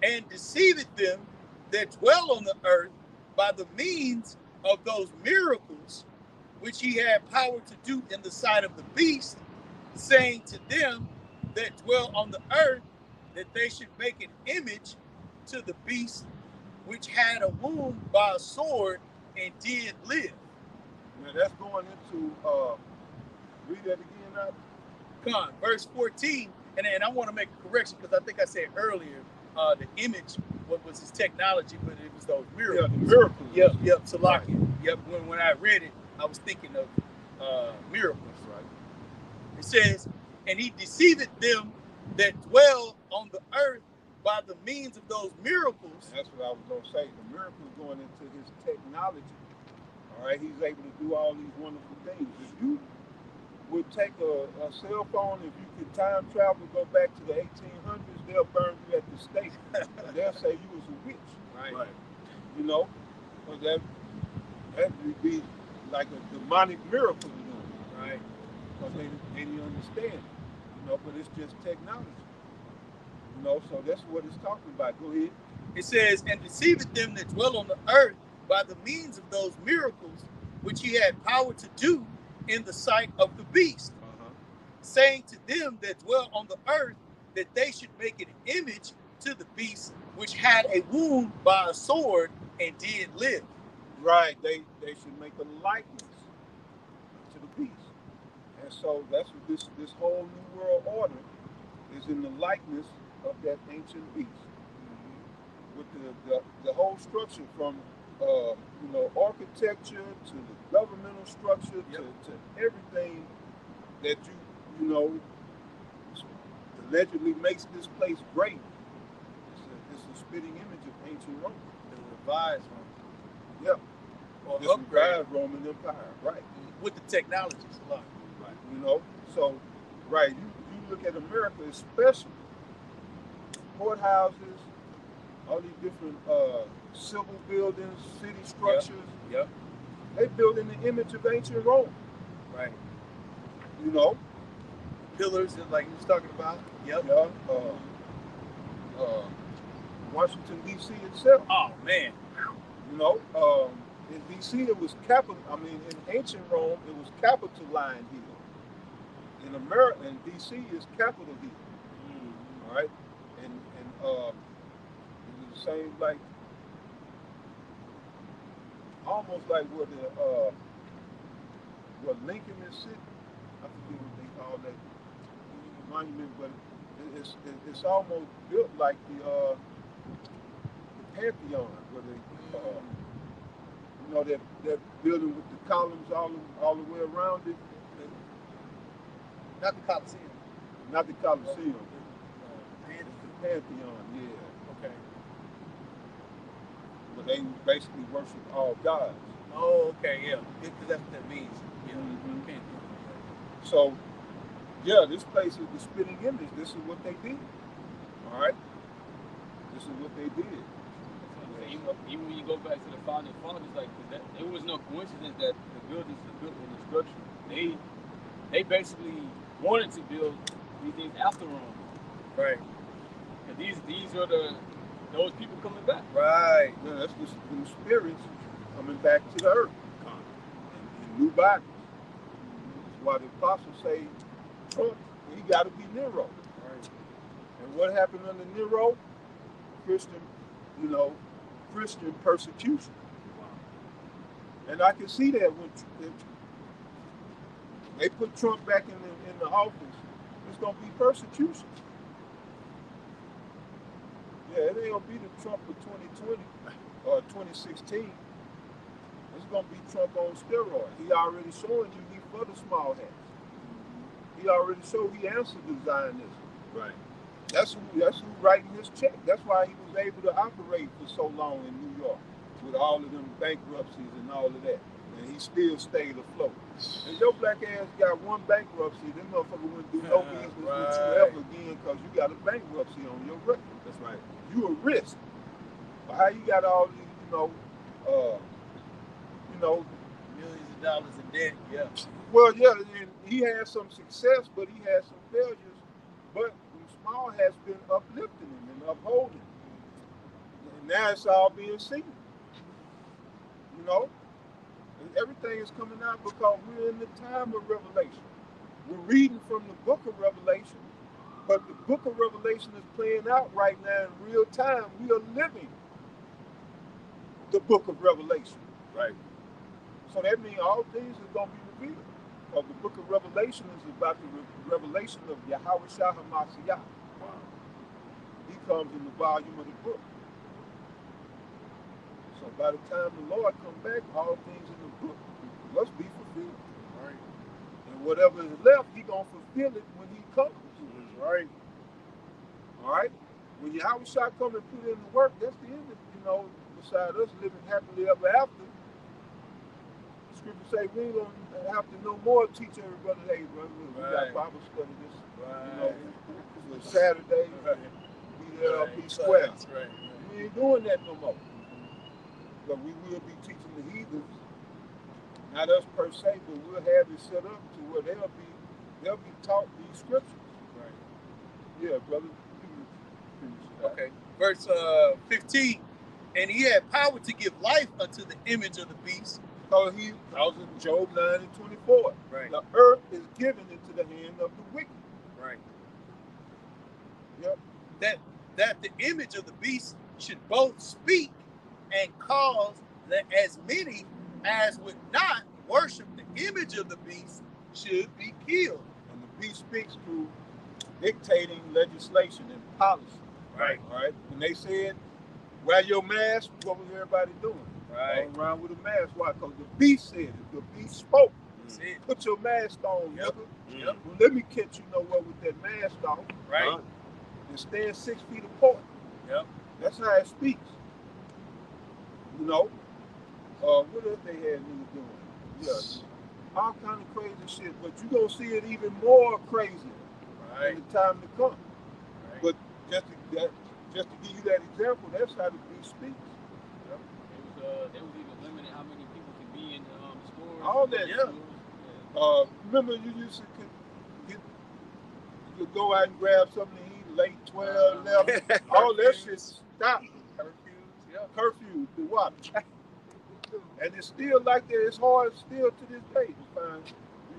A: and deceiveth them that dwell on the earth by the means of those miracles which he had power to do in the sight of the beast, saying to them that dwell on the earth that they should make an image to the beast which had a wound by a sword and did live.
C: Now that's going into read that again now.
A: Come on, verse 14, and I want to make a correction because I think I said earlier the image what was his technology, but it was those miracles.
C: Yeah, the miracles.
A: Yep. So like it. Yep. When I read it, I was thinking of miracles.
C: Right.
A: It says, and he deceiveth them that dwell on the earth by the means of those miracles.
C: That's what I was going to say. The miracles going into his technology. All right, he's able to do all these wonderful things. If you would take a cell phone, if you could time travel, go back to the 1800s, they'll burn you at the stake. They'll say you was a witch.
A: Right.
C: You know, but that would be like a demonic miracle to them.
A: Right.
C: Because they didn't understand. You know, but it's just technology. You know, so that's what it's talking about. Go ahead.
A: It says, and deceiveth them that dwell on the earth by the means of those miracles which he had power to do in the sight of the beast, saying to them that dwell on the earth that they should make an image to the beast which had a wound by a sword and did live.
C: Right, they should make a likeness to the beast. And so that's what this whole new world order is, in the likeness of that ancient beast. With the whole structure from architecture to the governmental structure to everything that you know allegedly makes this place great. It's a spitting image of ancient Rome.
A: The revised Rome.
C: Yep.
A: Or
C: This
A: upgrade
C: revised Roman Empire, right?
A: with the technologies a lot.
C: Right. You know, so right, you look at America, especially courthouses, all these different civil buildings, city structures.
A: Yep.
C: They built in the image of ancient Rome.
A: Right.
C: You know.
A: Pillars, like you was talking about. Yep.
C: Yeah. Washington, D.C. itself.
A: Oh man.
C: You know, in D.C. it was capital. I mean, in ancient Rome it was Capitol Lion Hill. In America, in D.C. is Capitol Hill. All right, and it was the same like almost like where Lincoln is sitting. I forget what they call that monument, but it's almost built like the Pantheon, where they you know that building with the columns all the way around it.
B: Not the Coliseum.
C: Not the Coliseum. The Pantheon, yeah.
A: Okay.
C: But they basically worship all gods.
A: Oh, okay, yeah. Because that's what that means. Yeah.
C: Mhm.
A: Pantheon.
C: So, yeah, this place is the spitting image. This is what they did. All right? This is what they did.
E: Even when you go back to the founding fathers, like that, it was no coincidence that the buildings are built in the structure. They basically wanted to build these things after Rome.
A: Right.
E: And these are those people coming back.
A: Right.
C: Yeah, that's the spirits coming back to the earth in new bodies. That's why the apostles say, Trump, he got to be Nero.
A: Right.
C: And what happened under Nero? Christian persecution. And I can see that when they put Trump back in the office, it's going to be persecution. Yeah, it ain't going to be the Trump of 2020 or 2016. It's going to be Trump on steroids. He already showing you he for the small hats. He already showed he answered to Zionism.
A: Right.
C: That's who writing his check. That's why he was able to operate for so long in New York with all of them bankruptcies and all of that. And he still stayed afloat. And your black ass got one bankruptcy, them motherfucker wouldn't do no business with you ever again because you got a bankruptcy on your record.
A: That's right.
C: You a risk. But how you got all these,
A: Millions of dollars in debt, yeah.
C: well, yeah, and he had some success, but he had some failures. But Small has been uplifting him and upholding him. And now it's all being seen. You know? And everything is coming out because we're in the time of Revelation. We're reading from the book of Revelation, but the book of Revelation is playing out right now in real time. We are living the book of Revelation.
A: Right.
C: So that means all things are going to be revealed. Because the book of Revelation is about the revelation of Yahweh Shah HaMashiach.
A: Wow.
C: He comes in the volume of the book. So by the time the Lord comes back, all things in the book must be fulfilled.
A: Right.
C: And whatever is left, he going to fulfill it when he comes.
A: That's right.
C: All right? When Yahweh Shah come and put in the work, that's the end of, beside us living happily ever after. Scripture say we ain't gonna have to no more teach every brother, hey brother, we got Bible study this, for Saturday, be there up P Square.
A: That's right.
C: We ain't doing that no more. But we will be teaching the heathens, not us per se, but we'll have it set up to where they'll be taught these scriptures.
A: Right.
C: Yeah, brother.
A: Okay. Verse 15. And he had power to give life unto the image of the beast.
C: So I was in Job 9 and 24.
A: Right.
C: The earth is given into the hand of the wicked.
A: Right.
C: Yep.
A: That the image of the beast should both speak and cause that as many as would not worship the image of the beast should be killed.
C: And the beast speaks through dictating legislation and policy.
A: Right.
C: All right. When they said, wear your mask, what was everybody doing?
A: Right.
C: Going around with a mask. Why? Because the beast said it. The beast spoke.
A: That's it.
C: Put your mask on,
A: Yep.
C: nigga.
A: Yep.
C: Well, let me catch you nowhere with that mask on.
A: Right.
C: And stand 6 feet apart.
A: Yep.
C: That's how it speaks. What else they had niggas doing? Yeah. All kind of crazy shit. But you're going to see it even more crazy in the time to come.
A: Right.
C: But just to give you that example, that's how the beast speaks.
E: They was even limiting how many people can be in the stores.
C: All that,
A: yeah.
C: Remember you used to you could go out and grab something to eat, late 12, 11, all that shit stopped.
A: Curfews, yeah.
C: Curfew, the what? And it's still like that. It's hard still to this day to find,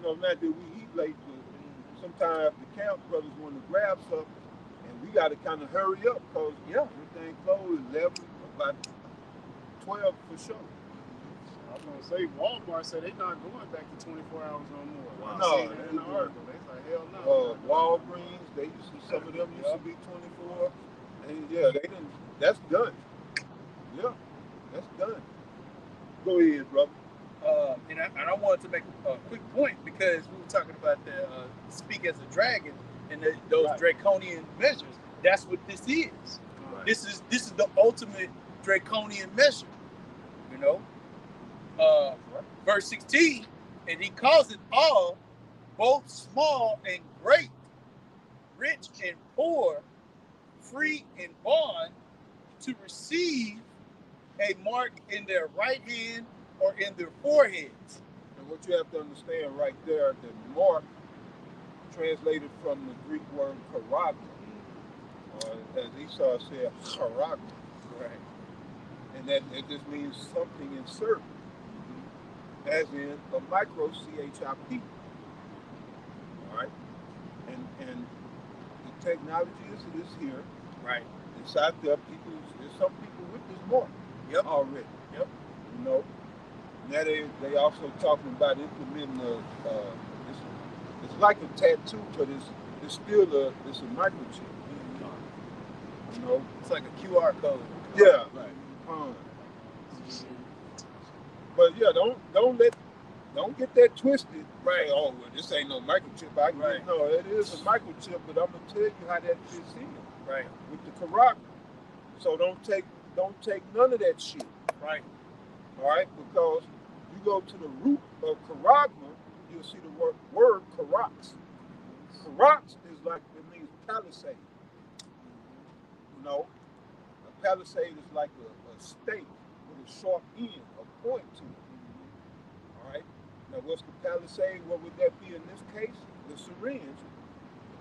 C: not that we eat late, but sometimes the camp brothers want to grab something, and we got to kind of hurry up because, everything closed 11, about 12 for sure.
D: I was gonna say Walmart said they're not going back to 24 hours no more.
C: Wow.
D: I
C: No,
D: seen that in the
C: they-
D: article. They like hell no.
C: Walgreens, some of them used to be 24, and they didn't. That's done. Yeah, that's done. Go ahead, brother.
A: And I wanted to make a quick point because we were talking about the speak as a dragon and those
C: Right.
A: draconian measures. That's what this is.
C: Right.
A: This is the ultimate draconian measure. Verse 16, and he calls it all, both small and great, rich and poor, free and bond, to receive a mark in their right hand or in their foreheads.
C: And what you have to understand right there, the mark translated from the Greek word charagma, or as Esau said, charagma.
A: Right.
C: And that it just means something inserted, as in a micro CHIP. All right, and the technology is here.
A: Right.
C: It's out there. There's some people with this mark.
A: Yep.
C: Already.
A: Yep.
C: Now they also talking about implementing it's like a tattoo, but it's still a microchip.
A: It's like a QR code.
C: Yeah.
A: Right.
C: But don't get that twisted.
A: Right.
C: Say, oh, well, this ain't no microchip.
A: Right.
C: No, it is a microchip, but I'm gonna tell you how that fits in.
A: Right.
C: With the charagma. So don't take none of that shit.
A: Right.
C: All right, because you go to the root of charagma, you'll see the word karax. Karax is like, it means palisade. A palisade is like a stake with a sharp end, a point to it. All right. Now, what's the palisade? What would that be in this case? The syringe,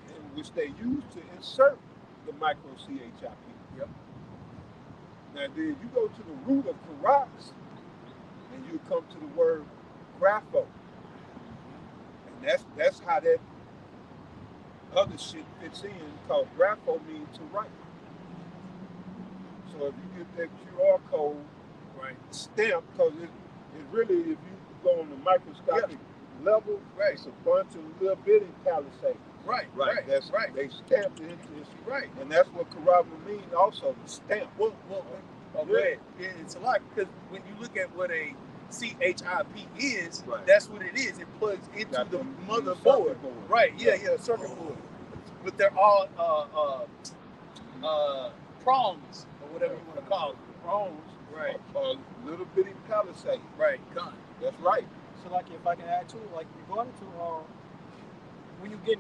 C: in which they use to insert the micro CHIP.
A: Yep.
C: Now, then you go to the root of karax, and you come to the word grapho. And that's how that other shit fits in, because grapho means to write. So if you get that QR code stamp, because it really, if you go on the microscopic level, it's a bunch of little bitty palisades.
A: Right.
C: That's
A: right.
C: They stamped it into this.
A: Right.
C: And that's what charagma means also, the stamp.
A: Well, it's a lot, because when you look at what a CHIP is, that's what it is. It plugs into the motherboard. Right. Yeah. Circuit board. But they're all prongs or whatever you want to call them.
C: Prongs.
A: Right.
C: Little bitty palisade.
A: Right. Gun.
C: That's right.
B: So, like, if I can add to it, like, regarding to when you get,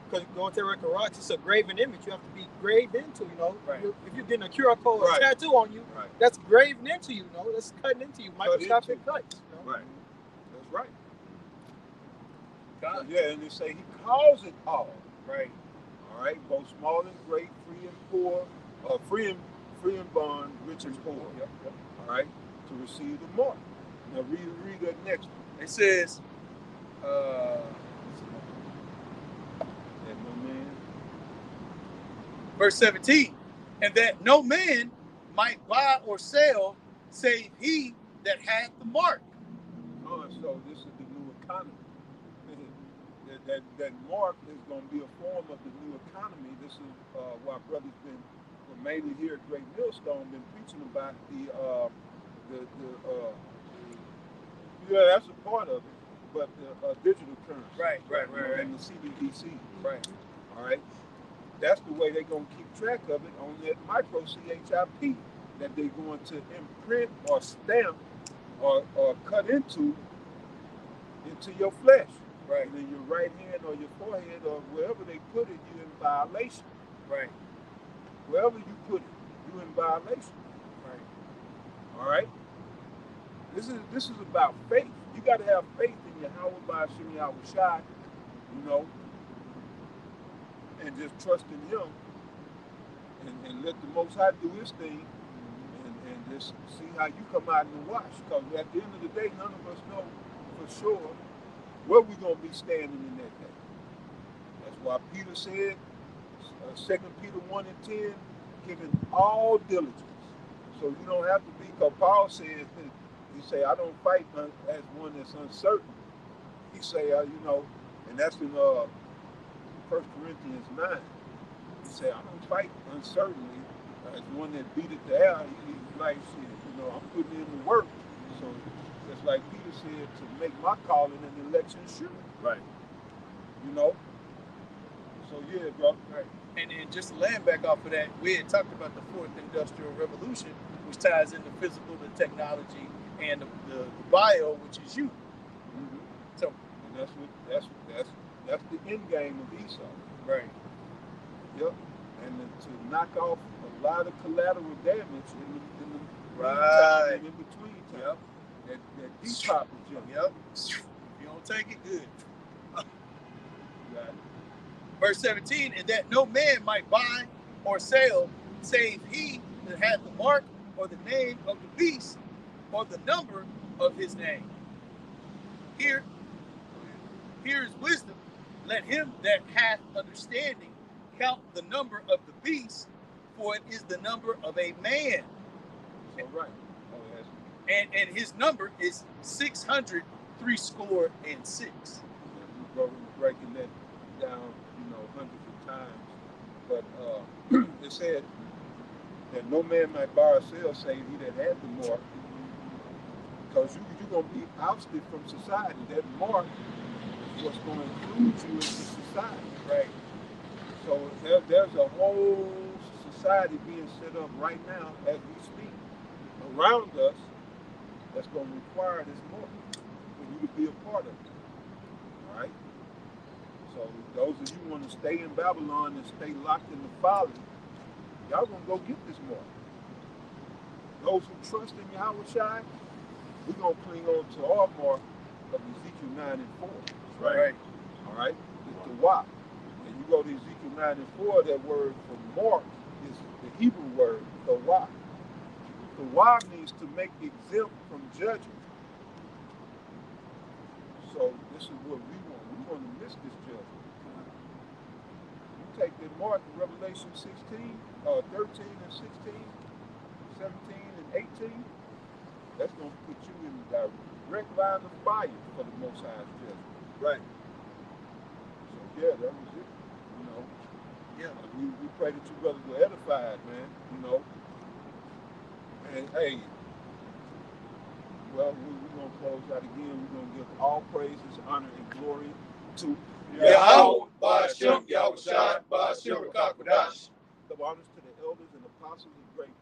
B: because going to record rocks, it's a graven image. You have to be graved into,
A: Right.
B: If you're getting a QR code or a tattoo on you, that's graven into you, That's cutting into you, microscopic cuts.
C: Right. That's right.
A: God.
C: Yeah, and they say he calls it all.
A: Right.
C: All right, both small and great, free and poor, free and bond, rich and poor.
A: Yep.
C: All right, to receive the mark. Now read that next one.
A: It says, verse 17, and that no man might buy or sell save he that hath the mark.
C: So this is the new economy. that mark is going to be a form of the new economy. This is why brothers mainly here at Great Millstone, been preaching about that's a part of it, but the digital currency.
A: Right.
C: And the CBDC.
A: Right.
C: All right. That's the way they're going to keep track of it on that micro CHIP that they're going to imprint or stamp or cut into your flesh.
A: Right.
C: And in your right hand or your forehead or wherever they put it, you're in violation.
A: Right.
C: Wherever you put it, you're in violation.
A: Right.
C: All right? This is about faith. You got to have faith in Yahweh Ba'Shem Yahweh Shai, and just trust in him and let the Most High do His thing, and just see how you come out in the wash. Because at the end of the day, none of us know for sure where we're going to be standing in that day. That's why Peter said, 2 Peter 1 and 10, giving all diligence. So you don't have to be, because Paul says, he say, I don't fight as one that's uncertain. He say, you know, and that's in 1 Corinthians 9. He say, I don't fight uncertainly as one that beateth the air. He's like, shit, you know, I'm putting in the work. So it's like Peter said, to make my calling and election sure.
A: Right.
C: You know? So yeah, bro.
A: Right. And just to land back off of that, we had talked about the fourth industrial revolution, which ties into physical, the technology, and the bio, which is you.
C: Mm-hmm.
A: So,
C: and that's the end game of Esau.
A: Right.
C: Yep. And to knock off a lot of collateral damage in the
A: right.
C: meantime and in between time.
A: Yep.
C: That depop the jump.
A: Yep. If you don't take it, good.
C: Right.
A: Verse 17, and that no man might buy or sell, save he that hath the mark or the name of the beast or the number of his name. Here is wisdom. Let him that hath understanding count the number of the beast, for it is the number of a man.
C: So, right. Oh, yes.
A: And his number is 666.
C: We're breaking that down, you know, hundreds of times. But it said that no man might buy or sell, save he that had the mark, because you're going to be ousted from society. That mark is what's going to include you into society.
A: Right.
C: So there's a whole society being set up right now as we speak around us that's going to require this mark for you to be a part of it. All right? So those of you who want to stay in Babylon and stay locked in the folly, y'all going to go get this mark. Those who trust in Yahweh Shai, we're going to cling on to our mark of Ezekiel 9 and 4.
A: Right.
C: All right? It's the Wah. And you go to Ezekiel 9 and 4, that word for mark is the Hebrew word, the Wah. The Wah means to make exempt from judgment. So this is what we want. We want to miss this judgment. You take that mark in Revelation 13 and 16, 17 and 18, that's going to put you in the direct line of fire for the Most High's judgment.
A: Right.
C: So yeah, that was it. You know.
A: Yeah.
C: We pray that you brothers were edified, man. You know. And hey, well, we're going to close out again. We're going to give all praises, honor, and glory to
A: Yahweh, Ba'ashem, Yahweh Shai, Ba'ashem, Rakakwadash.
C: The honors to the elders and apostles of great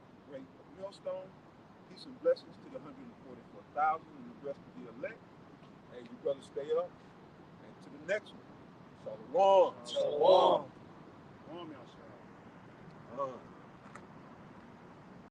C: millstone. Peace and blessings to the 144,000 and the rest of the elect. Hey, you brothers stay up. And to the next one. Shalom.
A: Shalom.